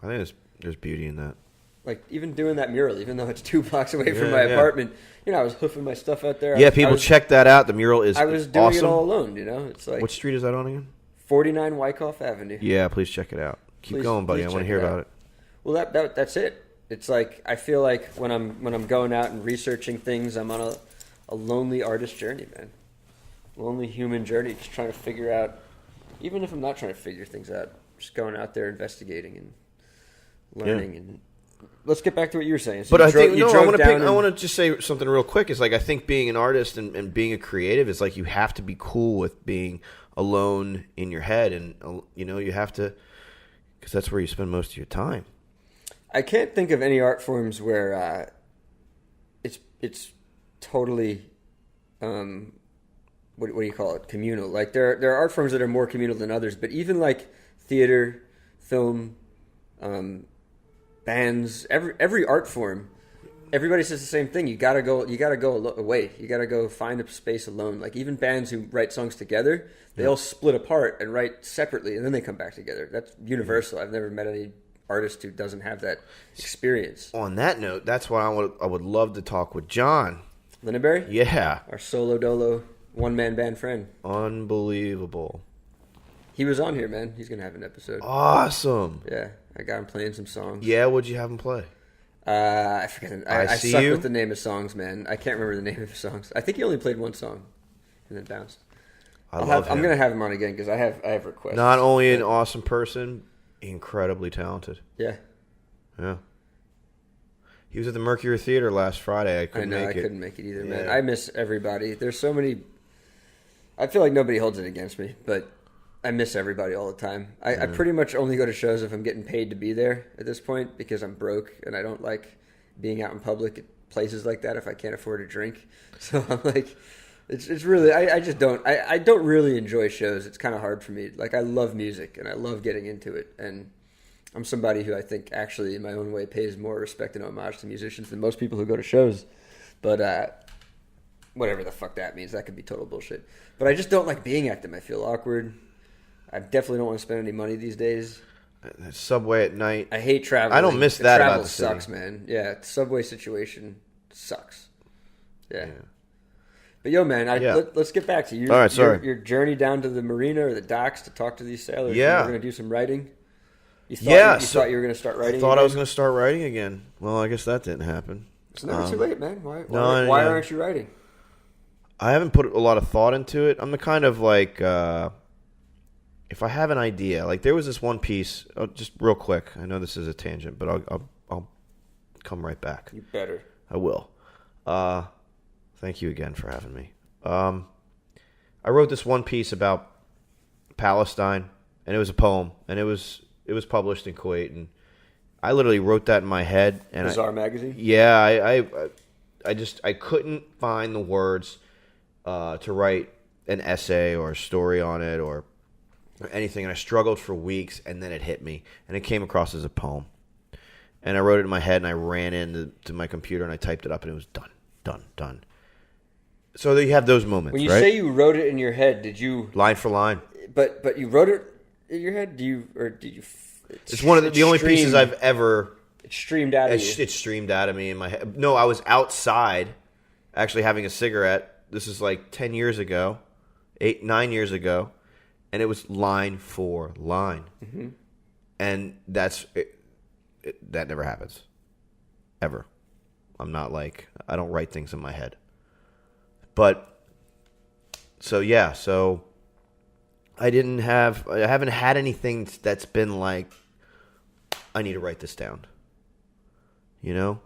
I think there's beauty in that. Like even doing that mural, even though it's 2 blocks away from my apartment, I was hoofing my stuff out there. Yeah, check that out. The mural is I was doing awesome. it all alone. It's like What street is that on again? 49 Wyckoff Avenue. Yeah, please check it out. Keep going, buddy. I want to hear about it. Well, that's it. It's like I feel like when I'm going out and researching things, I'm on a lonely artist journey, man. Lonely human journey, just trying to figure out. Even if I'm not trying to figure things out, just going out there investigating and learning. And let's get back to what you were saying. So But I want to just say something real quick. It's like I think being an artist and being a creative is like you have to be cool with being alone in your head, and you have to, because that's where you spend most of your time. I can't think of any art forms where it's totally what do you call it? Communal. Like there are art forms that are more communal than others, but even like theater, film, bands, every art form, everybody says the same thing. You gotta go away. You gotta go find a space alone. Like even bands who write songs together, they all split apart and write separately, and then they come back together. That's universal. I've never met any artist who doesn't have that experience. On that note, that's why I would love to talk with John Lindenberry? Yeah. Our solo dolo one-man band friend. Unbelievable. He was on here, man. He's going to have an episode. Awesome. Yeah. I got him playing some songs. Yeah, what'd you have him play? I forget. I suck with the name of songs, man. I can't remember the name of the songs. I think he only played one song and then bounced. I'm going to have him on again because I have requests. Not only an awesome person, incredibly talented. Yeah. Yeah. He was at the Mercury Theater last Friday. I couldn't make it either, man. I miss everybody. There's so many. I feel like nobody holds it against me, but I miss everybody all the time. I pretty much only go to shows if I'm getting paid to be there at this point because I'm broke and I don't like being out in public at places like that if I can't afford a drink. So I'm like, it's really, I just don't, I don't really enjoy shows. It's kind of hard for me. Like I love music and I love getting into it, and I'm somebody who I think actually in my own way pays more respect and homage to musicians than most people who go to shows. But whatever the fuck that means, that could be total bullshit. But I just don't like being at them. I feel awkward. I definitely don't want to spend any money these days. Subway at night. I hate traveling. I don't miss that travel about the city. sucks, man. Yeah, the subway situation sucks. Yeah. But yo, man, let's get back to you. All right, sorry. Your journey down to the marina or the docks to talk to these sailors. Yeah. You're going to do some writing. You thought you were going to start writing. I thought I was going to start writing again. Well, I guess that didn't happen. It's never too late, man. Why aren't you writing? I haven't put a lot of thought into it. I'm the kind of like, if I have an idea, like there was this one piece, just real quick. I know this is a tangent, but I'll come right back. You better. I will. Thank you again for having me. I wrote this one piece about Palestine, and it was a poem, and it was published in Kuwait, and I literally wrote that in my head. And Bizarre Magazine? Yeah, I couldn't find the words to write an essay or a story on it or anything, and I struggled for weeks, and then it hit me, and it came across as a poem. And I wrote it in my head, and I ran into my computer, and I typed it up, and it was done. So you have those moments, when you right? say you wrote it in your head, did you line for line? But you wrote it in your head? Did you? It's one of the only pieces I've ever. It streamed out of you. It streamed out of me in my head. No, I was outside, actually having a cigarette. This is like 10 years ago, 9 years ago, and it was line for line, and that's it, that never happens, ever. I'm not like, I don't write things in my head. But, so I haven't had anything that's been like, I need to write this down. You know?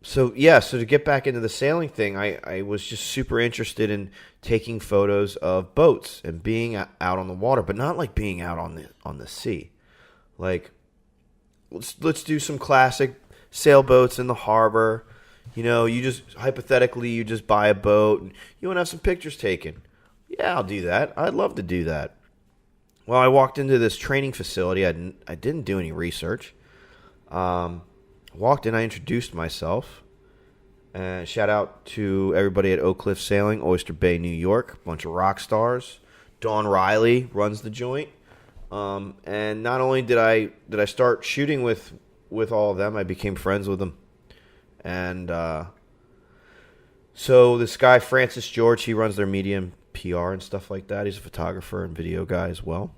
So to get back into the sailing thing, I was just super interested in taking photos of boats and being out on the water, but not like being out on the sea. Like, let's do some classic sailboats in the harbor. You know, you just buy a boat and you want to have some pictures taken. Yeah, I'll do that. I'd love to do that. Well, I walked into this training facility. I didn't do any research. Walked in, I introduced myself. Shout out to everybody at Oak Cliff Sailing, Oyster Bay, New York. Bunch of rock stars. Dawn Riley runs the joint. And not only did I start shooting with all of them, I became friends with them. And so this guy, Francis George, he runs their media and PR and stuff like that. He's a photographer and video guy as well.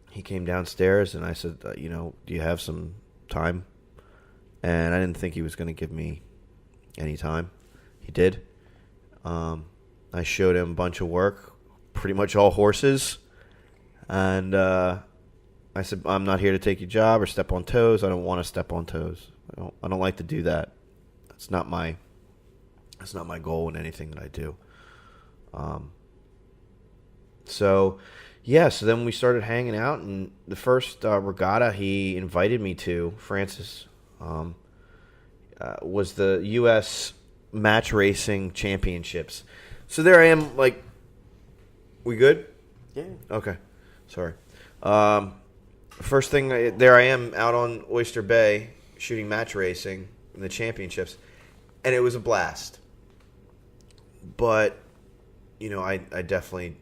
He came downstairs, and I said, do you have some time? And I didn't think he was going to give me any time. He did. I showed him a bunch of work, pretty much all horses. And I said, I'm not here to take your job or step on toes. I don't want to step on toes. I don't like to do that. That's not my goal in anything that I do. So then we started hanging out, and the first regatta he invited me to, Francis, was the U.S. Match Racing Championships. So there I am, like, we good? Yeah. Okay. Sorry. First thing, there I am out on Oyster Bay shooting match racing in the championships, and it was a blast. But, I definitely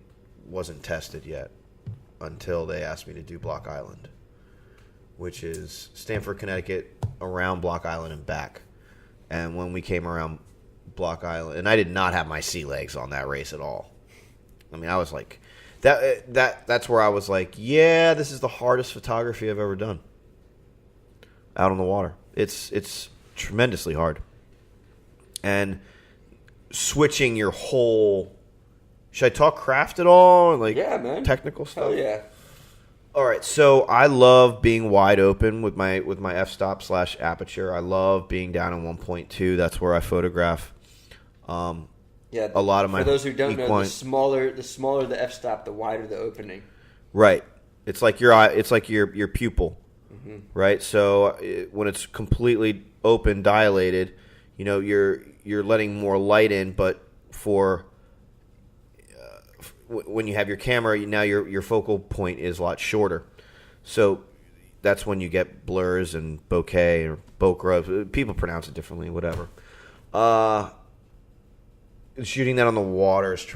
wasn't tested yet until they asked me to do Block Island, which is Stamford, Connecticut, around Block Island and back. And when we came around Block Island, and I did not have my sea legs on that race at all. I mean, I was like, that's where I was like, yeah, this is the hardest photography I've ever done. Out on the water. It's tremendously hard. And switching your whole... Should I talk craft at all? Like, yeah, man. Technical stuff? Hell yeah. All right, so I love being wide open with my f-stop / aperture. I love being down in 1.2. That's where I photograph. Yeah, a lot of my for those who don't know, equine... the smaller the f-stop, the wider the opening. Right. It's like your eye. It's like your pupil. Mm-hmm. Right. So when it's completely open, dilated, you're letting more light in. But when you have your camera, now your focal point is a lot shorter. So that's when you get blurs and bokeh or bokeh. People pronounce it differently. Whatever. Shooting that on the water is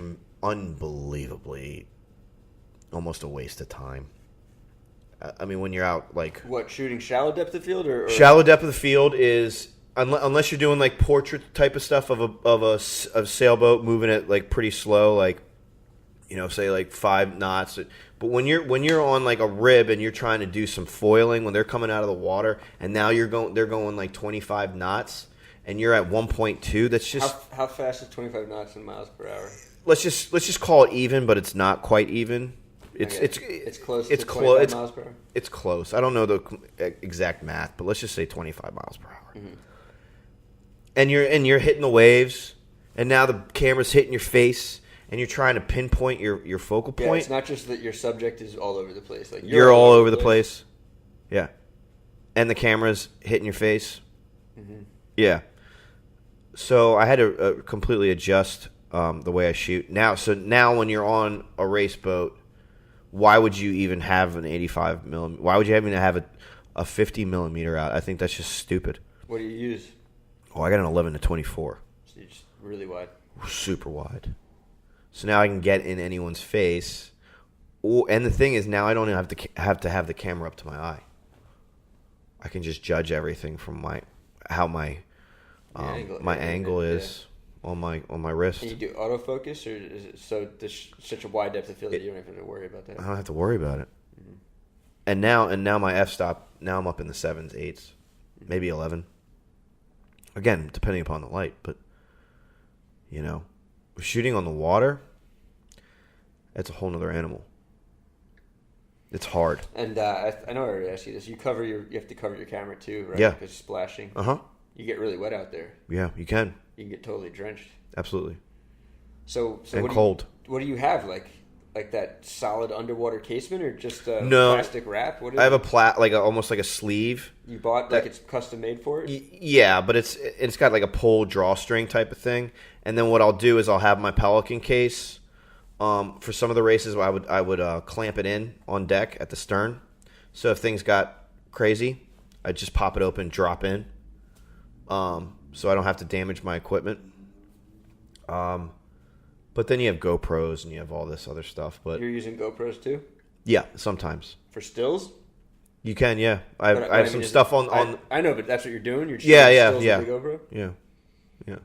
unbelievably almost a waste of time. I mean, when you're out, like... What, shooting shallow depth of field? Or... Shallow depth of the field is... Unless you're doing, like, portrait type of stuff of a sailboat moving it, like, pretty slow, like, say, like, 5 knots. But when you're on, like, a rib and you're trying to do some foiling, when they're coming out of the water, and now they're going, like, 25 knots... and you're at 1.2, that's just... How fast is 25 knots in miles per hour? Let's just call it even, but it's not quite even. It's close it's to 25 miles per hour? It's close. I don't know the exact math, but let's just say 25 miles per hour. Mm-hmm. And you're hitting the waves, and now the camera's hitting your face, and you're trying to pinpoint your focal point. Yeah, it's not just that your subject is all over the place. Like you're all over the place. Yeah. And the camera's hitting your face. Mm-hmm. Yeah. So I had to completely adjust the way I shoot. Now when you're on a race boat, why would you even have an 85 millimeter? Why would you even have a 50 millimeter out? I think that's just stupid. What do you use? Oh, I got an 11 to 24. So you're just really wide. Super wide. So now I can get in anyone's face. Oh, and the thing is, now I don't even have to have the camera up to my eye. I can just judge everything from how my angle is on my wrist. Can you do autofocus, or is it there's such a wide depth of field that you don't have to worry about that? I don't have to worry about it. Mm-hmm. And now my f-stop, now I'm up in the 7s, 8s, maybe 11. Again, depending upon the light, but shooting on the water, that's a whole nother animal. It's hard. And I know I already asked you this. You have to cover your camera too, right? Yeah. Because splashing. Uh-huh. You get really wet out there. Yeah, you can. You can get totally drenched. Absolutely. So And cold. What do you have? Like that solid underwater casement, or just a No. plastic wrap? What is I have it? almost like a sleeve. You bought like it's custom made for it. Yeah, but it's got like a pull drawstring type of thing. And then what I'll do is I'll have my Pelican case. For some of the races, I would clamp it in on deck at the stern. So if things got crazy, I'd just pop it open, drop in. So I don't have to damage my equipment. But then you have GoPros and you have all this other stuff. But You're using GoPros too yeah, sometimes for stills. you can. Yeah, I But have mean, some is stuff it- on. I know, but that's what you're doing. You're Yeah, shooting yeah, stills yeah. with the GoPro. Yeah.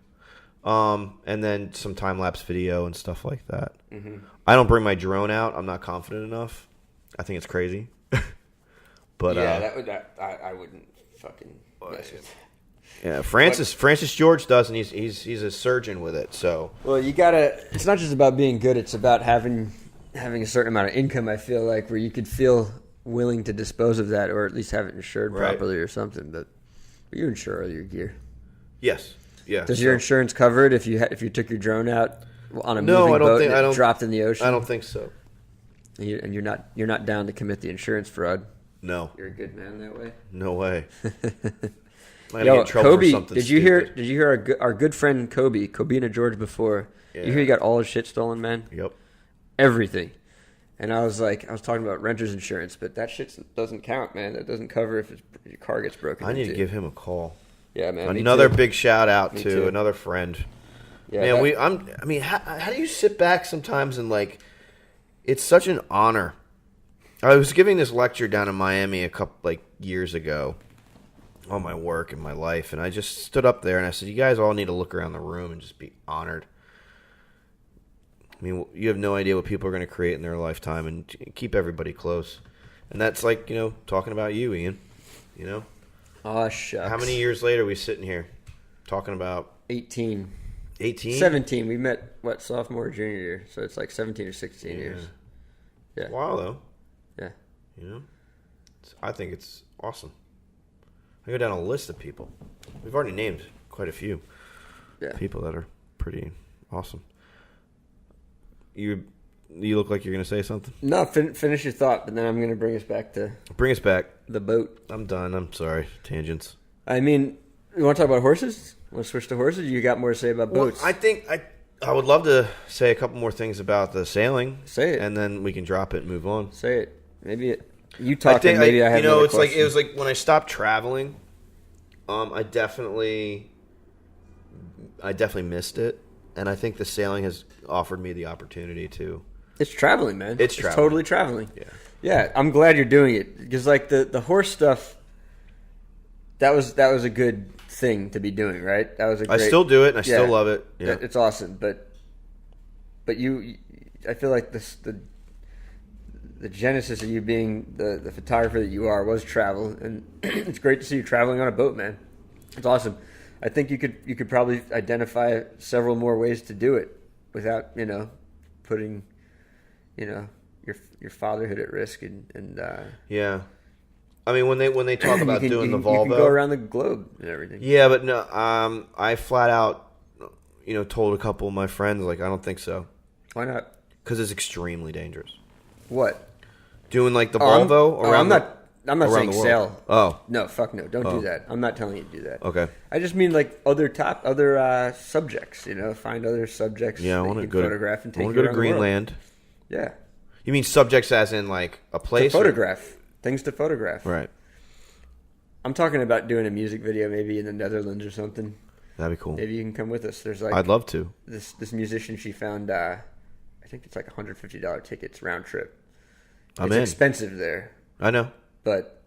And then some time-lapse video and stuff like that. Mm-hmm. I don't bring my drone out. I'm not confident enough. I think it's crazy. But I wouldn't fucking mess with. yeah, Francis George does, and he's a surgeon with it. So Well, you gotta. It's not just about being good. It's about having a certain amount of income. I feel like where you could feel willing to dispose of that, or at least have it insured Right. properly or something. But you insure all your gear. yes, yeah. Does your insurance cover it if you took your drone out on a No, moving I don't boat think- and I it don't- dropped in the ocean? I don't think so. And you're not down to commit the insurance fraud. No, You're a good man that way. no way. I'm gonna Yo, get in trouble Kobe, for something did you hear? stupid. Did you hear our good friend Kobe, Kobina George before? Yeah. You hear he got all his shit stolen, man? Yep. Everything. And I was talking about renter's insurance, but that shit doesn't count, man. That doesn't cover if your car gets broken I need into. to give him a call. Yeah, man. me Another too. big shout out Me to too. another friend. Yeah, Man, how do you sit back sometimes and it's such an honor. I was giving this lecture down in Miami a couple years ago on my work and my life, and I just stood up there and I said, "You guys all need to look around the room and just be honored." I mean, you have no idea what people are going to create in their lifetime, and keep everybody close. And that's talking about you, Ian. Oh, shucks. How many years later are we sitting here talking about 18. 18? 17. We met, sophomore or junior year. So it's like 17 or 16 years. Yeah. Wow, though. Yeah. I think it's awesome. I go down a list of people. We've already named quite a few people that are pretty awesome. You look like you're going to say something. No, finish your thought, but then I'm going to bring us back to Bring us back. the boat. I'm done. I'm sorry. Tangents. I mean, you want to talk about horses? Want to switch to horses? You got more to say about boats? Well, I think I would love to say a couple more things about the sailing. Say it. And then we can drop it and move on. Say it. Maybe you talk. Maybe I have. It's like it was like when I stopped traveling. I definitely missed it, and I think the sailing has offered me the opportunity to. It's traveling, man. It's traveling. Totally traveling. Yeah. Yeah, I'm glad you're doing it because the horse stuff. That was a good thing to be doing, right? That was a great, I still do it, and I still love it. Yeah. It's awesome, but I feel like the genesis of you being the photographer that you are was travel, and it's great to see you traveling on a boat, man. It's awesome. I think you could probably identify several more ways to do it without putting your fatherhood at risk and Yeah. I mean, when they talk about doing the Volvo, you can go around the globe and everything. Yeah, but no, I flat out, told a couple of my friends I don't think so. Why not? Because it's extremely dangerous. What? Doing the Volvo around. I'm not around saying the world. sail. Oh, No, fuck no. Don't do that. I'm not telling you to do that. okay. I just mean other subjects. Find other subjects. Yeah, I that want you to can go photograph and I take. want to go to around the world. Greenland. Yeah, You mean subjects as in a to place? photograph things to photograph. Right. I'm talking about doing a music video, maybe in the Netherlands or something. That'd be cool. Maybe you can come with us. There's I'd love to. this musician. She found. I think it's $150 tickets round trip. I'm It's in. expensive there, I know. but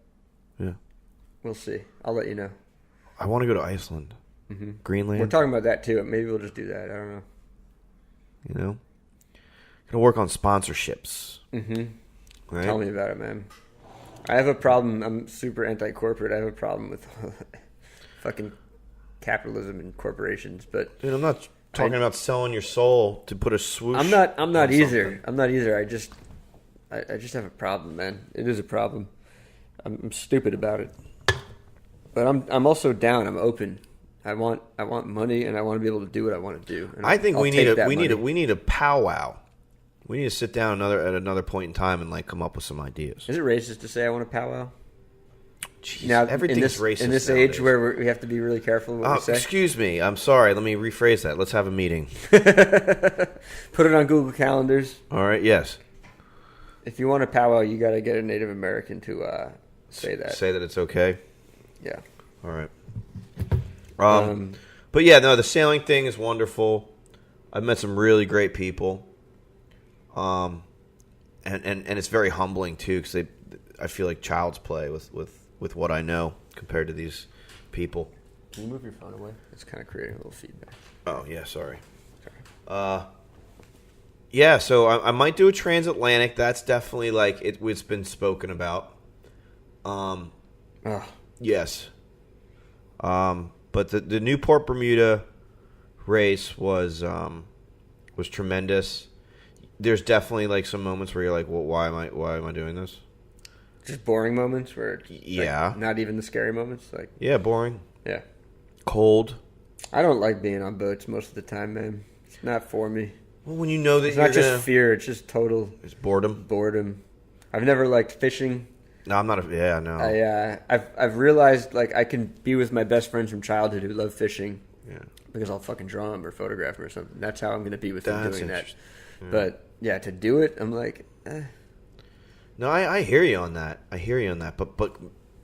Yeah. we'll see. I'll let you know. I want to go to Iceland. Greenland. We're talking about that too. Maybe we'll just do that. I don't know. Gonna work on sponsorships. Mm-hmm. Right? Tell me about it, man. I have a problem. I'm super anti-corporate. I have a problem with fucking capitalism and corporations. But Dude, I'm not talking about selling your soul to put a swoosh. I'm not on either. something. I'm not either. I just have a problem, man. It is a problem. I'm stupid about it. But I'm also down. I'm open. I want money, and I want to be able to do what I want to do. And I think I'll we take need that we money. need a powwow. We need to sit down at another point in time and like come up with some ideas. Is it racist to say I want a powwow? Jeez, Now, everything's racist in this nowadays. age where we have to be really careful what we say. Excuse me. I'm sorry. Let me rephrase that. Let's have a meeting. Put it on Google Calendars. All right. Yes. If you want a powwow, you got to get a Native American to say that. Say that it's okay. Yeah. All right. But yeah, no, the sailing thing is wonderful. I've met some really great people. And it's very humbling too, because I feel like child's play with what I know compared to these people. Can you move your phone away? It's kind of creating a little feedback. Oh yeah, sorry. Yeah, so I might do a transatlantic. That's definitely like it's been spoken about. Yes. But the Newport Bermuda race was tremendous. There's definitely like some moments where you're like, well, why am I doing this? Just boring moments where Yeah. not even the scary moments. Like Yeah, boring. yeah. Cold. I don't like being on boats most of the time, man. It's not for me. Well, when you know that It's you're not just fear, it's just total it's boredom. boredom. I've never liked fishing. No, I'm not no. I've realized like I can be with my best friends from childhood who love fishing. Yeah. Because I'll fucking draw them or photograph them or something. That's how I'm going to be with them That's doing that. interesting. Yeah. But yeah, to do it, I'm like, No, I hear you on that. But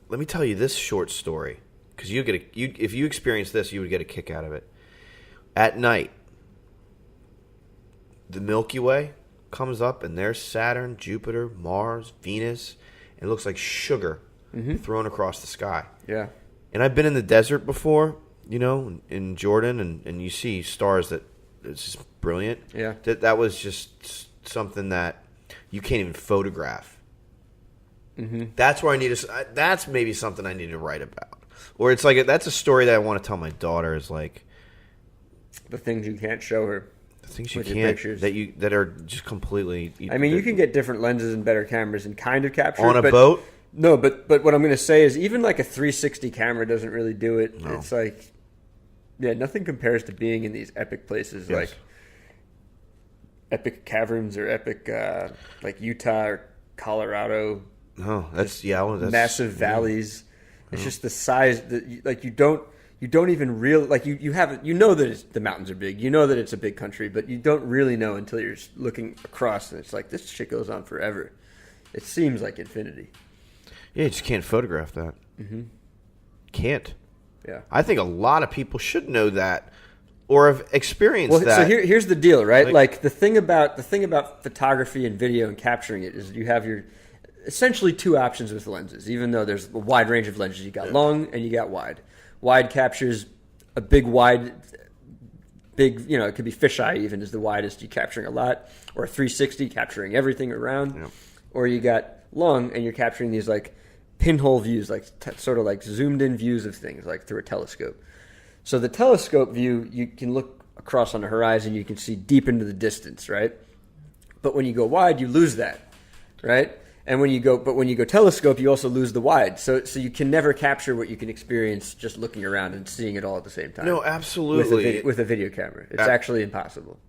let me tell you this short story, because if you experience this, you would get a kick out of it. At night, the Milky Way comes up, and there's Saturn, Jupiter, Mars, Venus, and it looks like sugar thrown across the sky. yeah. And I've been in the desert before, in Jordan, and you see stars that it's just brilliant. Yeah. That was just something that you can't even photograph. Mm-hmm. That's where that's maybe something I need to write about. Or it's like that's a story that I want to tell my daughter. Is like The things you can't show her. the things you With your can't pictures. that are just completely. I mean, you can get different lenses and better cameras and kind of capture on it, a but boat. No, but what I'm going to say is even like a 360 camera doesn't really do it. No. It's like, yeah, nothing compares to being in these epic places Yes. like epic caverns or epic like Utah or Colorado. No, that's that's Massive valleys. It's just the size that like you don't even like you have you know that the mountains are big. You know that it's a big country, but you don't really know until you're looking across and it's like this shit goes on forever. It seems like infinity. Yeah, you just can't photograph that. Mm-hmm. Can't. Yeah. I think a lot of people should know that or have experienced that. So here's the deal, right? Like the thing about photography and video and capturing it is you have your essentially two options with lenses, even though there's a wide range of lenses. You got long and you got wide. Wide captures a big, it could be fisheye even is the widest. You're capturing a lot. Or a 360 capturing everything around. Yeah. Or you got long and you're capturing these like pinhole views, like sort of like zoomed in views of things, like through a telescope. So the telescope view, you can look across on the horizon, you can see deep into the distance, right? But when you go wide, you lose that, right? And when you go telescope, you also lose the wide. So you can never capture what you can experience just looking around and seeing it all at the same time. No, absolutely. With a video camera. It's actually impossible.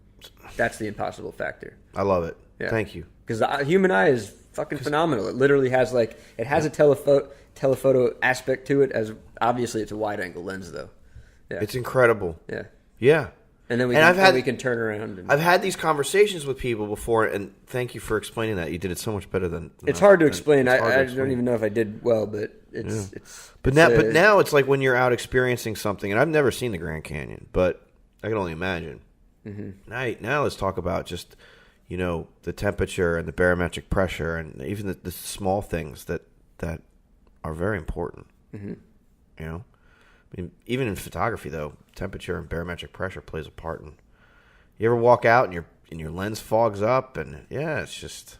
That's the impossible factor. I love it. Yeah. Thank you. Because the human eye is fucking phenomenal. It literally has a telephoto aspect to it. As obviously it's a wide angle lens though. Yeah. It's incredible. Yeah. Yeah. And then we can turn around. And, I've had these conversations with people before, and thank you for explaining that. You did it so much better than. It's hard to explain. I don't even know if I did well, but it's. But now it's like when you're out experiencing something, and I've never seen the Grand Canyon, but I can only imagine. Mm-hmm. Now let's talk about just the temperature and the barometric pressure, and even the small things that are very important. Mm-hmm. I mean, even in photography, though, temperature and barometric pressure plays a part. And you ever walk out and your lens fogs up, and it's just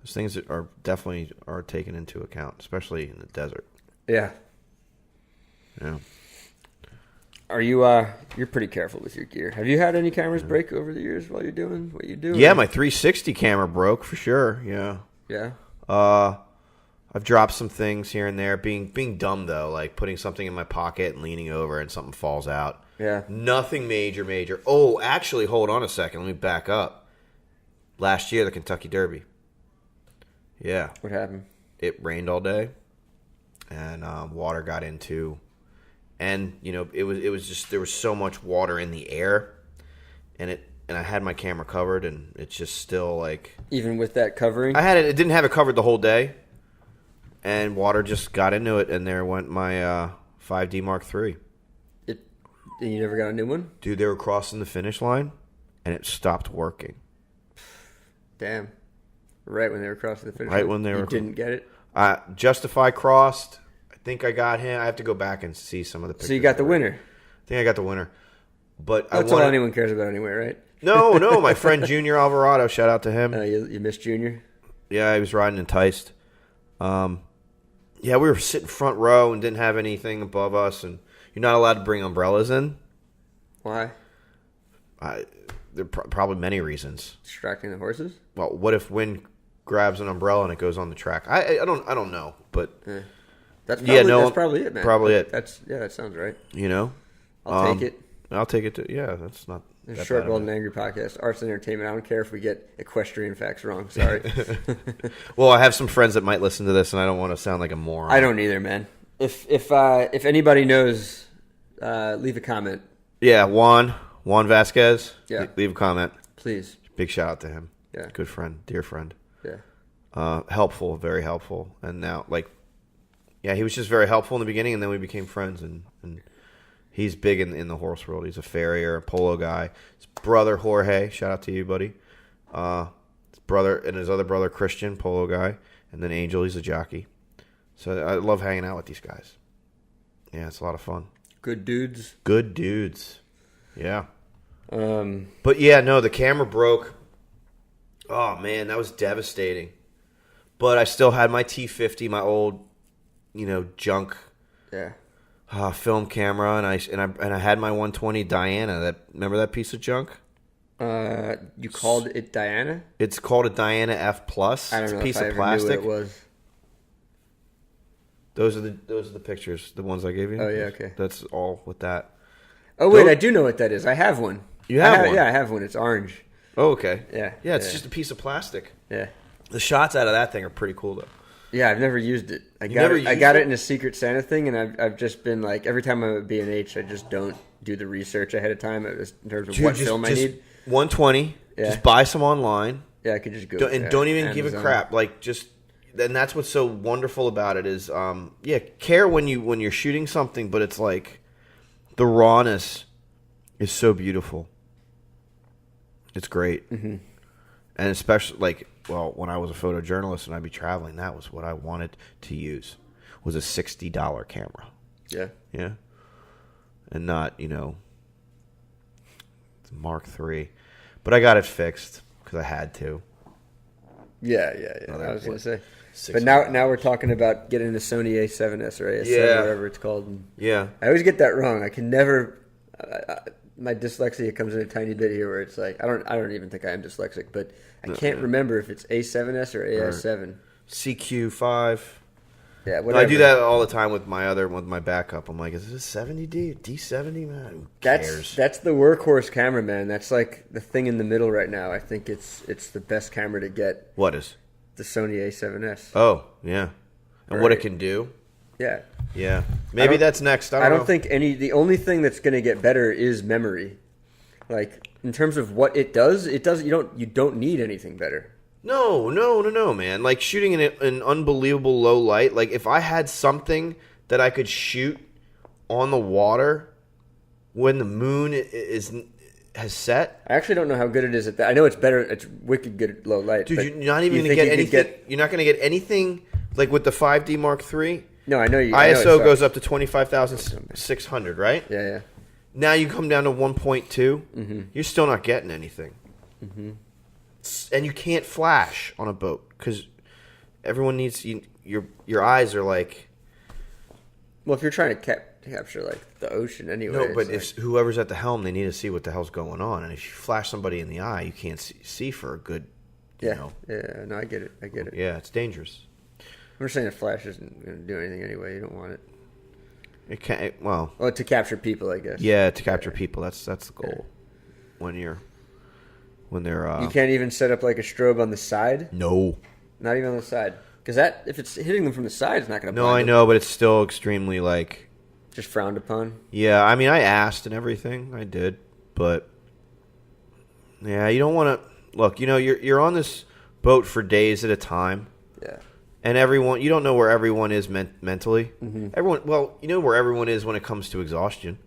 those things that are definitely taken into account, especially in the desert. Yeah. Yeah. Are you? You're pretty careful with your gear. Have you had any cameras break over the years while you're doing what you do? Yeah, my 360 camera broke for sure. Yeah. Yeah. I've dropped some things here and there. Being dumb though, like putting something in my pocket and leaning over and something falls out. Yeah. Nothing major. Oh, actually, hold on a second. Let me back up. Last year, the Kentucky Derby. Yeah. What happened? It rained all day, and water got into, and it was just there was so much water in the air, and I had my camera covered, and it's just still like Even with that covering? I had it. It didn't have it covered the whole day. And water just got into it, and there went my 5D Mark III. You never got a new one? Dude, they were crossing the finish line, and it stopped working. Damn. Right when they were crossing the finish line? Right when they were... You didn't get it? Justify crossed. I think I got him. I have to go back and see some of the pictures. So you got the winner? I think I got the winner. But That's all anyone cares about anyway, right? No, my friend Junior Alvarado, shout out to him. You missed Junior? Yeah, he was riding Enticed. Yeah, we were sitting front row and didn't have anything above us, and you're not allowed to bring umbrellas in. Why? There are probably many reasons. Distracting the horses? Well, what if wind grabs an umbrella and it goes on the track? I don't know, but That's probably it, man. Probably it. That sounds right. I'll take it. I'll take it. That's not. The that Short, bad Bold, of and Angry podcast, arts and entertainment. I don't care if we get equestrian facts wrong. Sorry. Well, I have some friends that might listen to this, and I don't want to sound like a moron. I don't either, man. If anybody knows, leave a comment. Yeah, Juan Vasquez. Yeah. Leave a comment. Please. Big shout out to him. Yeah. Good friend, dear friend. Yeah. Helpful, very helpful, and now he was just very helpful in the beginning, and then we became friends, and he's big in the horse world. He's a farrier, a polo guy. His brother Jorge, shout out to you, buddy. His brother and his other brother Christian, polo guy, and then Angel, he's a jockey. So I love hanging out with these guys. Yeah, it's a lot of fun. Good dudes. Good dudes. Yeah. But yeah, no, the camera broke. Oh man, that was devastating. But I still had my T50, my old, junk. Yeah. Film camera, and I had my 120 Diana. Remember that piece of junk? You called it Diana? It's called a Diana F Plus. I don't know it's a piece if I of ever plastic. knew what it was. Those are the pictures, the ones I gave you. Oh yeah, okay. That's all with that. Oh wait, I do know what that is. I have one. You have one? Yeah, I have one. It's orange. Oh okay. Yeah. Yeah, it's just a piece of plastic. Yeah. The shots out of that thing are pretty cool though. Yeah, I've never used it. I You got it in a Secret Santa thing, and I've just been like, every time I'm at B&H, I just don't do the research ahead of time in terms of what film I need. 120. Yeah. Just buy some online. Yeah, I could just go. Don't even give a crap. Like and that's what's so wonderful about it is, care when you're shooting something, but it's like the rawness is so beautiful. It's great, and especially when I was a photojournalist and I'd be traveling, that was what I wanted to use, was a $60 camera. Yeah. Yeah. And not, Mark III. But I got it fixed because I had to. Yeah. I was going to say. But now we're talking about getting the Sony A7S or AS7, whatever it's called. Yeah. I always get that wrong. I can never... my dyslexia comes in a tiny bit here where it's like, I don't even think I am dyslexic, but I can't remember if it's A7S or AS7. CQ5. Yeah, No, whatever. I do that all the time with my backup. I'm like, is this 70D? D70, man? Who cares? That's the workhorse camera, man. That's like the thing in the middle right now. I think it's the best camera to get. What is? The Sony A7S. Oh, yeah. And what it can do? Yeah. Yeah. Maybe that's next. I don't think the only thing that's going to get better is memory. Like, in terms of what it does, you don't need anything better. No, man. Like shooting in an unbelievable low light. Like if I had something that I could shoot on the water when the moon has set. I actually don't know how good it is at that. I know it's better. It's wicked good at low light. Dude, you're not even going to get anything. You're not going to get anything like with the 5D Mark III. No, I know you. ISO goes up to 25,600, right? Yeah. Now you come down to 1.2. You're still not getting anything. And you can't flash on a boat because everyone needs your eyes are like. Well, if you're trying to capture like the ocean anyway. No, but if whoever's at the helm, they need to see what the hell's going on, and if you flash somebody in the eye, you can't see for a good. Yeah. No, I get it. Yeah, it's dangerous. I'm just saying the flash isn't going to do anything anyway. You don't want it. It can't. Well, to capture people, I guess. yeah, to capture people. That's the goal. Yeah. When they're. You can't even set up like a strobe on the side. No. Not even on the side, because if it's hitting them from the side, it's not going to. No, I know, but it's still extremely like. Just frowned upon. Yeah, I mean, I asked and everything. I did, but yeah, you don't want to look. You're on this boat for days at a time. Yeah. And you don't know where everyone is mentally. Mm-hmm. You know where everyone is when it comes to exhaustion.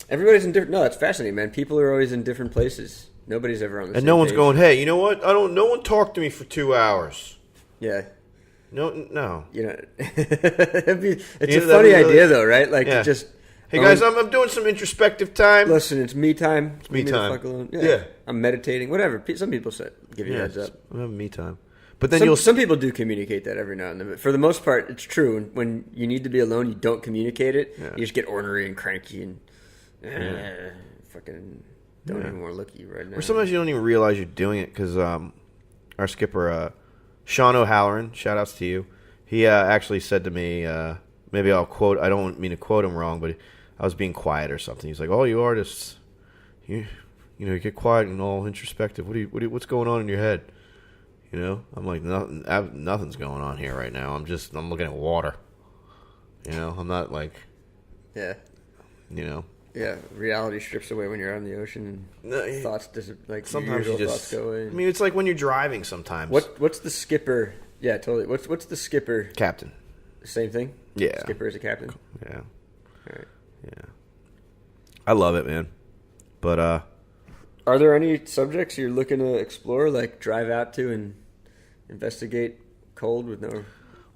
Everybody's in different. No, it's fascinating, man. People are always in different places. Nobody's ever on the same And no one's page. going, hey, you know what? No one talked to me for 2 hours. Yeah. No. It's a funny idea, though, right? Like, yeah. just... Hey, guys, I'm doing some introspective time. Listen, it's me time. It's me Leave time. the fuck alone. Yeah. I'm meditating. Whatever. Some people give you a heads up. I'm having me time. But then Some people do communicate that every now and then. But for the most part, it's true. When you need to be alone, you don't communicate it. Yeah. You just get ornery and cranky and fucking don't even want to look at you right now. Or sometimes you don't even realize you're doing it because our skipper, Sean O'Halloran, shout outs to you, he actually said to me, maybe I'll quote, I don't mean to quote him wrong, but I was being quiet or something. He's like, "Oh, you artists, you get quiet and all introspective. What's going on in your head?" I'm like, nothing's going on here right now. I'm looking at water. I'm not like, yeah. Yeah, reality strips away when you're out in the ocean, and thoughts sometimes you just thoughts go away. I mean, it's like when you're driving sometimes. What's the skipper? Yeah, totally. What's the skipper? Captain. Same thing. Yeah. Skipper is a captain. Yeah. All right. Yeah. I love it, man. But are there any subjects you're looking to explore, like drive out to and investigate cold with no?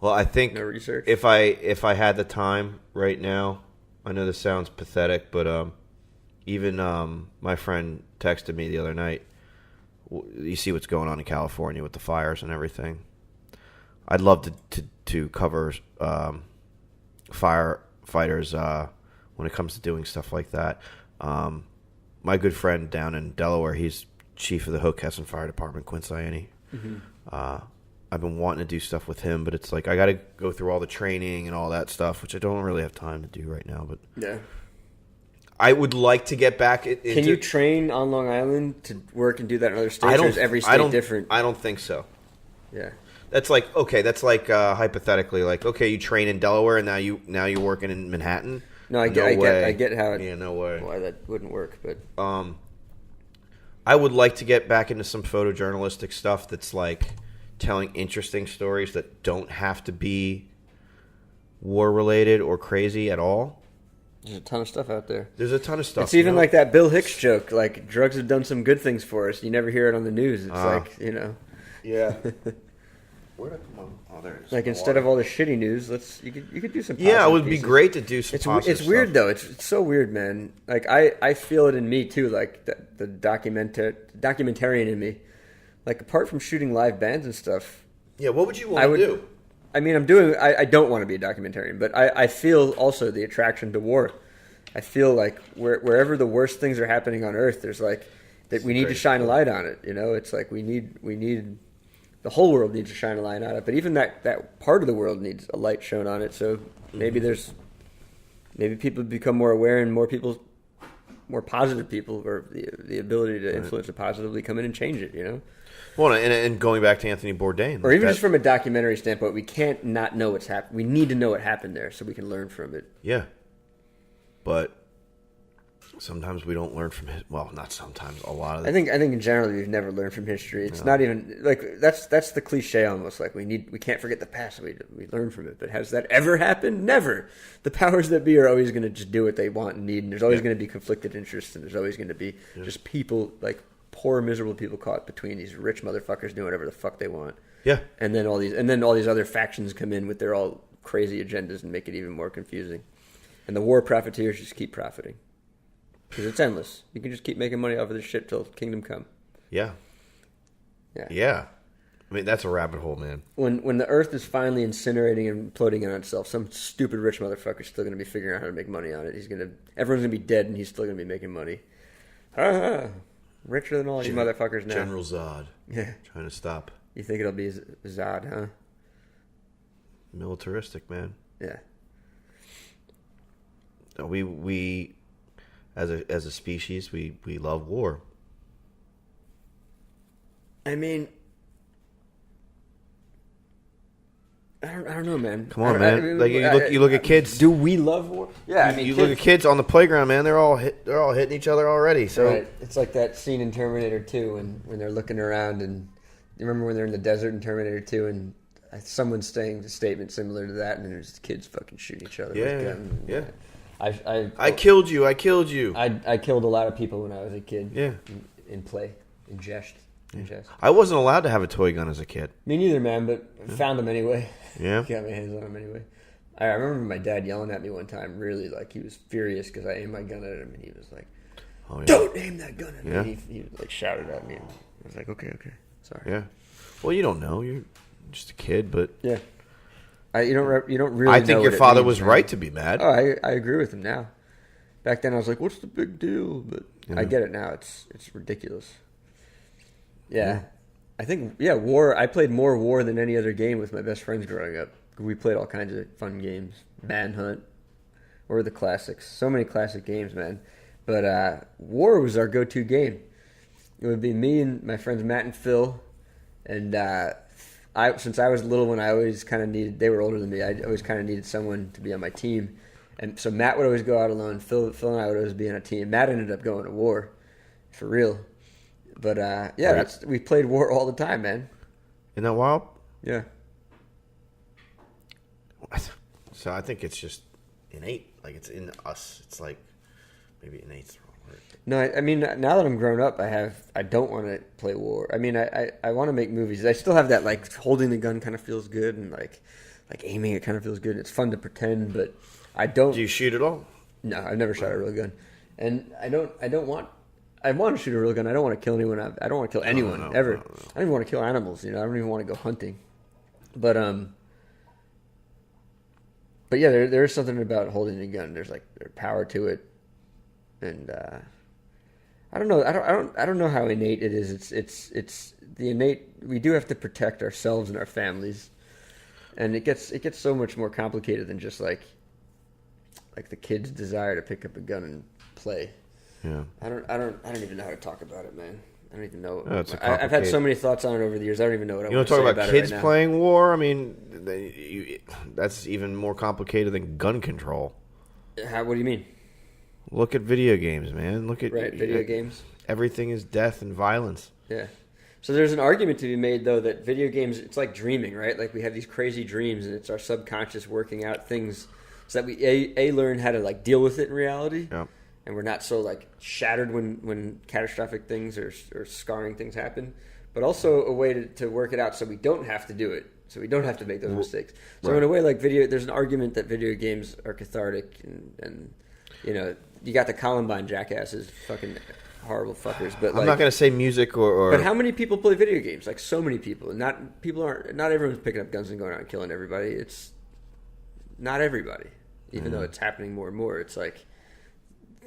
Well, I think no research. If I had the time right now, I know this sounds pathetic, but even my friend texted me the other night. You see what's going on in California with the fires and everything. I'd love to cover firefighters when it comes to doing stuff like that. My good friend down in Delaware, he's chief of the Hockessin Fire Department, Quinn Ciani. Mm-hmm. I've been wanting to do stuff with him, but it's like I got to go through all the training and all that stuff, which I don't really have time to do right now. But yeah, I would like to get back. Can you train on Long Island to work and do that in other states? Or is every state different? I don't think so. Yeah, that's like hypothetically, like okay, you train in Delaware and now you're working in Manhattan. No, I get how it. Yeah, no way. Why that wouldn't work, but I would like to get back into some photojournalistic stuff that's like telling interesting stories that don't have to be war related or crazy at all. There's a ton of stuff out there. There's a ton of stuff. It's even like that Bill Hicks joke, like drugs have done some good things for us. You never hear it on the news. It's yeah. Where'd it come on? Oh, there it is. Like instead of all the shitty news, you could do some. Yeah, it would pieces. Be great to do some. It's weird though. It's so weird, man. Like I feel it in me too. Like the documentarian in me. Like apart from shooting live bands and stuff. Yeah, what would you want to do? I mean, I don't want to be a documentarian, but I feel also the attraction to war. I feel like wherever the worst things are happening on Earth, there's like that we need to shine a light on it. It's like we need. The whole world needs to shine a light on it, but even that part of the world needs a light shown on it. So maybe people become more aware, and more positive people, or the ability to influence it positively, come in and change it. Well, and going back to Anthony Bourdain, or even just from a documentary standpoint, we can't not know what's happened. We need to know what happened there so we can learn from it. Yeah, but sometimes we don't learn from well, not sometimes. A lot of I think in general we've never learned from history. It's not even like that's the cliche almost. Like we can't forget the past. We learn from it. But has that ever happened? Never. The powers that be are always going to just do what they want and need, and there's always going to be conflicted interests, and there's always going to be just people like poor miserable people caught between these rich motherfuckers doing whatever the fuck they want. Yeah, and then all these other factions come in with their all crazy agendas and make it even more confusing. And the war profiteers just keep profiting. Because it's endless. You can just keep making money off of this shit till kingdom come. Yeah. Yeah. Yeah. I mean, that's a rabbit hole, man. When the earth is finally incinerating and imploding on itself, some stupid rich motherfucker's still going to be figuring out how to make money on it. Everyone's going to be dead, and he's still going to be making money. Richer than all you motherfuckers now. General Zod. Yeah. Trying to stop. You think it'll be Zod, huh? militaristic, man. Yeah. We as a species, we love war. I mean, I don't know, man. Come on, man. Like you look at kids. Do we love war? Yeah, I mean, you look at kids on the playground, man. They're all hitting each other already. So right. It's like that scene in Terminator 2 when they're looking around, and you remember when they're in the desert in Terminator 2, and someone's saying a statement similar to that, and there's kids fucking shooting each other with guns. Yeah. I killed you. I killed you. I killed a lot of people when I was a kid. Yeah. In play, in jest. I wasn't allowed to have a toy gun as a kid. Me neither, man. But I found them anyway. Yeah. Got my hands on them anyway. I remember my dad yelling at me one time, really, like he was furious because I aimed my gun at him, and he was like, "Don't aim that gun at me." He like shouted at me, and I was like, "Okay, sorry." Yeah. Well, you don't know. You're just a kid, but yeah. You don't really. I think know your what it father means, was man. right to be mad. Oh, I agree with him now. Back then, I was like, "What's the big deal?" But I get it now. It's ridiculous. Yeah. I think war. I played more war than any other game with my best friends growing up. We played all kinds of fun games, Manhunt, or the classics. So many classic games, man. But war was our go-to game. It would be me and my friends Matt and Phil, and since I was little when I always kind of needed. They were older than me. I always kind of needed someone to be on my team, and so Matt would always go out alone. Phil and I would always be on a team. Matt ended up going to war, for real. But we played war all the time, man. Isn't that wild? Yeah. So I think it's just innate. Like it's in us. It's like maybe innate's the wrong word. No, I mean now that I'm grown up, I don't want to play war. I mean I want to make movies. I still have that like holding the gun kind of feels good, and like aiming it kind of feels good. It's fun to pretend, but I don't. Do you shoot at all? No, I've never shot a real gun, and I want. I want to shoot a real gun. I don't want to kill anyone. I don't want to kill anyone ever. I don't even want to kill animals. I don't even want to go hunting. But yeah, there is something about holding a gun. There's power to it, and I don't know. I don't know how innate it is. It's the innate. We do have to protect ourselves and our families, and it gets so much more complicated than just like the kid's desire to pick up a gun and play. Yeah. I don't even know how to talk about it, man. I don't even know. I've had so many thoughts on it over the years. I don't even know what I You want want to to say talk about it kids right now. playing war? I mean, that's even more complicated than gun control. What do you mean? Look at video games, man. Look at Video games. Everything is death and violence. Yeah. So there's an argument to be made, though, that video games, it's like dreaming, right? Like we have these crazy dreams, and it's our subconscious working out things so that we learn how to deal with it in reality. Yeah. And we're not so shattered when catastrophic things or scarring things happen, but also a way to work it out so we don't have to do it, so we don't have to make those mistakes. So in a way, there's an argument that video games are cathartic, and you got the Columbine jackasses, fucking horrible fuckers. But I'm not going to say music or. But how many people play video games? So many people. Not everyone's picking up guns and going out and killing everybody. It's not everybody, even though it's happening more and more. It's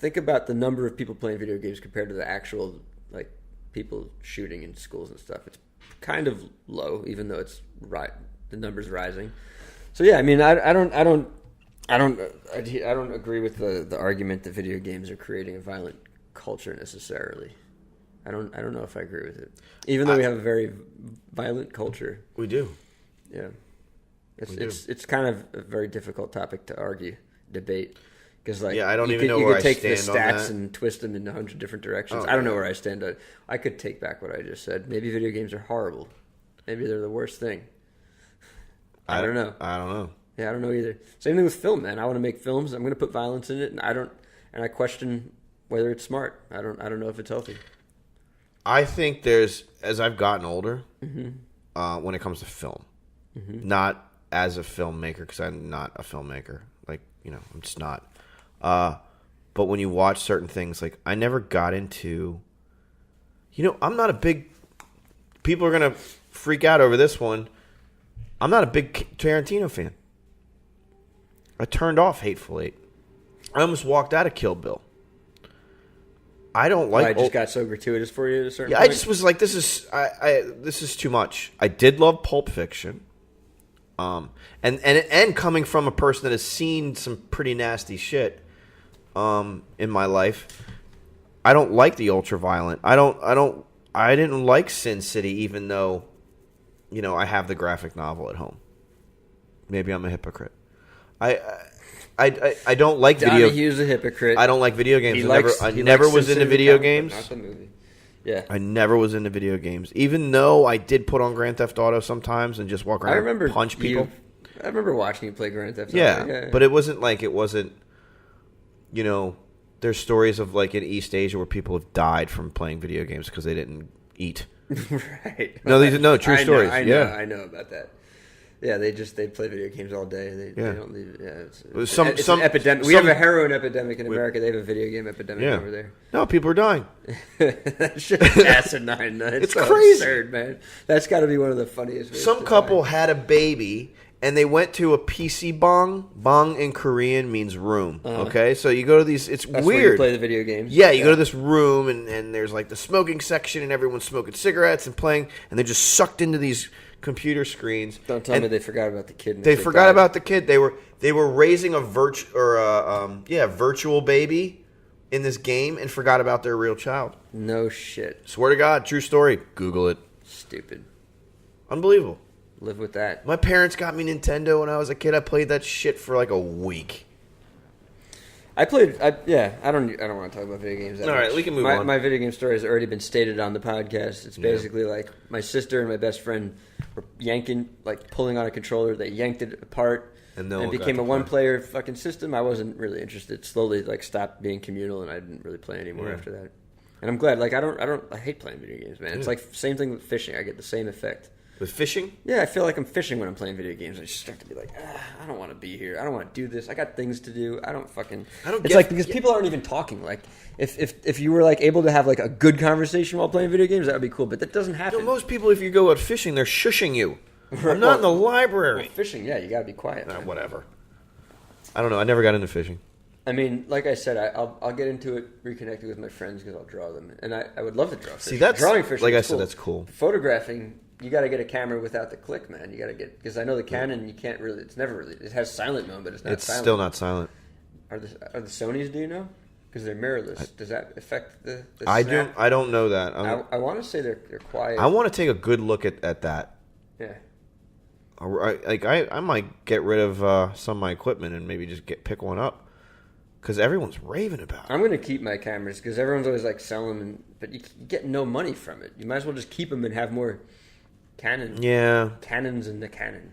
think about the number of people playing video games compared to the actual people shooting in schools and stuff. It's kind of low, even though it's the number's rising. So yeah, I mean, I don't agree with the argument that video games are creating a violent culture necessarily. I don't know if I agree with it, even though we have a very violent culture. We do. Yeah, it's kind of a very difficult topic to debate. Because I don't even know where I stand on that. You could take the stats and twist them in 100 different directions. I don't know where I stand on it. I could take back what I just said. Maybe video games are horrible. Maybe they're the worst thing. I don't know. I don't know. Yeah, I don't know either. Same thing with film, man. I want to make films. I'm going to put violence in it, and I question whether it's smart. I don't know if it's healthy. I think as I've gotten older, when it comes to film, not as a filmmaker, because I'm not a filmmaker. I'm just not. But when you watch certain things, I never got into, I'm not a big, people are going to freak out over this one. I'm not a big Tarantino fan. I turned off Hateful Eight. I almost walked out of Kill Bill. I don't like. I just got so gratuitous for you at a certain point. I just was like, this is too much. I did love Pulp Fiction. And coming from a person that has seen some pretty nasty shit in my life, I don't like the ultra violent. I didn't like Sin City, even though, I have the graphic novel at home. Maybe I'm a hypocrite. I don't like video. Donohue's a hypocrite. I don't like video games. I He never likes was into Sin City, video but games. not the movie. Yeah. I never was into video games, even though I did put on Grand Theft Auto sometimes and just walk around and punch people. I remember watching you play Grand Theft Auto. Yeah, but it wasn't. There's stories of like in East Asia where people have died from playing video games because they didn't eat. Right. No, true stories. I know about that. Yeah, they play video games all day. They don't leave. Yeah, it's an epidemic. We have a heroin epidemic in America. They have a video game epidemic over there. No, people are dying. That shit's asinine. It's so crazy, absurd, man. That's got to be one of the funniest. Ways Some couple had a baby. And they went to a PC bong. Bong in Korean means room. Okay, so you go to these. That's weird. Where you play the video games. Yeah, you go to this room, and there's like the smoking section, and everyone's smoking cigarettes and playing, and they're just sucked into these computer screens. Don't tell me they forgot about the kid. They forgot about the kid. They were raising a virtual baby in this game and forgot about their real child. No shit. Swear to God, true story. Google it. Stupid. Unbelievable. Live with that. My parents got me Nintendo when I was a kid. I played that shit for like a week. I don't want to talk about video games that much. All right, we can move on. My video game story has already been stated on the podcast. It's basically like my sister and my best friend were pulling on a controller. They yanked it apart, and it became a one-player fucking system. I wasn't really interested. Slowly, stopped being communal, and I didn't really play anymore after that. And I'm glad. I hate playing video games, man. It's like same thing with fishing. I get the same effect. With fishing? Yeah, I feel like I'm fishing when I'm playing video games. I just start to be like, I don't want to be here. I don't want to do this. I got things to do. Because people aren't even talking. Like, if you were able to have a good conversation while playing video games, that would be cool. But that doesn't happen. Most people, if you go out fishing, they're shushing you. I'm not in the library. Well, fishing, yeah, you got to be quiet. Whatever. I don't know. I never got into fishing. I mean, like I said, I'll get into it reconnecting with my friends because I'll draw them, and I would love to draw fish. See, that's drawing fish. Like I said, that's cool. Photographing, you got to get a camera without the click, man. You got to get because I know the Canon, you can't really. It's never really. It has silent mode, but it's not. It's silent. Still not silent. Are the Sonys? Do you know? Because they're mirrorless. Does that affect the I snap? I don't know that. I want to say they're quiet. I want to take a good look at that. Yeah. I might get rid of some of my equipment and maybe just pick one up. Because everyone's raving about it. I'm going to keep my cameras because everyone's always selling them, but you get no money from it. You might as well just keep them and have more Canon. Yeah. Canons in the Canon.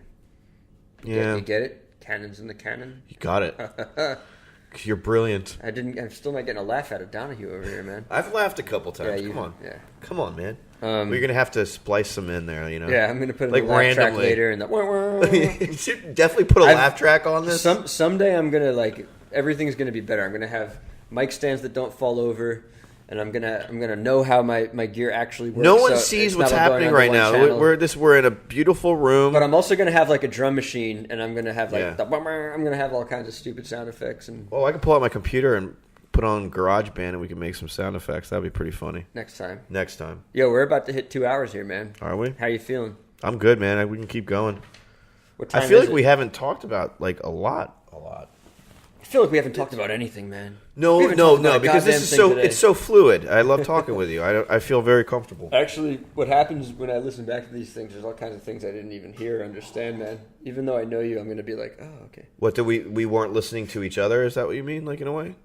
You get it? Canons in the Canon? You got it. You're brilliant. I'm still not getting a laugh out of Donohue over here, man. I've laughed a couple times. Yeah, Come on. Yeah. Come on, man. We're going to have to splice some in there, Yeah, I'm going to put a laugh track later. And you should definitely put a laugh track on this. Someday I'm going to, everything's going to be better. I'm going to have mic stands that don't fall over, and I'm gonna know how my gear actually works. No one sees what's happening right now. We're in a beautiful room. But I'm also going to have a drum machine, and I'm going to have I'm going to have all kinds of stupid sound effects. And I can pull out my computer and put on GarageBand, and we can make some sound effects. That'd be pretty funny. Next time. Yo, we're about to hit 2 hours here, man. Are we? How you feeling? I'm good, man. We can keep going. What time I feel is like it? we haven't talked about a lot. I feel like we haven't talked about anything, man. No, because this is it's so fluid. I love talking with you. I feel very comfortable. Actually, what happens when I listen back to these things, there's all kinds of things I didn't even hear or understand, man. Even though I know you, I'm going to be like, oh, okay. What, we weren't listening to each other? Is that what you mean, in a way?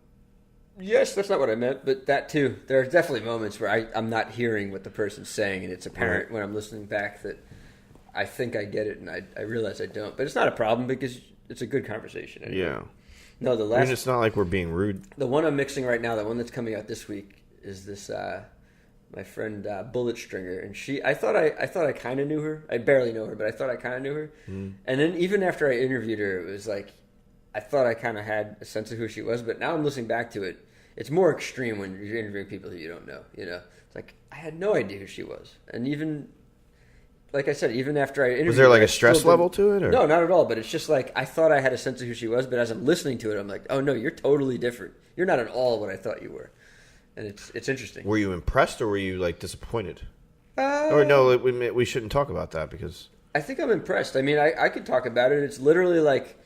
Yes, that's not what I meant, but that too. There are definitely moments where I'm not hearing what the person's saying, and it's apparent when I'm listening back that I think I get it, and I realize I don't. But it's not a problem because it's a good conversation anyway. Yeah. No, the last. It's not like we're being rude. The one I'm mixing right now, the one that's coming out this week, is this my friend Bullet Stringer, and I thought I kind of knew her. I barely know her, but I thought I kind of knew her. And then even after I interviewed her, it was I thought I kind of had a sense of who she was, but now I'm listening back to it. It's more extreme when you're interviewing people who you don't know. It's I had no idea who she was, and even. Like I said, even after I interviewed was there her, a stress level to it? Or? No, not at all. But it's just I thought I had a sense of who she was, but as I'm listening to it, I'm like, oh no, you're totally different. You're not at all what I thought you were, and it's interesting. Were you impressed or were you disappointed? Or no, we shouldn't talk about that because I think I'm impressed. I mean, I could talk about it. It's literally like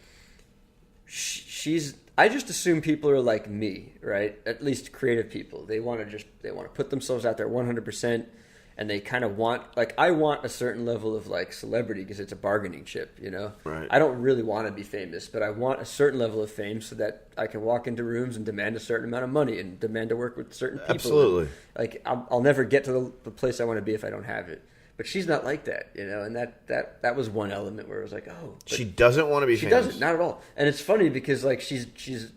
she's. I just assume people are like me, right? At least creative people. They want to put themselves out there 100%, and they kind of want, like, I want a certain level of like celebrity because it's a bargaining chip, you know. Right. I don't really want to be famous, but I want a certain level of fame so that I can walk into rooms and demand a certain amount of money and demand to work with certain people. Absolutely. And, like, I'll never get to the place I want to be if I don't have it. But she's not like that, you know, and that was one element where it was like, oh. She doesn't want to be she famous. She doesn't, not at all. And it's funny because, like, she's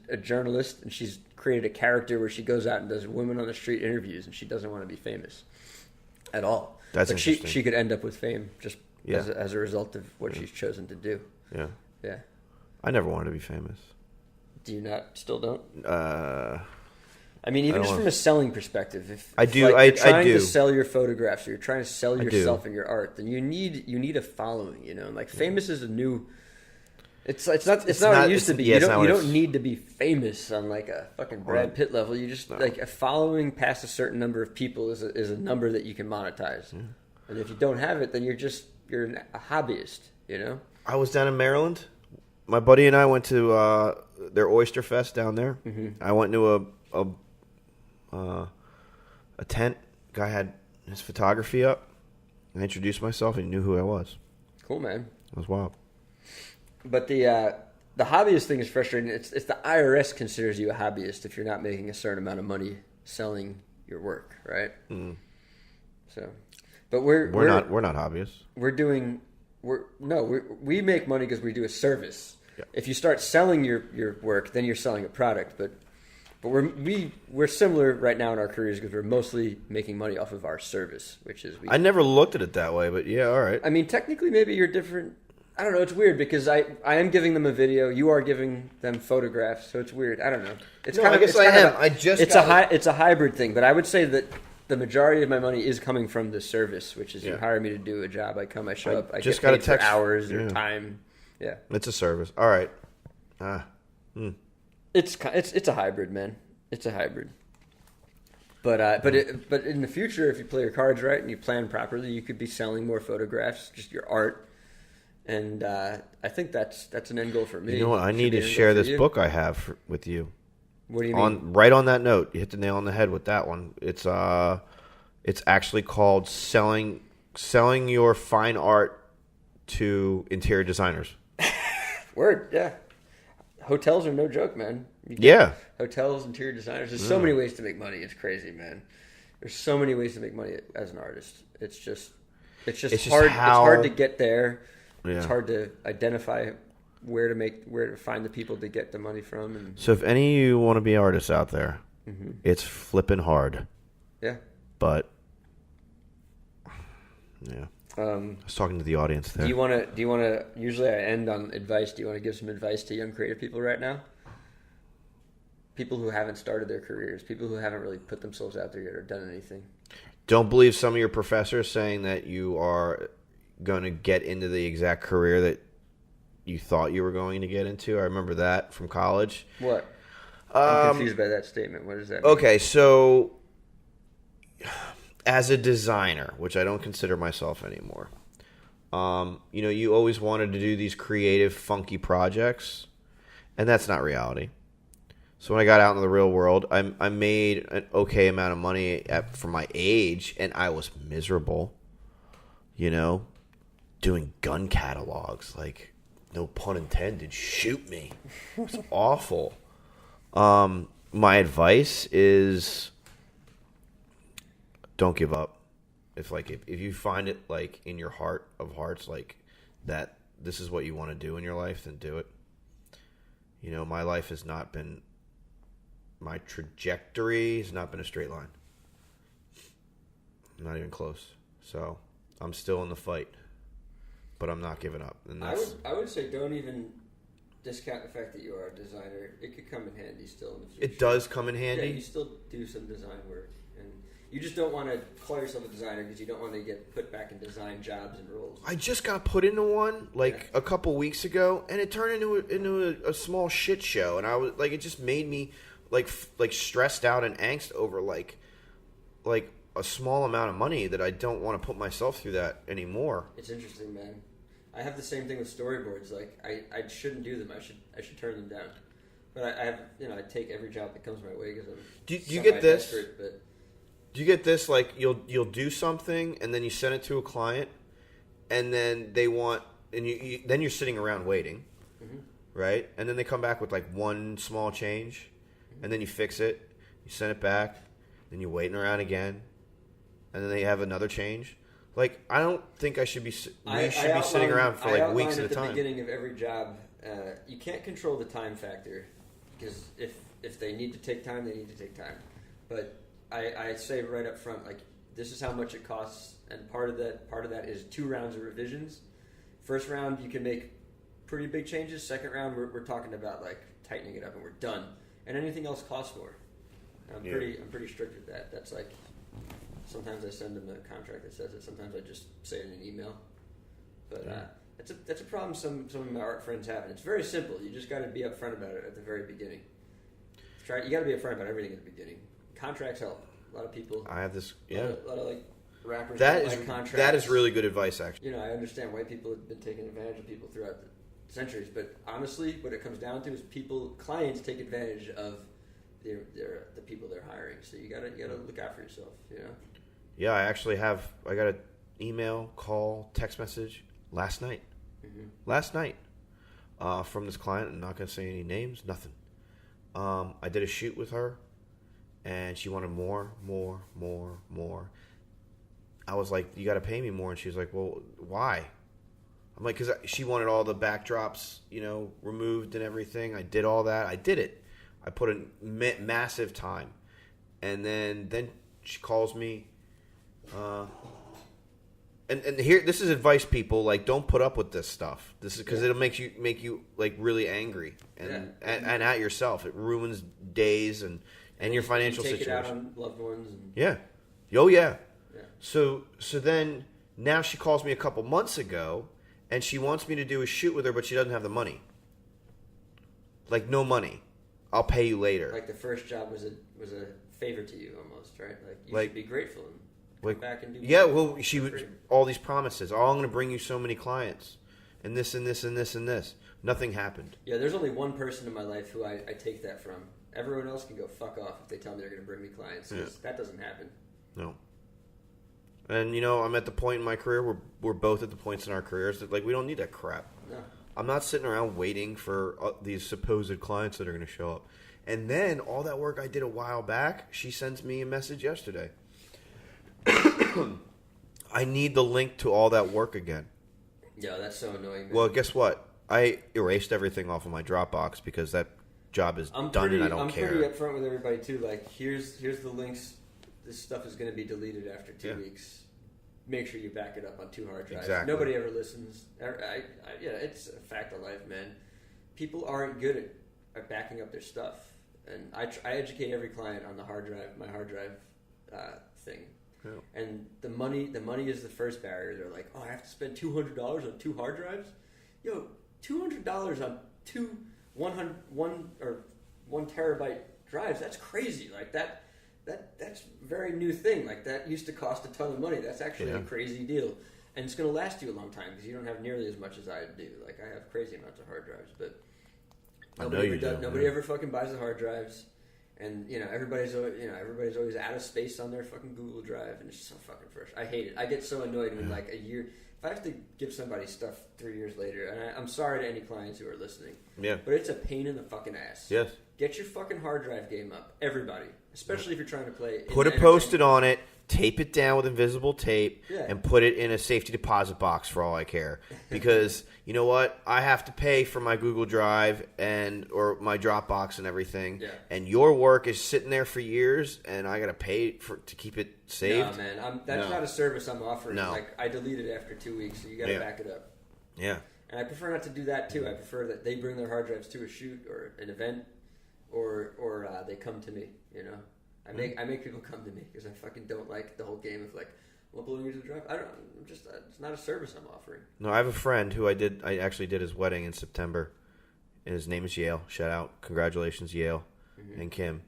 a journalist, and she's created a character where she goes out and does women on the street interviews, and she doesn't want to be famous at all. That's but interesting. She could end up with fame just as a result of what she's chosen to do. Yeah. Yeah. I never wanted to be famous. Do you not? Still don't? I mean, I even don't just wanna- from a selling perspective, if I do- like, you're I trying do. to sell your photographs or you're trying to sell I yourself do. and your art, then you need a following, you know. And like famous is a new. It's not what it used to be. You don't need to be famous on like a fucking Brad Pitt level. You just like a following past a certain number of people is a number that you can monetize. Yeah. And if you don't have it, then you're a hobbyist, you know. I was down in Maryland. My buddy and I went to their Oyster Fest down there. Mm-hmm. I went into a tent. Guy had his photography up. I introduced myself. He knew who I was. Cool, man. It was wild. But the hobbyist thing is frustrating. It's the IRS considers you a hobbyist if you're not making a certain amount of money selling your work, right? Mm. So, but we're not hobbyists. We make money because we do a service. Yeah. If you start selling your work, then you're selling a product. But we're similar right now in our careers because we're mostly making money off of our service, which is I never looked at it that way, but yeah, all right. I mean, technically, maybe you're different. I don't know. It's weird because I am giving them a video. You are giving them photographs, so it's weird. I don't know. It's a hybrid thing, but I would say that the majority of my money is coming from the service, which is you hire me to do a job. I show up. I just get paid for hours or time. Yeah, it's a service. All right. It's a hybrid, man. It's a hybrid. But in the future, if you play your cards right and you plan properly, you could be selling more photographs, just your art. And I think that's an end goal for me. You know what? I need to share this book I have with you. What do you mean? Right on that note, you hit the nail on the head with that one. It's actually called Selling Your Fine Art to Interior Designers. Word, yeah. Hotels are no joke, man. Hotels, interior designers. There's so many ways to make money. It's crazy, man. There's so many ways to make money as an artist. It's just hard. It's hard to get there. Yeah. It's hard to identify where to find the people to get the money from. And so if any of you want to be artists out there, it's flipping hard. Yeah. But yeah. I was talking to the audience there. Do you want to? Usually, I end on advice. Do you want to give some advice to young creative people right now? People who haven't started their careers, people who haven't really put themselves out there yet or done anything. Don't believe some of your professors saying that you are going to get into the exact career that you thought you were going to get into. I remember that from college. What? I'm confused by that statement. What does that mean? Okay, so as a designer, which I don't consider myself anymore, you always wanted to do these creative, funky projects, and that's not reality. So when I got out into the real world, I made an okay amount of money for my age, and I was miserable, doing gun catalogs, like, no pun intended, shoot me. It's awful. My advice is don't give up. If you find it like in your heart of hearts, like that this is what you want to do in your life, then do it. My life has not been, my trajectory has not been a straight line. Not even close. So I'm still in the fight, but I'm not giving up. And I would say don't even discount the fact that you are a designer. It could come in handy still in the future. It does come in handy? Yeah, you still do some design work. And you just don't want to call yourself a designer because you don't want to get put back in design jobs and roles. I just got put into one a couple weeks ago, and it turned into a small shit show. And I was like, it just made me like stressed out and angst over like a small amount of money that I don't want to put myself through that anymore. It's interesting, man. I have the same thing with storyboards. Like I shouldn't do them. I should turn them down. But I have I take every job that comes my way because I'm. Do you get this? But Do you get this? Like you'll do something and then you send it to a client, and then they want, and then you're sitting around waiting, right? And then they come back with like one small change, and then you fix it, you send it back, then you're waiting around again, and then they have another change. Like I don't think I should be. We should be sitting around for like weeks at a time. At the beginning of every job, you can't control the time factor because if they need to take time, they need to take time. But I say right up front, like this is how much it costs, and part of that is 2 rounds of revisions. First round you can make pretty big changes. Second round we're talking about like tightening it up and we're done. And anything else costs more. I'm pretty strict with that. That's like sometimes I send them a contract that says it. Sometimes I just say it in an email. But that's a problem some of my art friends have, and it's very simple. You just got to be upfront about it at the very beginning. You got to be upfront about everything at the beginning. Contracts help. A lot of people. I have this. A lot of like rappers. Contracts. That is really good advice, actually. I understand white people have been taking advantage of people throughout the centuries, but honestly, what it comes down to is clients take advantage of the people they're hiring. So you gotta look out for yourself. Yeah, I got an email, call, text message last night. Last night, from this client. I'm not gonna say any names. Nothing. I did a shoot with her, and she wanted more. I was like, you got to pay me more. And she was like, well, why? I'm like, because she wanted all the backdrops, removed and everything. I did all that. I did it. I put in massive time. And then she calls me. And here, this is advice, people. Like, don't put up with this stuff. This is because it'll make you like really angry and at yourself. It ruins days and your financial situation. Take it out on loved ones. Yeah. Oh yeah. So then now she calls me a couple months ago, and she wants me to do a shoot with her, but she doesn't have the money. Like, no money. I'll pay you later. Like the first job was a favor to you almost, right? Like you should be grateful and come back and do. Yeah, well, she would all these promises. Oh, I'm going to bring you so many clients, and this and this and this and this. Nothing happened. Yeah, there's only one person in my life who I take that from. Everyone else can go fuck off if they tell me they're going to bring me clients. Yeah. That doesn't happen. No. And, I'm at the point in my career, we're both at the points in our careers that, like, we don't need that crap. No. I'm not sitting around waiting for these supposed clients that are going to show up. And then all that work I did a while back, she sends me a message yesterday. I need the link to all that work again. Yeah, that's so annoying. Man. Well, guess what? I erased everything off of my Dropbox because that job is done and I don't care. I'm pretty upfront with everybody, too. Like, here's the links. This stuff is going to be deleted after 2 weeks. Make sure you back it up on 2 hard drives. Exactly. Nobody ever listens. It's a fact of life, man. People aren't good at backing up their stuff, and I educate every client on my hard drive thing. Yeah. And the money is the first barrier. They're like, oh, I have to spend $200 on 2 hard drives. Yo, $200 on 2 1 terabyte drives. That's crazy. Like that. That's a very new thing. Like, that used to cost a ton of money. That's actually a crazy deal. And it's going to last you a long time because you don't have nearly as much as I do. Like, I have crazy amounts of hard drives, but nobody ever fucking buys the hard drives. And, everybody's always out of space on their fucking Google Drive, and it's so fucking frustrating. I hate it. I get so annoyed when, like, a year... If I have to give somebody stuff 3 years later, and I'm sorry to any clients who are listening, but it's a pain in the fucking ass. Yes. Get your fucking hard drive game up, everybody. Especially if you're trying to play. Put a Post-it on it, tape it down with invisible tape, and put it in a safety deposit box for all I care. Because you know what? I have to pay for my Google Drive or my Dropbox and everything. Yeah. And your work is sitting there for years, and I got to pay to keep it saved. No, man. That's not a service I'm offering. No. Like, I delete it after 2 weeks, so you got to back it up. Yeah. And I prefer not to do that, too. I prefer that they bring their hard drives to a shoot or an event, or they come to me, I make people come to me because I fucking don't like the whole game of like, I'm uploading you to the drive. It's not a service I'm offering. No, I have a friend who I actually did his wedding in September, and his name is Yale. Shout out, congratulations, Yale and Kim.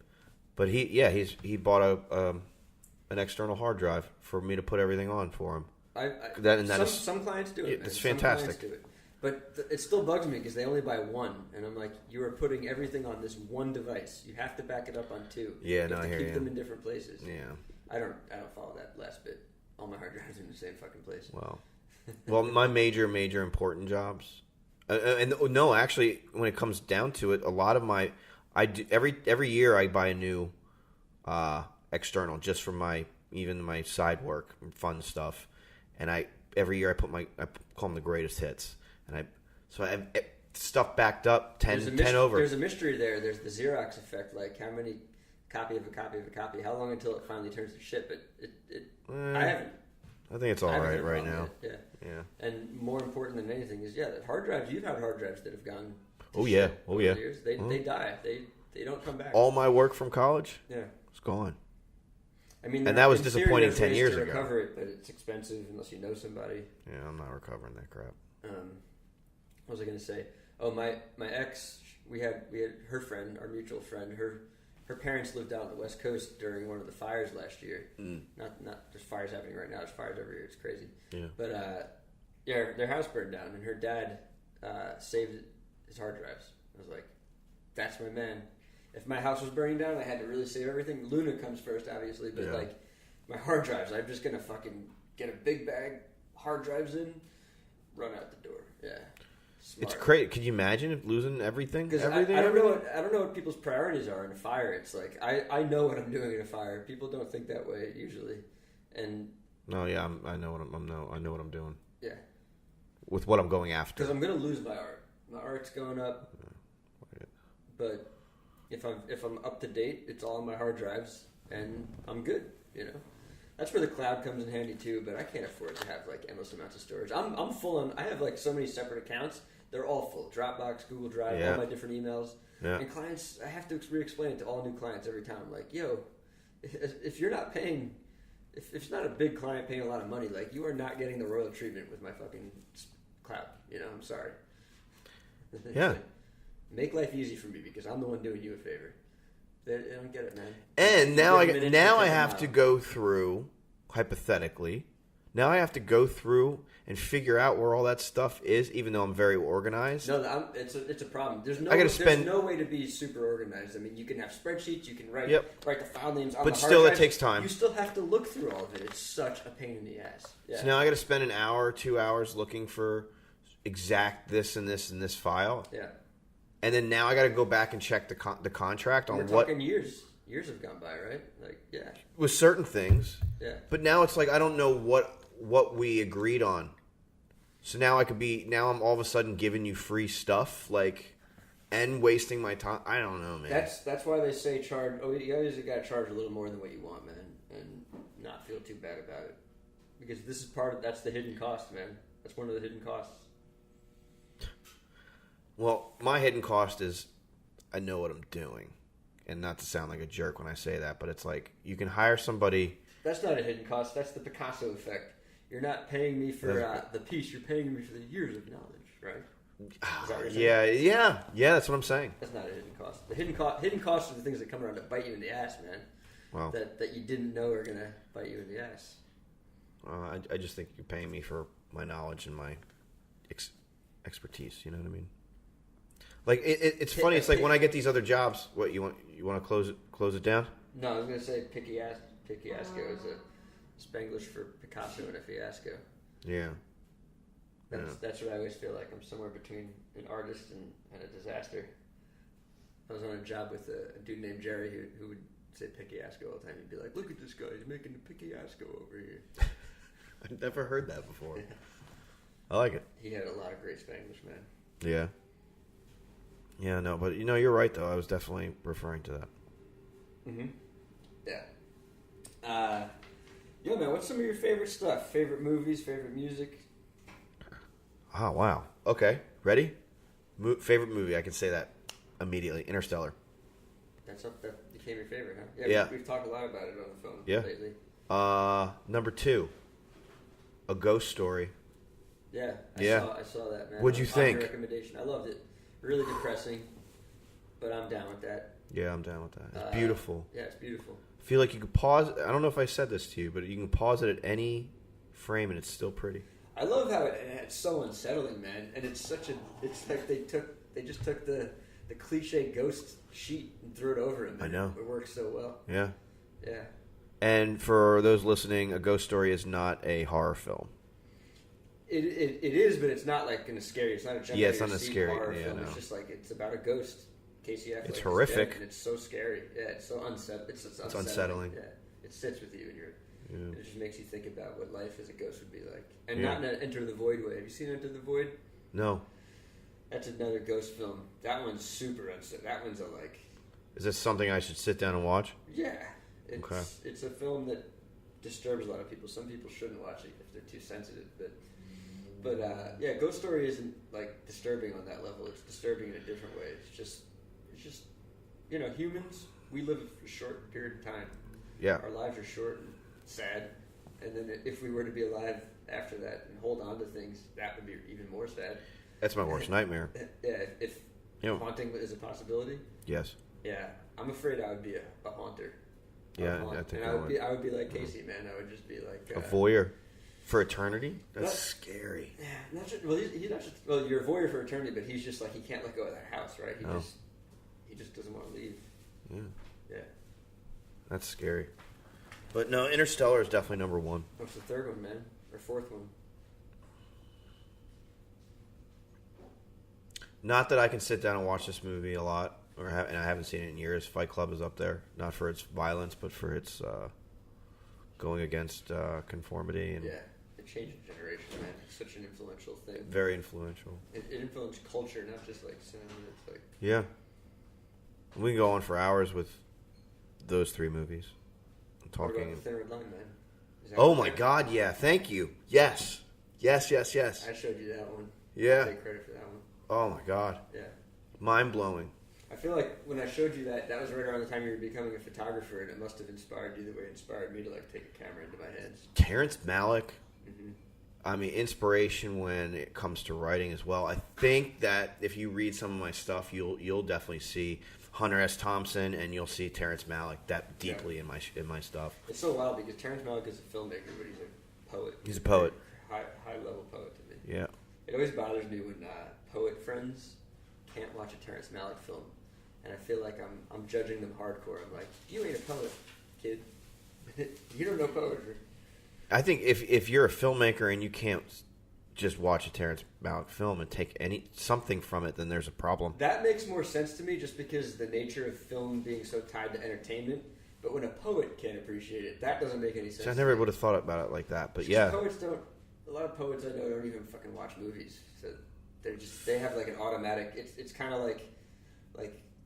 But he bought an external hard drive for me to put everything on for him. Some clients do it. It's Some fantastic. clients do it. But it still bugs me because they only buy one, and I'm like, you are putting everything on this one device. You have to back it up on two. Yeah, you have I to hear keep you. them in different places. Yeah. I don't follow that last bit. All my hard drives are in the same fucking place. Well, my major important jobs, and no, actually, when it comes down to it, a lot of I do every year I buy a new external just for my side work and fun stuff, and every year I call them the greatest hits, and I have stuff backed up 10 over. There's a mystery there. There's the Xerox effect, like how many copy of a copy of a copy, how long until it finally turns to shit, but I think it's all right now. Yeah. And more important than anything is that hard drives. You've had hard drives that have gone. Oh yeah. Years. They die. They don't come back. All my work from college. Yeah. It's gone. I mean, and that was in disappointing theory, 10 years to ago. Recover it, but it's expensive unless you know somebody. Yeah, I'm not recovering that crap. What was I going to say? Oh, my ex, we had her friend, our mutual friend. Her parents lived out on the West Coast during one of the fires last year. Not just fires happening right now. There's fires every year. It's crazy. Yeah. But their house burned down, and her dad saved his hard drives. I was like, that's my man. If my house was burning down, I had to really save everything. Luna comes first, obviously, but like my hard drives, I'm just gonna fucking get a big bag, hard drives in, run out the door. Yeah, smart. It's crazy. Could you imagine losing everything? Because I don't know what people's priorities are in a fire. It's like I know what I'm doing in a fire. People don't think that way usually, and no, yeah, I know what I know what I'm doing. Yeah, with what I'm going after. Because I'm gonna lose my art. My art's going up, but. If I'm up to date, it's all on my hard drives, and I'm good. That's where the cloud comes in handy too. But I can't afford to have like endless amounts of storage. I'm full on. I have like so many separate accounts. They're all full. Dropbox, Google Drive, all my different emails. Yeah. And clients, I have to re-explain it to all new clients every time. Like, yo, if you're not paying, if it's not a big client paying a lot of money, like you are not getting the royal treatment with my fucking cloud. I'm sorry. Yeah. Make life easy for me because I'm the one doing you a favor. They don't get it, man. And now I have to go through, hypothetically, now I have to go through and figure out where all that stuff is, even though I'm very organized. No, it's a problem. There's no way to be super organized. I mean, you can have spreadsheets, you can write the file names on the hard drive. But still, it takes time. You still have to look through all of it. It's such a pain in the ass. Yeah. So now I got to spend an hour, 2 hours looking for exact this and this and this file. Yeah. And then now I got to go back and check the contract on We're talking years. Years have gone by, right? Like, yeah. With certain things. Yeah. But now it's like I don't know what we agreed on. So now I'm all of a sudden giving you free stuff, like, and wasting my time. I don't know, man. That's why they say charge. Oh, you always got to charge a little more than what you want, man, and not feel too bad about it. Because this is that's the hidden cost, man. That's one of the hidden costs. Well, my hidden cost is I know what I'm doing. And not to sound like a jerk when I say that, but it's like you can hire somebody. That's not a hidden cost. That's the Picasso effect. You're not paying me for the piece. You're paying me for the years of knowledge, right? Yeah. That's what I'm saying. That's not a hidden cost. The hidden costs are the things that come around to bite you in the ass, man. Well, that you didn't know are gonna bite you in the ass. I just think you're paying me for my knowledge and my expertise. You know what I mean? Like it's funny. It's like when I get these other jobs. What you want to close it down? No, I was gonna say Picasso is a Spanglish for Picasso and a fiasco. Yeah. That's what I always feel like. I'm somewhere between an artist and a disaster. I was on a job with a dude named Jerry who would say Picasso all the time. He'd be like, "Look at this guy. He's making a Picasso over here." I've never heard that before. I like it. He had a lot of great Spanglish, man. Yeah. Yeah, no, but you're right though. I was definitely referring to that. Mm-hmm. Yeah. Yo, man, what's some of your favorite stuff? Favorite movies? Favorite music? Oh, wow. Okay, ready? Favorite movie? I can say that immediately. Interstellar. That became your favorite, huh? Yeah. We've talked a lot about it on the phone lately. Number 2, A Ghost Story. Yeah. I saw that, man. What'd you think? Your recommendation. I loved it. Really depressing, but I'm down with that. Yeah, I'm down with that. It's beautiful. Yeah, it's beautiful. I feel like you could pause. I don't know if I said this to you, but you can pause it at any frame, and it's still pretty. I love how it's so unsettling, man. And it's like they just took the cliche ghost sheet and threw it over him. I know. It works so well. Yeah. Yeah. And for those listening, A Ghost Story is not a horror film. It is, but it's not like in a scary. It's not a jump it's not a scary horror film. no. It's just like it's about a ghost. Casey Affleck. It's is horrific. dead, and it's so scary. Yeah, it's so unsettling. It's unsettling. Yeah, it sits with you, and it just makes you think about what life as a ghost would be like, and Yeah. not in an Enter the Void way. Have you seen Enter the Void? No. That's another ghost film. That one's super unsettling. That one's a like. Is this something I should sit down and watch? Yeah, it's a film that disturbs a lot of people. Some people shouldn't watch it if they're too sensitive, but yeah, Ghost Story isn't like disturbing on that level. It's disturbing in a different way. It's just humans, we live a short period of time. Yeah. Our lives are short and sad, and then if we were to be alive after that and hold on to things, that would be even more sad. That's my worst nightmare. Yeah, if haunting is a possibility. Yes. Yeah, I'm afraid I would be a haunter. Yeah, I think I would be like Casey, man. I would just be like a voyeur for eternity. That's scary. Yeah, not just, well, he's not just. Well, you're a voyeur for eternity, but he's just like he can't let go of that house, right? He just doesn't want to leave. Yeah, yeah, that's scary. But no, Interstellar is definitely number one. What's the third one, man, or fourth one? Not that I can sit down and watch this movie a lot. And I haven't seen it in years. Fight Club is up there, not for its violence, but for its going against conformity. And yeah, it changed a generation, man. It's such an influential thing. Very influential. It influenced culture, not just like cinema. It's like we can go on for hours with those three movies. What Talking. about the Thin Red Line, man? Oh my God! Yeah, thank you. Yes. I showed you that one. Yeah. I take credit for that one. Oh my God. Yeah. Mind blowing. I feel like when I showed you that was right around the time you were becoming a photographer, and it must have inspired you the way it inspired me to like take a camera into my hands. Terrence Malick. Mm-hmm. I mean, inspiration when it comes to writing as well. I think that if you read some of my stuff, you'll definitely see Hunter S. Thompson, and you'll see Terrence Malick that deeply in my stuff. It's so wild because Terrence Malick is a filmmaker, but he's a poet. He's a poet. High level poet to me. Yeah. It always bothers me when poet friends can't watch a Terrence Malick film, and I feel like I'm judging them hardcore. I'm like, you ain't a poet, kid. You don't know poetry. I think if you're a filmmaker and you can't just watch a Terrence Malick film and take something from it, then there's a problem. That makes more sense to me, just because the nature of film being so tied to entertainment. But when a poet can't appreciate it, that doesn't make any sense. So I never would have thought about it like that. But yeah, poets don't. A lot of poets I know don't even fucking watch movies. So they have like an automatic. It's kind of like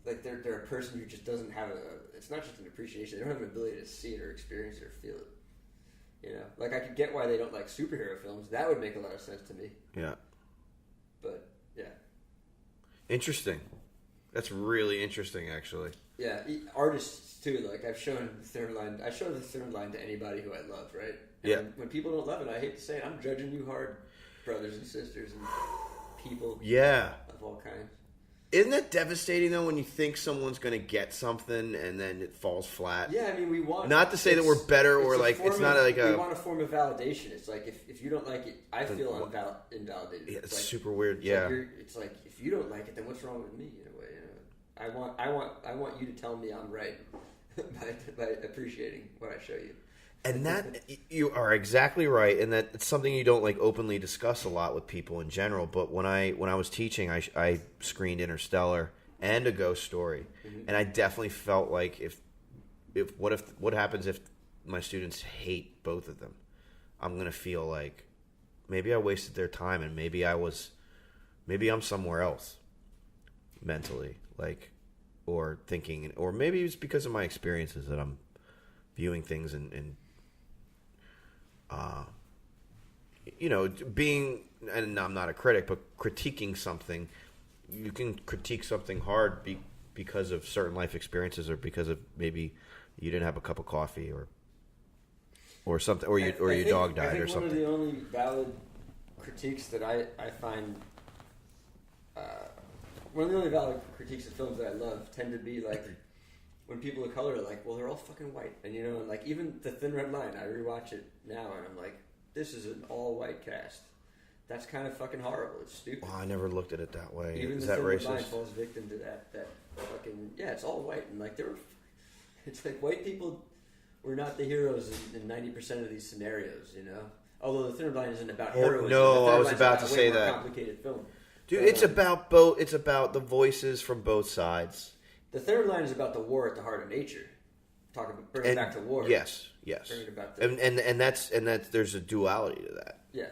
they're a person who just doesn't have it's not just an appreciation. They don't have an ability to see it or experience it or feel it. You know, like I could get why they don't like superhero films. That would make a lot of sense to me. Yeah. But yeah. Interesting. That's really interesting, actually. Yeah, artists too. Like I've shown the Third Line. I show the Third Line to anybody who I love, right? And yeah. When people don't love it, I hate to say it, I'm judging you hard, brothers and sisters and people. Yeah. Of all kinds. Isn't that devastating though when you think someone's going to get something and then it falls flat? Yeah, I mean we want. Not to say that we're better or like it's not like a. We want a form of validation. It's like if you don't like it, I feel invalidated. Yeah, it's like, super weird. It's yeah. Like it's like if you don't like it, then what's wrong with me in a way? You know? I want you to tell me I'm right by appreciating what I show you. And that you are exactly right, and that it's something you don't like openly discuss a lot with people in general. But when I was teaching, I screened Interstellar and A Ghost Story, and I definitely felt like what happens if my students hate both of them? I'm gonna feel like maybe I wasted their time, and maybe I'm somewhere else mentally, like, or thinking, or maybe it's because of my experiences that I'm viewing things and being, and I'm not a critic, but critiquing something, you can critique something hard because of certain life experiences, or because of maybe you didn't have a cup of coffee, or something, or your dog died, or something. One of the only valid critiques that I find, one of the only valid critiques of films that I love tend to be like when people of color are like, well, they're all fucking white, and and like even The Thin Red Line, I rewatch it now, and I'm like, this is an all-white cast. That's kind of fucking horrible. It's stupid. Oh, I never looked at it that way. Even Is the that thin line racist? falls victim to that fucking it's all white and like it's like white people were not the heroes in 90% of these scenarios, you know. Although the thin line isn't about heroism. No, The Thin I was Line's about to a say way more that. complicated film. Dude, But, it's about both. It's about the voices from both sides. The third line is about the war at the heart of nature. Bring it back to war. Yes. Bring it about the, And that's there's a duality to that. yeah.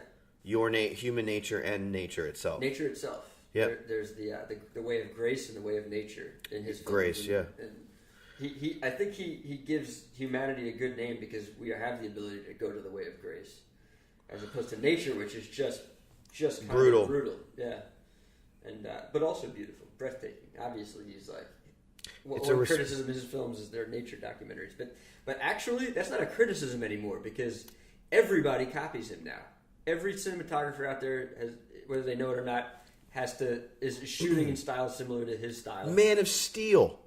Your human nature and nature itself. Nature itself. Yeah. There's the way of grace and the way of nature in his films. Grace, and, yeah. And I think he gives humanity a good name because we have the ability to go to the way of grace, as opposed to nature, which is just kind brutal. of brutal. Yeah. And but also beautiful, breathtaking. Obviously, he's like. One criticism of his films is they're nature documentaries, but actually that's not a criticism anymore because everybody copies him now. Every cinematographer out there has, whether they know it or not, is shooting in style similar to his style. Man of Steel.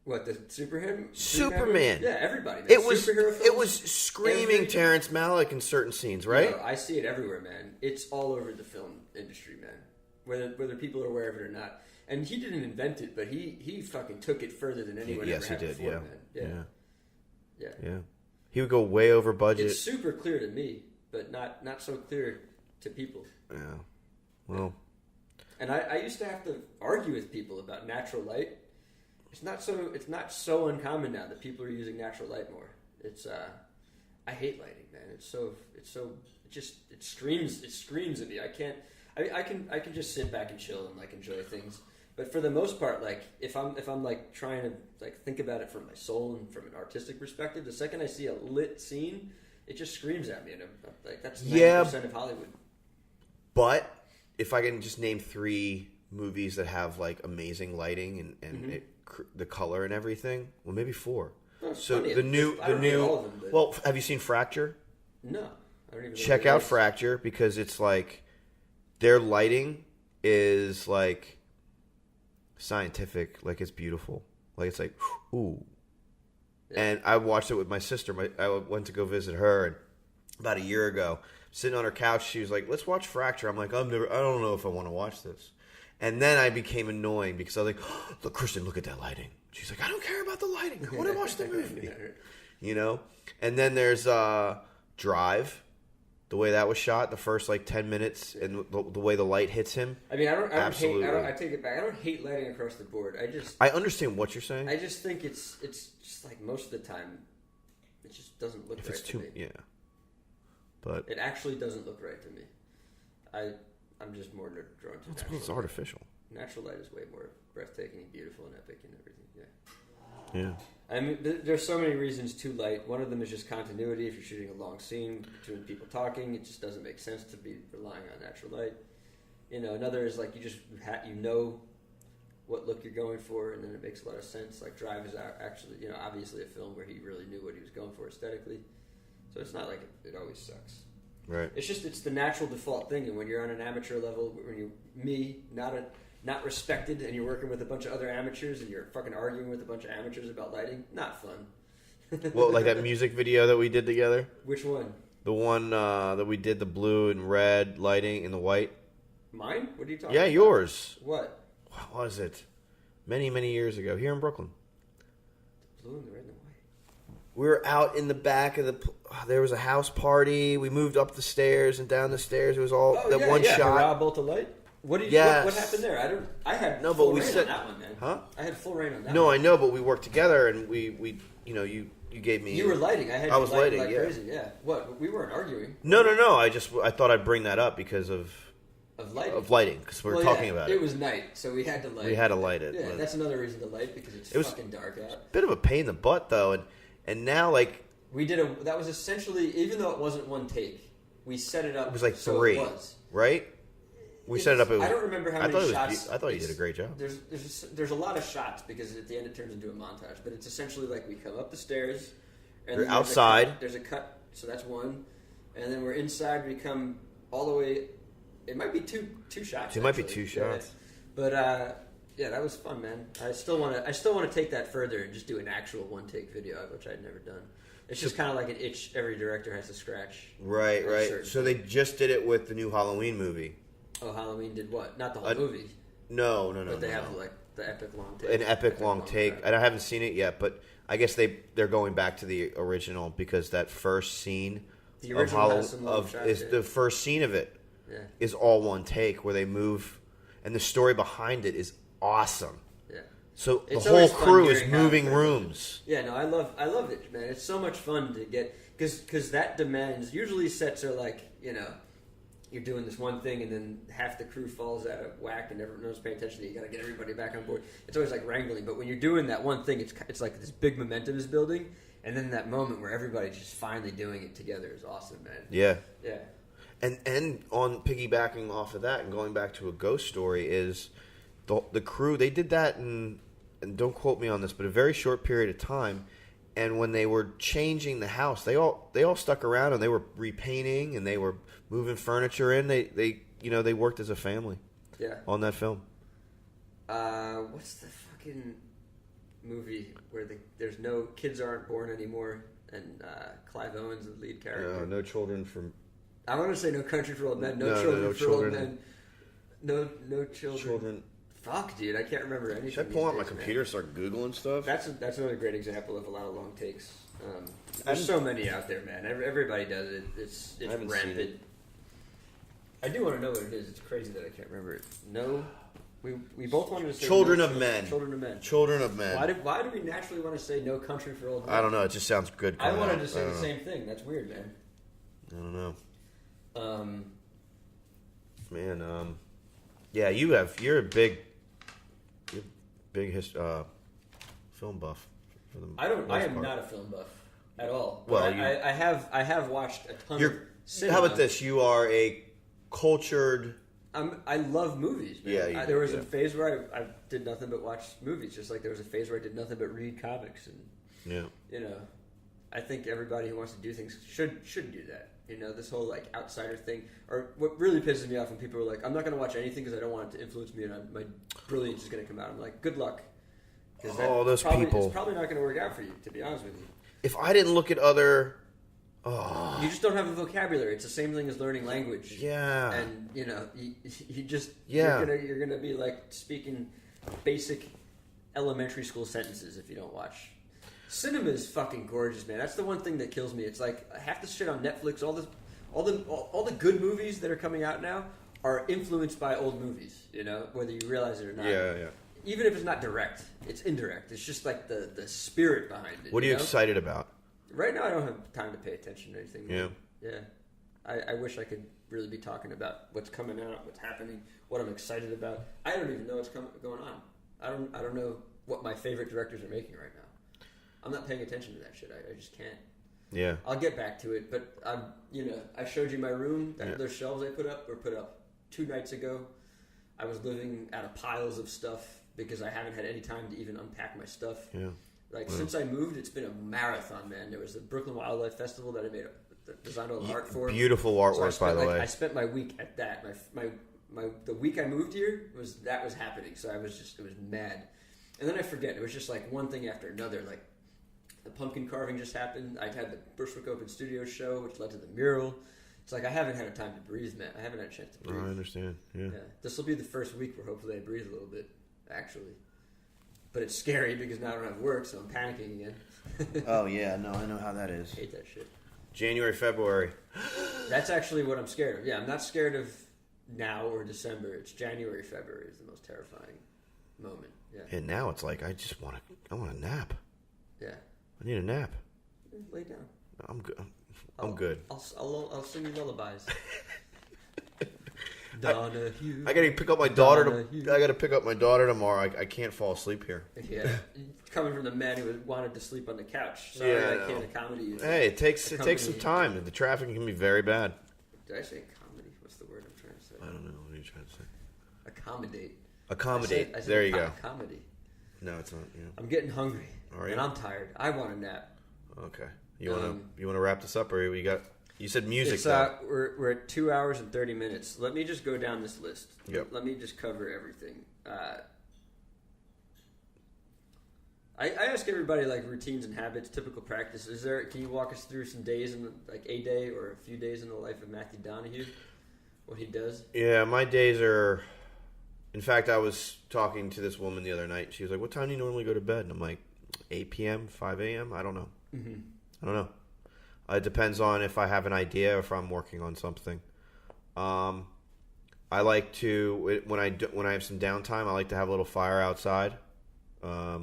What, the Superman? Yeah, everybody. Man. It was Superhero films, it was screaming Terrence Malick in certain scenes, right? No, I see it everywhere, man. It's all over the film industry, man. Whether people are aware of it or not. And he didn't invent it, but he fucking took it further than anyone ever had before, man. Yeah. He would go way over budget. It's super clear to me, but not so clear to people. Yeah. Well. And I used to have to argue with people about natural light. It's not so uncommon now that people are using natural light more. It's I hate lighting, man. It screams at me. I can just sit back and chill and like enjoy things. But for the most part, like if I'm like trying to like think about it from my soul and from an artistic perspective, the second I see a lit scene, it just screams at me, and I'm like that's 90% of Hollywood. But if I can just name 3 movies that have like amazing lighting and the color and everything, well, maybe 4. Well, so the new. all of them, but... Well, have you seen Fracture? No, I don't even. Check out Fracture because it's like their lighting is like scientific, like it's beautiful, like it's like ooh. Yeah. And I watched it with my sister. I went to go visit her, and about a year ago, sitting on her couch, she was like, "Let's watch Fracture." I'm like, I don't know if I want to watch this. And then I became annoying because I was like, oh, "Look, Kristen, look at that lighting." She's like, "I don't care about the lighting. I want to watch the movie." You know. And then there's Drive. The way that was shot, the first like 10 minutes, and the way the light hits him. I mean, I take it back. I don't hate lighting across the board. I understand what you're saying. I just think it's just like most of the time, it just doesn't look right to me. Yeah. But it actually doesn't look right to me. I'm just more drawn to natural. It's artificial. Natural light is way more breathtaking and beautiful and epic and everything. Yeah. Yeah. I mean, there's so many reasons to light. One of them is just continuity. If you're shooting a long scene between people talking, it just doesn't make sense to be relying on natural light. You know, another is like you know what look you're going for, and then it makes a lot of sense. Like Drive is actually, you know, obviously a film where he really knew what he was going for aesthetically. So it's not like it always sucks. Right. It's the natural default thing, and when you're on an amateur level, when you're not respected, and you're working with a bunch of other amateurs, and you're fucking arguing with a bunch of amateurs about lighting, not fun. Well, like that music video that we did together? Which one? The one that we did the blue and red lighting and the white. Mine? What are you talking about? Yeah, yours. What? What was it? Many, many years ago, here in Brooklyn. The blue and the red and the white. We were out in the back of there was a house party. We moved up the stairs and down the stairs. It was all one shot. Hurrah, bolt of light? What happened there? I had full rain on that one, man. Huh? I had full rain on that one. No, I know, but we worked together, and we you know, you gave me... You were lighting. I was lighting like crazy, yeah. What? We weren't arguing. No. I thought I'd bring that up because of lighting, because we were talking about it. It was night, so we had to light. We had to light it. Yeah, that's another reason to light, because it's fucking dark out. Bit of a pain in the butt, though, and now, like... That was essentially, even though it wasn't one take, we set it up. It was like so 3, it was. Right? We set it up. I don't remember how many shots. I thought you did a great job. There's a lot of shots because at the end it turns into a montage. But it's essentially like we come up the stairs, and we're outside. There's a cut, so that's one, and then we're inside. We come all the way. It might be two shots. It might be 2 shots. But Yeah, that was fun, man. I still want to take that further and just do an actual one take video, which I'd never done. It's just kind of like an itch every director has to scratch. Right. So they just did it with the new Halloween movie. Oh, Halloween did what? Not the whole movie. No. But they have like the epic long take. An epic long take. And I haven't seen it yet, but I guess they're going back to the original because that first scene the original has some long shots, is the first scene of it is all one take where they move, and the story behind it is awesome. Yeah. So the whole crew is moving rooms. Yeah, no, I love it, man. It's so much fun to get because that demands. Usually sets are like you're doing this one thing and then half the crew falls out of whack and everyone knows paying attention to you. You got to get everybody back on board. It's always like wrangling, but when you're doing that one thing, it's like this big momentum is building, and then that moment where everybody's just finally doing it together is awesome, man. Yeah. Yeah. And on piggybacking off of that and going back to a ghost story is the crew. They did that and don't quote me on this, but a very short period of time. And when they were changing the house, they all stuck around and they were repainting and they were moving furniture in. They worked as a family. Yeah. On that film. What's the fucking movie where there's no kids aren't born anymore and Clive Owen's the lead character? No children from. I want to say No Country for Old Men. No children for old men. No children. Fuck, dude, I can't remember anything. Should I pull out my computer and start Googling stuff? That's another great example of a lot of long takes. There's so many out there, man. Everybody does it. It's rampant. I do want to know what it is. It's crazy that I can't remember it. No, we both wanted to say Children of Men. Children of Men. Children of Men. Why do we naturally want to say No Country for Old Men? I don't know. It just sounds good. I wanted to say the same thing. That's weird, man. I don't know. Yeah, you're a big film buff. I am not a film buff at all. Well, I have watched a ton of cinema. How about this? You are a cultured. I love movies, man. Yeah, there was a phase where I did nothing but watch movies, just like there was a phase where I did nothing but read comics, and I think everybody who wants to do things should do that. This whole like outsider thing, or what really pisses me off when people are like, "I'm not going to watch anything because I don't want it to influence me, and my brilliance is going to come out." I'm like, "Good luck." Those people. It's probably not going to work out for you, to be honest with you. If I didn't look at other, you just don't have a vocabulary. It's the same thing as learning language. Yeah, and you're gonna be like speaking basic elementary school sentences if you don't watch. Cinema is fucking gorgeous, man. That's the one thing that kills me. It's like half the shit on Netflix, all the good movies that are coming out now are influenced by old movies. Whether you realize it or not. Yeah. Even if it's not direct, it's indirect. It's just like the spirit behind it. What are you excited about? Right now, I don't have time to pay attention to anything. Yeah. Yeah. I wish I could really be talking about what's coming out, what's happening, what I'm excited about. I don't even know what's going on. I don't know what my favorite directors are making right now. I'm not paying attention to that shit. I just can't. Yeah. I'll get back to it, but I showed you my room. Those shelves I put up were put up 2 nights ago. I was living out of piles of stuff because I haven't had any time to even unpack my stuff. Yeah. Since I moved, it's been a marathon, man. There was the Brooklyn Wildlife Festival that I designed all the art for. Beautiful artwork, by the way. I spent my week at that. The week I moved here was happening, so it was mad. And then I forget. It was just like one thing after another. Like the pumpkin carving just happened. I had the Bushwick Open Studios show, which led to the mural. It's like I haven't had a time to breathe, man. I haven't had a chance to breathe. I understand. Yeah. This will be the first week where hopefully I breathe a little bit, actually. But it's scary because now I don't have work, so I'm panicking again. Oh, yeah. No, I know how that is. I hate that shit. January, February. That's actually what I'm scared of. Yeah, I'm not scared of now or December. It's January, February is the most terrifying moment. Yeah. And now it's like, I want a nap. Yeah. I need a nap. Lay down. I'm good. I'm good. I'll sing you lullabies. Donohue. I gotta pick up my daughter. I gotta pick up my daughter tomorrow. I can't fall asleep here. Yeah, coming from the man who wanted to sleep on the couch. Sorry, I can't accommodate you. Hey, it takes some time. The traffic can be very bad. Did I say accommodate? What's the word I'm trying to say? I don't know. What are you trying to say? Accommodate. Accommodate. I said there you go. Comedy. No, it's not. Yeah. I'm getting hungry. All right. And I'm tired. I want a nap. Okay. You wanna wrap this up, or you got? You said music. We're at 2 hours and 30 minutes. Let me just go down this list. Yep. Let me just cover everything. I ask everybody like routines and habits, typical practice. Can you walk us through some days like a day or a few days in the life of Matthew Donohue? What he does? Yeah, my days are. In fact, I was talking to this woman the other night. She was like, "What time do you normally go to bed?" And I'm like, 8 p.m., 5 a.m. I don't know. Mm-hmm. I don't know. It depends on if I have an idea or if I'm working on something. I like to when I have some downtime. I like to have a little fire outside. I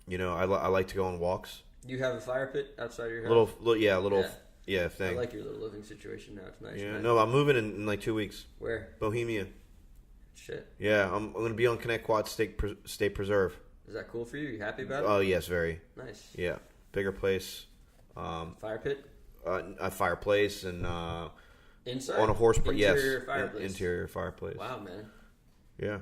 like to go on walks. You have a fire pit outside your house? Yeah, thing. I like your little living situation now. It's nice. Yeah, man. no, I'm moving in like 2 weeks. Where? Bohemia. Shit. Yeah, I'm going to be on Connecticut State Preserve. Is that cool for you? You happy about it? Oh yes, very. Nice. Yeah, bigger place. Fire pit? A fireplace and inside on a horse. Interior fireplace. Interior fireplace. Wow, man. Yeah,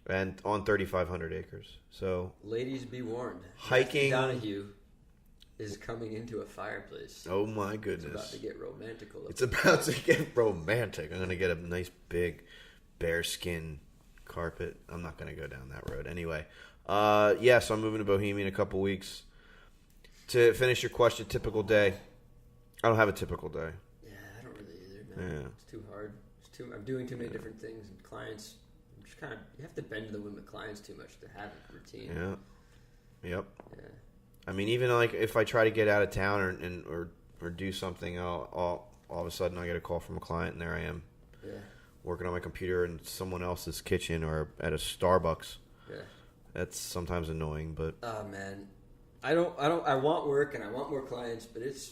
and on 3,500 acres. So ladies, be warned. Hiking. Donohue is coming into a fireplace. Oh my goodness! It's about to get romantical. It's about to get romantic. I'm gonna get a nice big bearskin carpet. I'm not gonna go down that road anyway. So I'm moving to Bohemia in a couple weeks. To finish your question, typical day. I don't have a typical day. Yeah, I don't really either, man. Yeah. It's too hard. I'm doing too many different things, and clients. I'm just you have to bend to the wind with clients too much to have a routine. Yeah. Yep. Yeah. I mean, even like if I try to get out of town or do something, all of a sudden I get a call from a client, and there I am, working on my computer in someone else's kitchen or at a Starbucks. Yeah. That's sometimes annoying, but oh man, I want work and I want more clients, but it's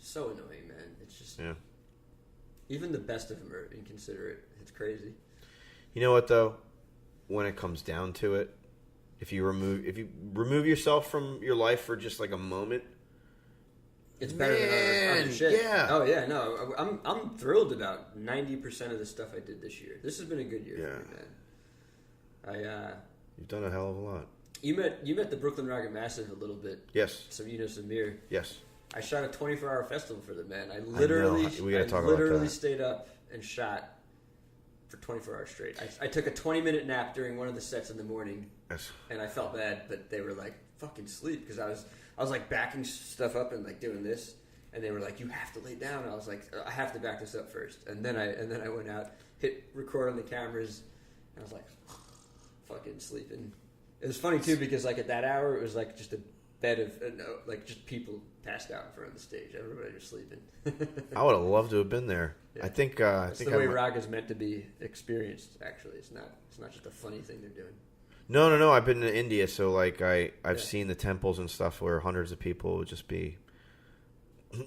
so annoying, man. It's just even the best of them are inconsiderate. It's crazy. You know what though? When it comes down to it, if you remove yourself from your life for just like a moment, it's better than other shit. Yeah. Oh yeah. No, I'm thrilled about 90% of the stuff I did this year. This has been a good year for me, man. You've done a hell of a lot. You met the Brooklyn Rocket Massive a little bit. Yes. Samir. Yes. I shot a 24-hour festival for them, man. I We literally gotta talk about that. stayed up and shot for 24 hours straight. I took a 20-minute nap during one of the sets in the morning, Yes. and I felt bad, but they were like, "Fucking sleep," because I was like backing stuff up and like doing this, and they were like, "You have to lay down." And I was like, "I have to back this up first," and then I went out, hit record on the cameras, and I was like, fucking sleeping. It was funny too because like at that hour it was like just a bed of like just people passed out in front of the stage. Everybody was sleeping. I would have loved to have been there. Yeah. I think That's the way rock is meant to be experienced. Actually, it's not just a funny thing they're doing. No. I've been to India, so like I've seen the temples and stuff where hundreds of people would just be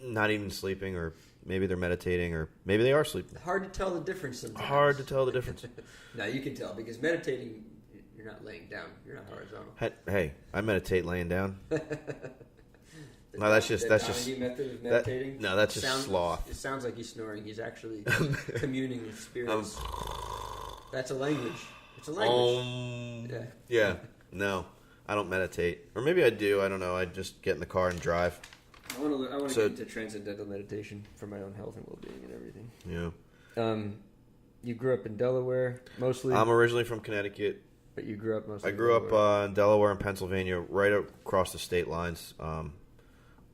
not even sleeping, or maybe they're meditating, or maybe they are sleeping. Hard to tell the difference sometimes. Hard to tell the difference. No, you can tell because meditating, you're not laying down. You're not horizontal. Hey, I meditate laying down. No, that's just method of meditating. That's just sloth. It sounds like he's snoring. He's actually communing with spirits. That's a language. It's a language. Yeah. No, I don't meditate, or maybe I do. I don't know. I just get in the car and drive. I want to get into transcendental meditation for my own health and well-being and everything. Yeah. You grew up in Delaware mostly. I'm originally from Connecticut. But you grew up mostly. I grew up in Delaware and Pennsylvania, right across the state lines,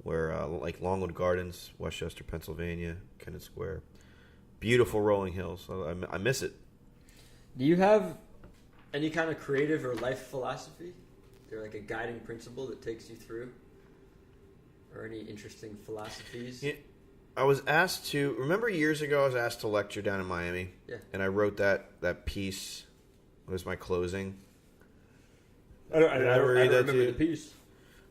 where like Longwood Gardens, Westchester, Pennsylvania, Kennett Square, beautiful rolling hills. I miss it. Do you have any kind of creative or life philosophy, or like a guiding principle that takes you through, or any interesting philosophies? Yeah, I was asked to. Remember years ago, I was asked to lecture down in Miami. Yeah. And I wrote that piece. It was my closing. I don't remember the piece.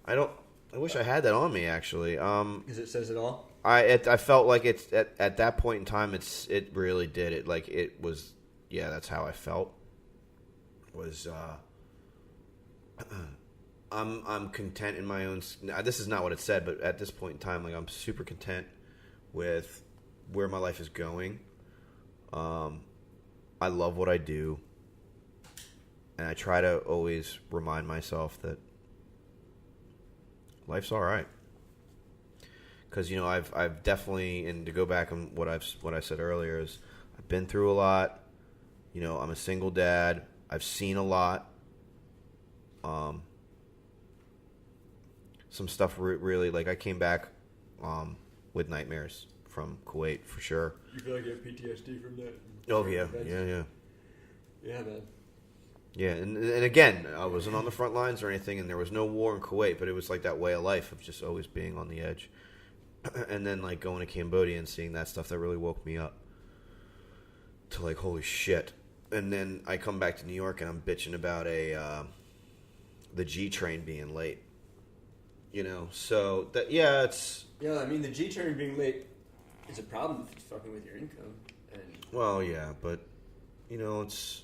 I wish I had that on me actually. Because it says it all. I felt like it's at that point in time. It really did it. Like it was. Yeah, that's how I felt. Was I'm content in my own. This is not what it said, but at this point in time, like I'm super content with where my life is going. I love what I do, and I try to always remind myself that life's all right. Because I've definitely, and to go back on what I said earlier is I've been through a lot. I'm a single dad. I've seen a lot. some stuff really like I came back with nightmares from Kuwait for sure. You feel like you have PTSD from that? Oh yeah, man. Yeah, and again, I wasn't on the front lines or anything, and there was no war in Kuwait, but it was like that way of life of just always being on the edge. And then like going to Cambodia and seeing that stuff that really woke me up to like holy shit. And then I come back to New York and I'm bitching about the G train being late. You know, so that it's I mean the G train being late is a problem if it's fucking with your income. And well, yeah, but you know it's.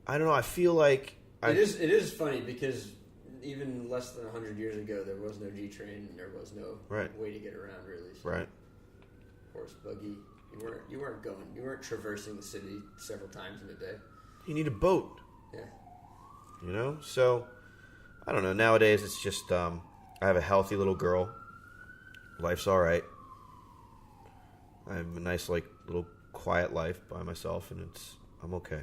I don't know. I feel like it is funny because even less than 100 years ago, there was no G train and there was no way to get around really. So right. Horse buggy. You weren't traversing the city several times in a day. You need a boat. Yeah. You know, so I don't know. Nowadays, it's just I have a healthy little girl. Life's all right. I have a nice like little quiet life by myself, and I'm okay.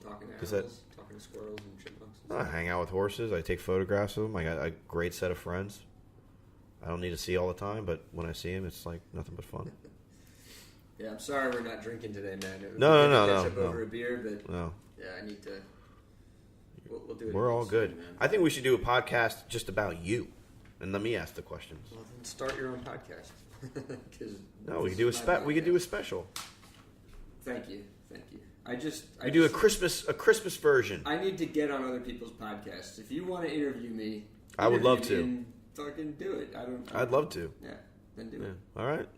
Talking to animals, talking to squirrels and chipmunks. I hang out with horses. I take photographs of them. I got a great set of friends. I don't need to see all the time, but when I see them, it's like nothing but fun. Yeah, I'm sorry we're not drinking today, man. No. Catch up over a beer, but no. Yeah, I need to. We'll do it. We're all good. Soon, man. I think we should do a podcast just about you, and let me ask the questions. Well, then start your own podcast. No, we could do we could do a special. Thank you. We do a Christmas version. I need to get on other people's podcasts. If you want to interview me, I would love to. And fucking do it. I'd love to. Yeah, then do it. All right.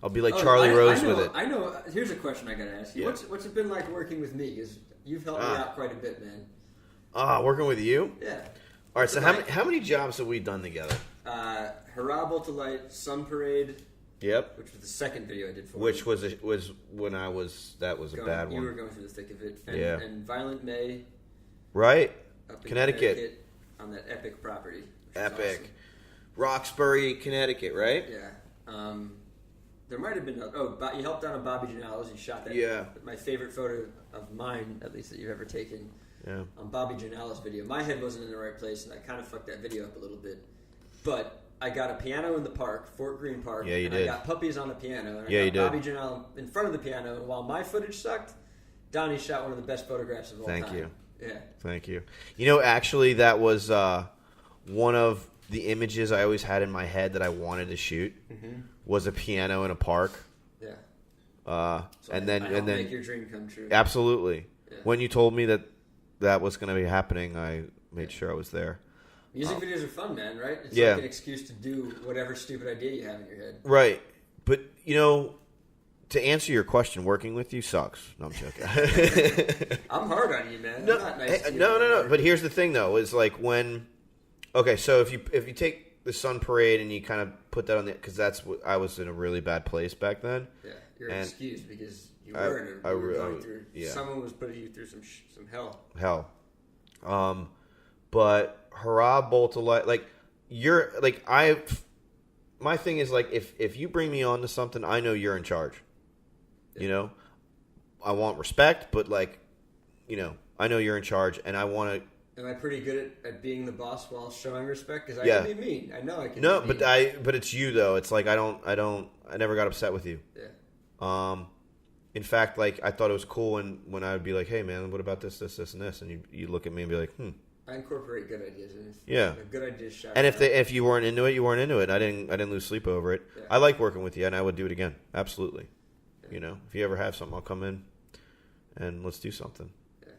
I'll be like Charlie I Rose know, with it. I know. Here's a question I gotta ask you. Yeah. What's it been like working with me? Because you've helped me out quite a bit, man. Working with you? Yeah. All right. So how many jobs have we done together? Hurrah to Light, Sun Parade. Yep. Which was the second video I did for Which you. was when I was a bad one. You were going through the thick of it. And Violent May. Right. Up in Connecticut. On that epic property. Epic. Awesome. Roxbury, Connecticut, right? Yeah. There might have been you helped out on Bobby Janela's. You shot that. Yeah. My favorite photo of mine, at least that you've ever taken. Yeah. On Bobby Janela's video. My head wasn't in the right place, and I kind of fucked that video up a little bit. But I got a piano in the park, Fort Greene Park. Yeah, you and did. I got puppies on the piano. And Yeah, I you got did. Bobby Janela in front of the piano. And while my footage sucked, Donnie shot one of the best photographs of all time. Thank you. Yeah. Thank you. You know, actually, that was one of the images I always had in my head that I wanted to shoot. Was a piano in a park. Yeah. So and then make your dream come true. Absolutely. Yeah. When you told me that was going to be happening, I made sure I was there. Music videos are fun, man, right? It's yeah. like an excuse to do whatever stupid idea you have in your head. Right. But, you know, to answer your question, working with you sucks. No, I'm joking. I'm hard on you, man. No, I'm not nice to you no. But here's the thing, though, is like when... Okay, so if you take the Sun Parade and you kind of put that on the... Because that's what I was in a really bad place back then. Yeah, you're excused because you were going through... Yeah. Someone was putting you through some hell. Hell. But hurrah, bolt of light, like you're like my thing is like if you bring me on to something, I know you're in charge. Yeah. You know, I want respect, but like, you know, I know you're in charge, and I want to. Am I pretty good at being the boss while showing respect? Because I can be mean. I know I can. No, be mean. but it's you though. It's like I never got upset with you. Yeah. In fact, like I thought it was cool when I would be like, hey man, what about this, and this, and you look at me and be like, I incorporate good ideas. And a good idea shot. And if you weren't into it, you weren't into it. I didn't lose sleep over it. Yeah. I like working with you, and I would do it again. Absolutely. Yeah. You know, if you ever have something, I'll come in, and let's do something. Yeah.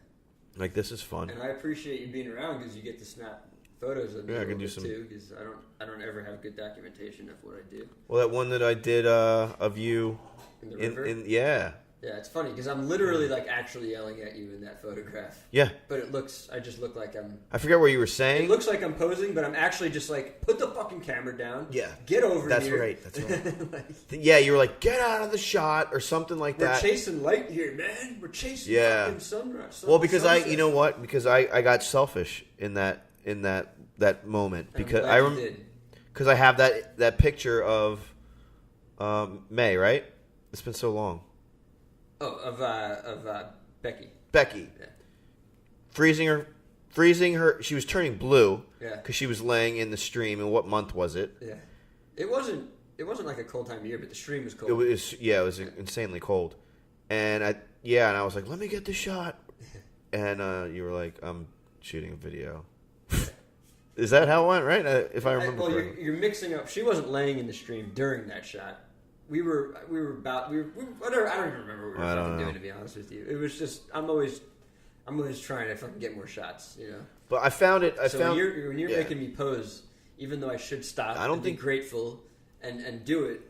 Like this is fun. And I appreciate you being around because you get to snap photos of me. I can do some too. Because I don't ever have good documentation of what I do. Well, that one that I did of you in the river. Yeah, it's funny because I'm literally like actually yelling at you in that photograph. Yeah. But I just look like I'm... I forget what you were saying. It looks like I'm posing, but I'm actually just like, put the fucking camera down. Yeah. Get over That's here. Right. That's right. Yeah, you were like, get out of the shot or something like that. We're chasing light here, man. We're chasing fucking sunrise. Well, because sunset. You know what? Because I got selfish in that moment. Because because I have that picture of May, right? It's been so long. Oh, of Becky. Becky. Yeah. Freezing her freezing her. She was turning blue. Yeah. Because she was laying in the stream. And what month was it? Yeah. It wasn't like a cold time of year, but the stream was cold. It was insanely cold. And I was like, let me get the shot. And you were like, I'm shooting a video. Is that how it went, right? If I remember correctly. You're mixing up. She wasn't laying in the stream during that shot. We were whatever. I don't even remember what we were fucking doing, to be honest with you. It was just, I'm always trying to fucking get more shots, you know. But I found it. When you're making me pose, even though I should stop and be grateful and do it,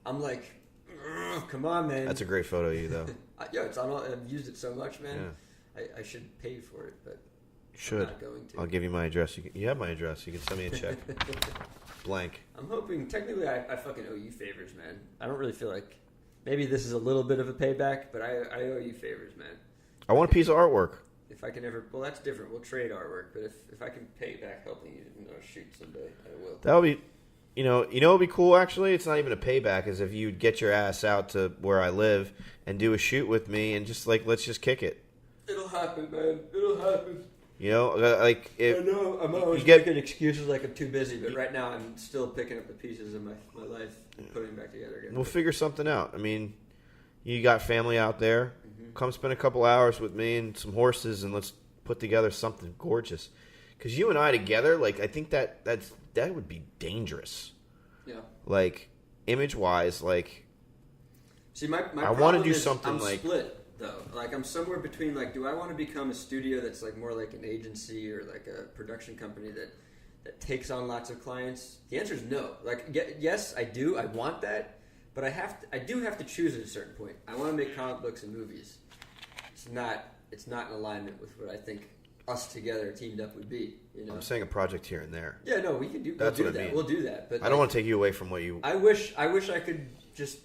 I'm like, come on, man. That's a great photo of you, though. I've used it so much, man. Yeah. I should pay for it, but should. I'm not going to. I'll give you my address. You have my address. You can send me a check. Blank. I'm hoping, technically, I fucking owe you favors, man. I don't really feel like, maybe this is a little bit of a payback, but I owe you favors, man. I want a piece of artwork. If I can ever, well, that's different. We'll trade artwork, but if I can pay back helping you, shoot someday, I will. That would be, it'd be cool. Actually, it's not even a payback. Is if you'd get your ass out to where I live and do a shoot with me, and just let's just kick it. It'll happen, man. It'll happen. I know. I'm always making excuses like I'm too busy, but right now I'm still picking up the pieces of my life and putting them back together again. We'll figure something out. I mean, you got family out there. Mm-hmm. Come spend a couple hours with me and some horses, and let's put together something gorgeous. Because you and I together, I think that would be dangerous. Yeah. Image-wise, See, my I want to do something I'm split. Though, I'm somewhere between, do I want to become a studio that's more like an agency or like a production company that takes on lots of clients? The answer is no. Yes, I do. I want that, but I do have to choose at a certain point. I want to make comic books and movies. It's not in alignment with what I think us together teamed up would be. I'm saying a project here and there. Yeah, no, we can do. That's we'll do what I that. mean. We'll do that. But I don't want to take you away from what you. I wish I could just.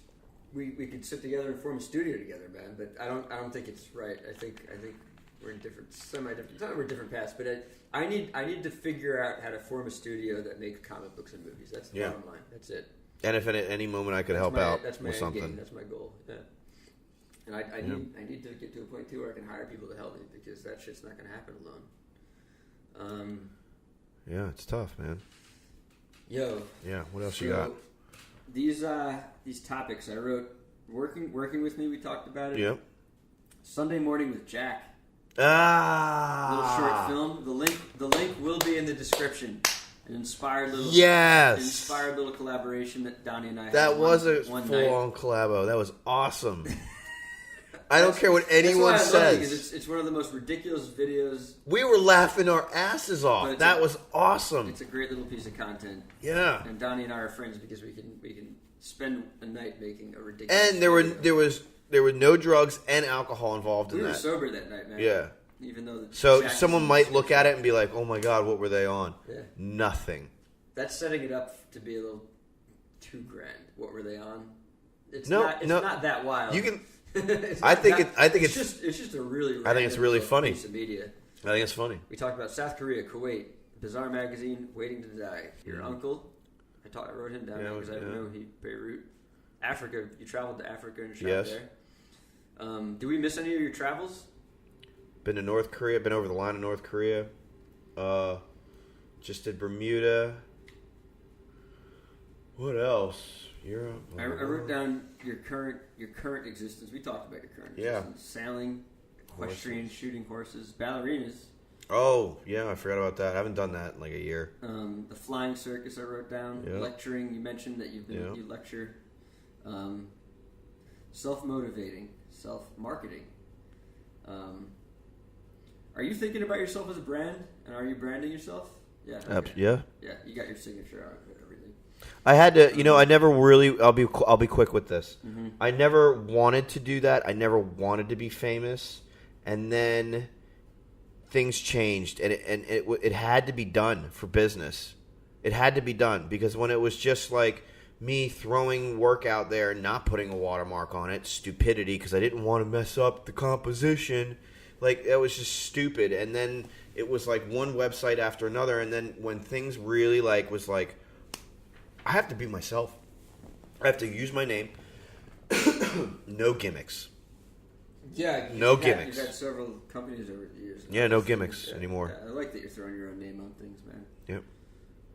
We could sit together and form a studio together, man. But I don't think it's right. I think we're in semi-different. It's not we're different paths, but I need to figure out how to form a studio that makes comic books and movies. That's the bottom line. That's it. And if at any moment I could help out with something, game. That's my goal. Yeah. And I need to get to a point too where I can hire people to help me, because that shit's not going to happen alone. Yeah, it's tough, man. Yo. Yeah. What else you got? These topics I wrote, working with me. We talked about it. Yep. Sunday Morning with Jack. Little short film. The link will be in the description. An inspired little collaboration that Donnie and I had. That was a full-on collabo. That was awesome. I don't care what anyone says. It's one of the most ridiculous videos. We were laughing our asses off. That was awesome. It's a great little piece of content. Yeah. And Donnie and I are friends because we can spend a night making a ridiculous. And there were no drugs and alcohol involved in that. We were sober that night, man. Yeah. Even though someone might look at it and be like, "Oh my God, what were they on?" Yeah. Nothing. That's setting it up to be a little $2,000. What were they on? It's not that wild. You can. It's just a really. I think it's really funny. Piece of media. I think it's funny. We talked about South Korea, Kuwait, Bizarre Magazine, Waiting to Die. Your uncle. I wrote him down because I know Beirut. Africa. You traveled to Africa and shot there. Do we miss any of your travels? Been to North Korea. Been over the line of North Korea. Just did Bermuda. What else? Europe. I wrote down your current existence. We talked about your current existence. Sailing, equestrian, shooting horses, ballerinas. Oh, yeah, I forgot about that. I haven't done that in like a year. The flying circus I wrote down. Yep. Lecturing, you mentioned that you lecture. Self-motivating, self-marketing. Are you thinking about yourself as a brand? And are you branding yourself? Yeah. Okay. Yeah. Yeah, you got your signature on everything. I had to, I never really. I'll be quick with this. Mm-hmm. I never wanted to do that. I never wanted to be famous, and then things changed, and it had to be done for business. It had to be done because when it was just like me throwing work out there and not putting a watermark on it, stupidity, because I didn't want to mess up the composition. Like, it was just stupid. And then it was like one website after another. And then when things really was like, I have to be myself. I have to use my name. No gimmicks. Yeah, No gimmicks. You've had several companies over the years. Yeah, no gimmicks anymore. Yeah, I like that you're throwing your own name on things, man. Yep.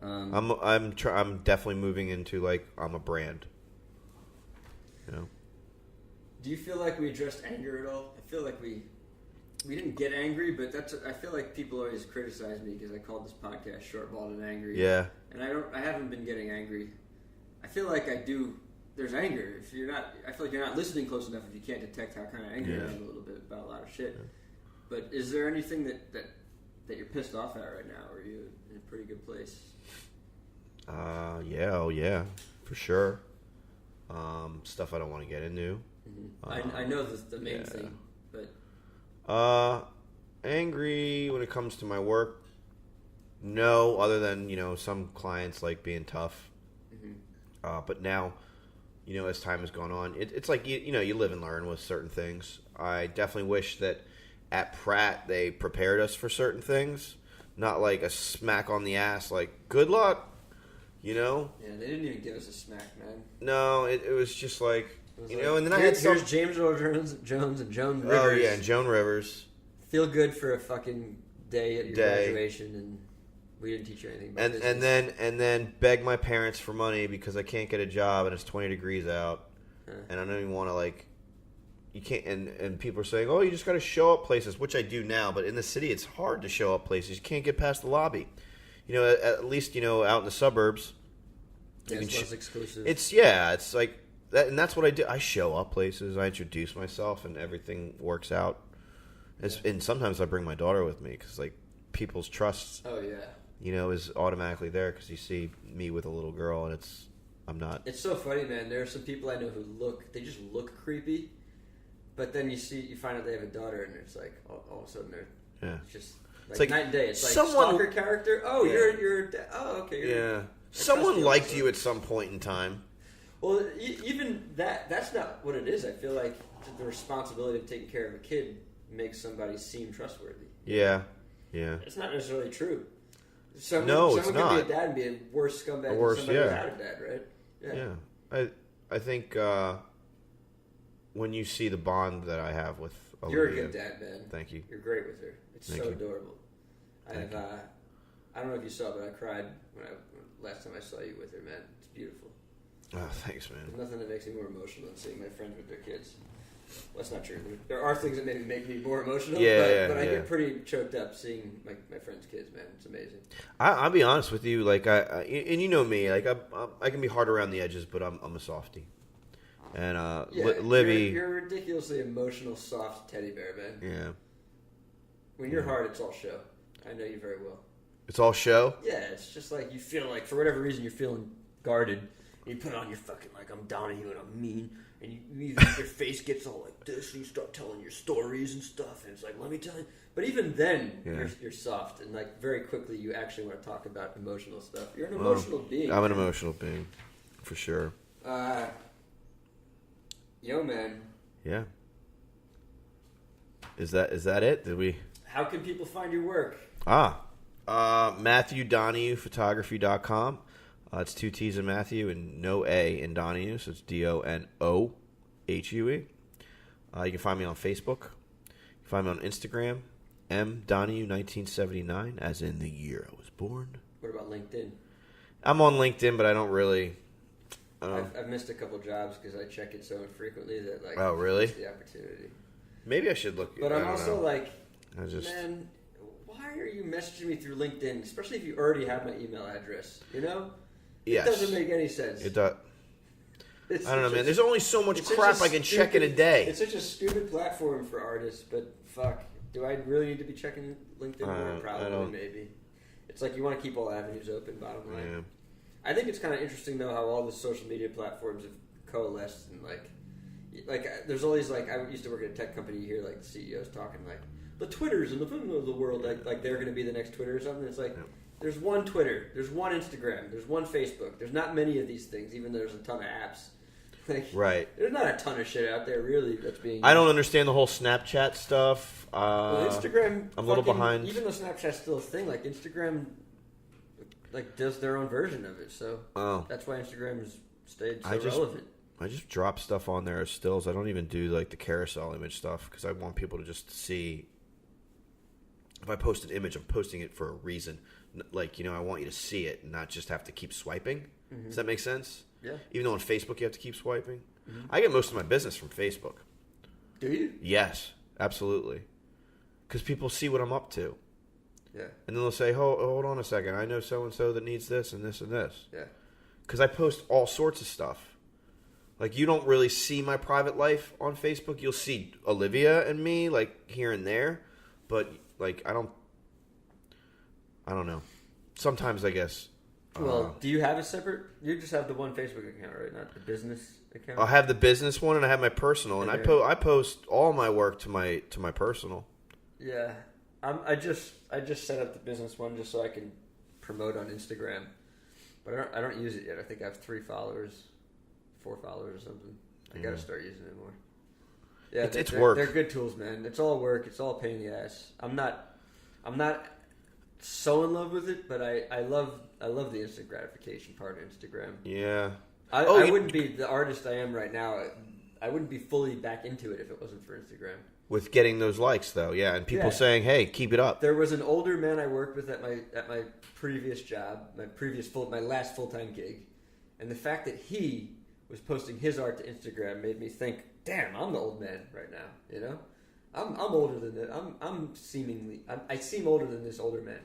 I'm definitely moving into like I'm a brand. You know. Do you feel like we addressed anger at all? I feel like we didn't get angry, but I feel like people always criticize me because I called this podcast "Short, Bald, and Angry." Yeah. And I haven't been getting angry. I feel like I do. There's anger. If you're not, I feel like you're not listening close enough if you can't detect how kind of angry I am a little bit about a lot of shit. Yeah. But is there anything that you're pissed off at right now? Or are you in a pretty good place? Yeah, for sure. Stuff I don't want to get into. Mm-hmm. I know the main thing, but angry when it comes to my work. No, other than some clients like being tough. Mm-hmm. But now, as time has gone on, it's like you live and learn with certain things. I definitely wish that at Pratt they prepared us for certain things, not like a smack on the ass, like good luck. Yeah, they didn't even give us a smack, man. No, it was just like, and then here's James Earl Jones and Joan Rivers. Oh, yeah, and Joan Rivers. Feel good for a fucking day at your graduation, and we didn't teach you anything about business. And then beg my parents for money because I can't get a job and it's 20 degrees out. And I don't even want to, you can't, and people are saying, oh, you just got to show up places, which I do now, but in the city it's hard to show up places. You can't get past the lobby. At least, out in the suburbs. Yeah, it's less exclusive. It's like that, and that's what I do. I show up places, I introduce myself, and everything works out. And sometimes I bring my daughter with me because, people's trust, is automatically there because you see me with a little girl, and I'm not. It's so funny, man. There are some people I know who they just look creepy, but then you find out they have a daughter, and it's like all of a sudden it's just. It's like night and day. It's like someone, stalker character. Oh, you're. Oh, okay. Someone liked you at some point in time. Well, even that's not what it is. I feel like the responsibility of taking care of a kid makes somebody seem trustworthy. Yeah. It's not necessarily true. No, it's not. Someone can be a dad and be a worse scumbag than somebody without a dad, right? Yeah. I think when you see the bond that I have with Olivia, you're a good dad, man. Thank you. You're great with her. It's so adorable. I don't know if you saw, but I cried last time I saw you with her, man. It's beautiful. Oh, thanks, man. There's nothing that makes me more emotional than seeing my friends with their kids. Well, that's not true. There are things that maybe make me more emotional, but I get pretty choked up seeing my friends' kids, man. It's amazing. I'll be honest with you, and you know me, I can be hard around the edges, but I'm a softie. And Libby, you're a ridiculously emotional, soft teddy bear, man. Yeah. When you're hard, it's all show. I know you very well. It's all show? Yeah, it's just like you feel like, for whatever reason, you're feeling guarded. You put on your fucking, I'm Donohue and I'm mean. And your face gets all like this, and you start telling your stories and stuff. And it's like, let me tell you. But even then, you're soft. And, very quickly, you actually want to talk about emotional stuff. You're an emotional being. I'm an emotional being, for sure. Yo, man. Yeah. Is that it? Did we... How can people find your work? Matthew Donohue Photography.com. It's 2 T's in Matthew and no A in Donohue, so it's Donohue. You can find me on Facebook. You can find me on Instagram, mdonohue1979, as in the year I was born. What about LinkedIn? I'm on LinkedIn, but I don't really... I've missed a couple jobs because I check it so infrequently that oh, really? It's the opportunity. Maybe I should look. But I'm also man, why are you messaging me through LinkedIn, especially if you already have my email address? Yes. It doesn't make any sense. It does. I don't know, man. There's only so much crap I can check in a day. It's such a stupid platform for artists, but fuck, do I really need to be checking LinkedIn more? Probably, maybe. It's like you want to keep all avenues open. Bottom line. Yeah. I think it's kind of interesting though how all the social media platforms have coalesced and there's always I used to work at a tech company. You hear the CEOs talking the Twitters and the world like they're going to be the next Twitter or something. It's there's one Twitter, there's one Instagram, there's one Facebook. There's not many of these things, even though there's a ton of apps. Right. There's not a ton of shit out there really that's being. I don't understand the whole Snapchat stuff. Instagram. I'm a little behind. Even though Snapchat's still a thing, Instagram. Does their own version of it, so that's why Instagram has stayed so relevant. I just drop stuff on there as stills. I don't even do like the carousel image stuff because I want people to just see. If I post an image, I'm posting it for a reason. Like, I want you to see it and not just have to keep swiping. Mm-hmm. Does that make sense? Yeah. Even though on Facebook you have to keep swiping. Mm-hmm. I get most of my business from Facebook. Do you? Yes, absolutely. Because people see what I'm up to. Yeah. And then they'll say, hold on a second. I know so-and-so that needs this and this and this. Yeah. Because I post all sorts of stuff. Like, you don't really see my private life on Facebook. You'll see Olivia and me, like, here and there. But, like, I don't know. Sometimes, I guess. Well, do you have a separate... You just have the one Facebook account, right? Not the business account? I'll have the business one and I have my personal. And okay. I post all my work to my personal. Yeah. I just set up the business one just so I can promote on Instagram. But I don't use it yet. I think I have 4 followers or something. I got to start using it more. Yeah, it's work. They're good tools, man. It's all work. It's all a pain in the ass. I'm not so in love with it, but I love the instant gratification part of Instagram. Yeah. I wouldn't be the artist I am right now. I wouldn't be fully back into it if it wasn't for Instagram. With getting those likes, though, yeah, and people saying, "Hey, keep it up." There was an older man I worked with at my previous job, my last full-time gig, and the fact that he was posting his art to Instagram made me think, "Damn, I'm the old man right now." I'm older than that. I seem older than this older man.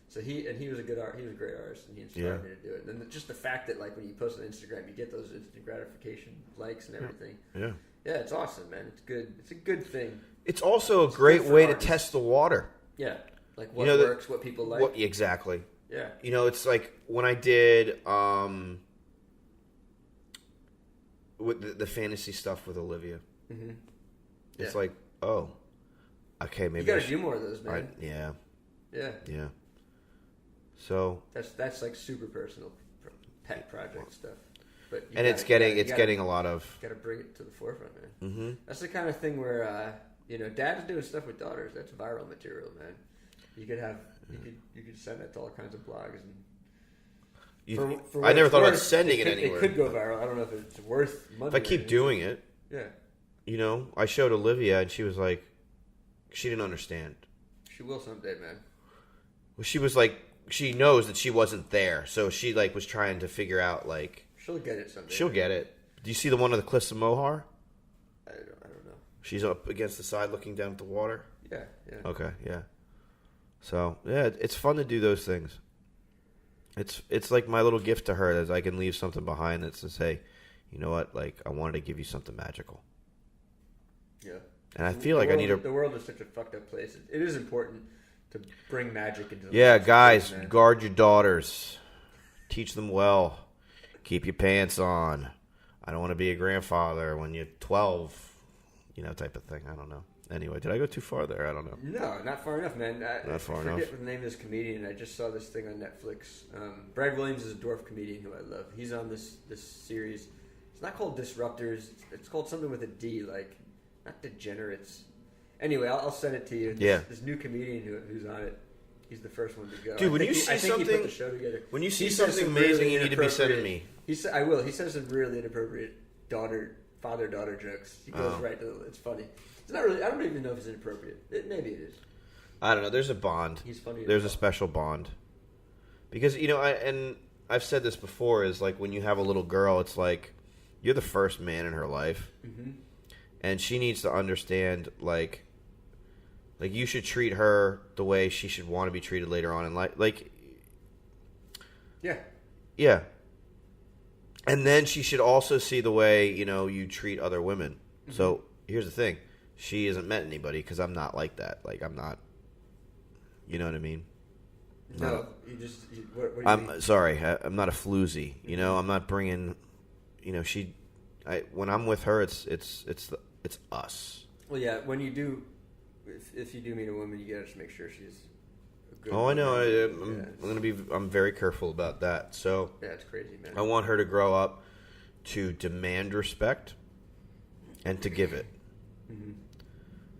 So he was a great artist, and he inspired me to do it. And then just the fact that like when you post on Instagram, you get those instant gratification likes and everything. Yeah. Yeah, it's awesome, man. It's good. It's a good thing. It's also a great way to test the water. Yeah, like what works, what people like. Exactly. Yeah. It's like when I did with the fantasy stuff with Olivia. Mm-hmm. It's like, oh, okay, maybe you got to do more of those, man. Yeah. Yeah. So that's like super personal pet project stuff. But it's getting a lot of. Got to bring it to the forefront, man. Mm-hmm. That's the kind of thing where dad's doing stuff with daughters. That's viral material, man. You could send that to all kinds of blogs and. I never thought about sending it anywhere. It could go viral. I don't know if it's worth money. If I keep doing it, yeah. I showed Olivia and she was like, she didn't understand. She will someday, man. Well, she was like, she knows that she wasn't there, so she like was trying to figure out like. She'll get it someday. She'll get it. Do you see the one of the cliffs of Mohar? I don't know. She's up against the side looking down at the water? Yeah. Okay, yeah. So, yeah, it's fun to do those things. It's like my little gift to her that I can leave something behind that says, hey, you know what? Like, I wanted to give you something magical. Yeah. And I feel like I need to... The world is such a fucked up place. It is important to bring magic into the world. Guys, guard your daughters. Teach them well. Keep your pants on. I don't want to be a grandfather when you're 12, type of thing. I don't know. Anyway, did I go too far there? I don't know. No, not far enough, man. Not far enough. I forget enough. the name of this comedian. I just saw this thing on Netflix. Brad Williams is a dwarf comedian who I love. He's on this series. It's not called Disruptors. It's called something with a D, like not Degenerates. Anyway, I'll send it to you. This new comedian who's on it. He's the first one to go. Dude, when you see something, he put the show together. When you see something amazing, you need to be sending me. I will. He says some really inappropriate father-daughter jokes. He goes right to it's funny. It's not really. I don't even know if it's inappropriate. Maybe it is. I don't know. There's a bond. He's funny. There's a special bond. Because I've said this before. Is like when you have a little girl, it's like you're the first man in her life, and she needs to understand like you should treat her the way she should want to be treated later on in life. Like, yeah. And then she should also see the way you treat other women. Mm-hmm. So here's the thing: she hasn't met anybody because I'm not like that. Like I'm not. You know what I mean? No, what do you mean? Sorry, I'm not a floozy. I'm not bringing. When I'm with her, it's us. Well, yeah. When you do, if you do meet a woman, you gotta just make sure she's. I know. I'm very careful about that. So yeah, it's crazy, man. I want her to grow up to demand respect and to give it. Mm-hmm.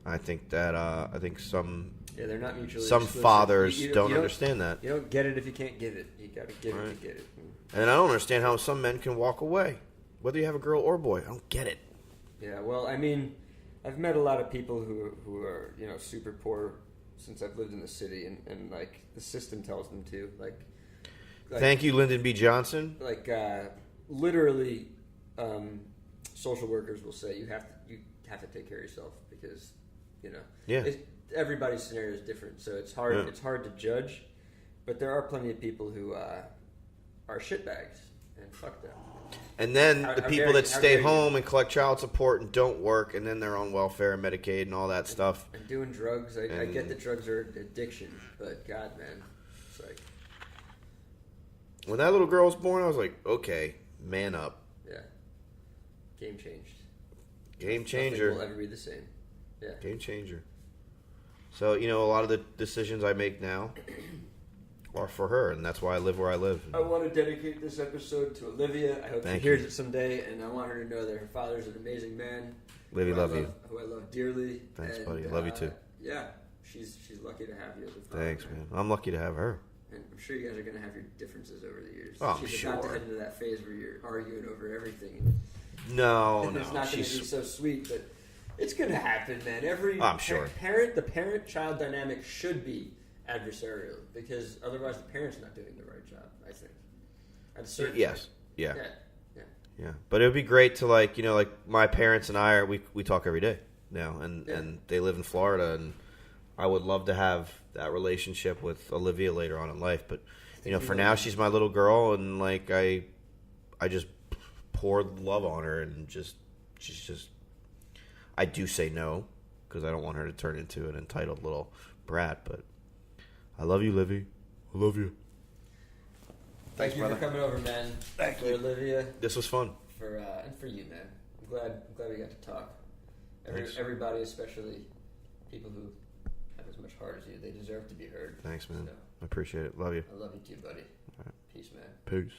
I think some they're not mutually some exclusive. fathers don't understand that. You don't get it if you can't give it. You got to give it to get it. And I don't understand how some men can walk away. whether you have a girl or boy. I don't get it. Yeah, well, I mean, I've met a lot of people who are, you know, super poor since I've lived in the city, and like, the system tells them to. Like Thank you, Lyndon B. Johnson. Like, literally, social workers will say you have to take care of yourself because, you know, everybody's scenario is different, so it's hard. Yeah. It's hard to judge, but there are plenty of people who are shitbags, and fuck them. And then the people that stay home and collect child support and don't work, and then they're on welfare and Medicaid and all that stuff. And doing drugs. I get that drugs are addiction, but God, man, it's like... When that little girl was born, I was like, okay, man up. Yeah. Game changed. Game changer. Nothing will ever be the same. Yeah. Game changer. So, you know, a lot of the decisions I make now are for her, and that's why I live where I live. I want to dedicate this episode to Olivia. I hope she hears it someday, and I want her to know that her father's an amazing man. Olivia, love you. Who I love dearly. Thanks, buddy. I love you too. Yeah, she's lucky to have you as a father. Thanks, man. I'm lucky to have her. And I'm sure you guys are going to have your differences over the years. Oh, she's sure. about to head into that phase where you're arguing over everything. No. It's not going to be so sweet, but it's going to happen, man. I'm sure. The parent-child dynamic should be adversarial, because otherwise the parent's not doing the right job, I think. At a certain point. Yeah. But it would be great to, like, you know, like my parents and I we talk every day now, and they live in Florida, and I would love to have that relationship with Olivia later on in life, but you know, for now she's my little girl, and like I just poured love on her, and she's just I do say no because I don't want her to turn into an entitled little brat, but I love you, Livy. I love you. Thank you for coming over, man. Thank you, Olivia. This was fun. And for you, man. I'm glad we got to talk. Everybody, especially people who have as much heart as you, they deserve to be heard. Thanks, man. So, I appreciate it. Love you. I love you too, buddy. All right. Peace, man. Peace.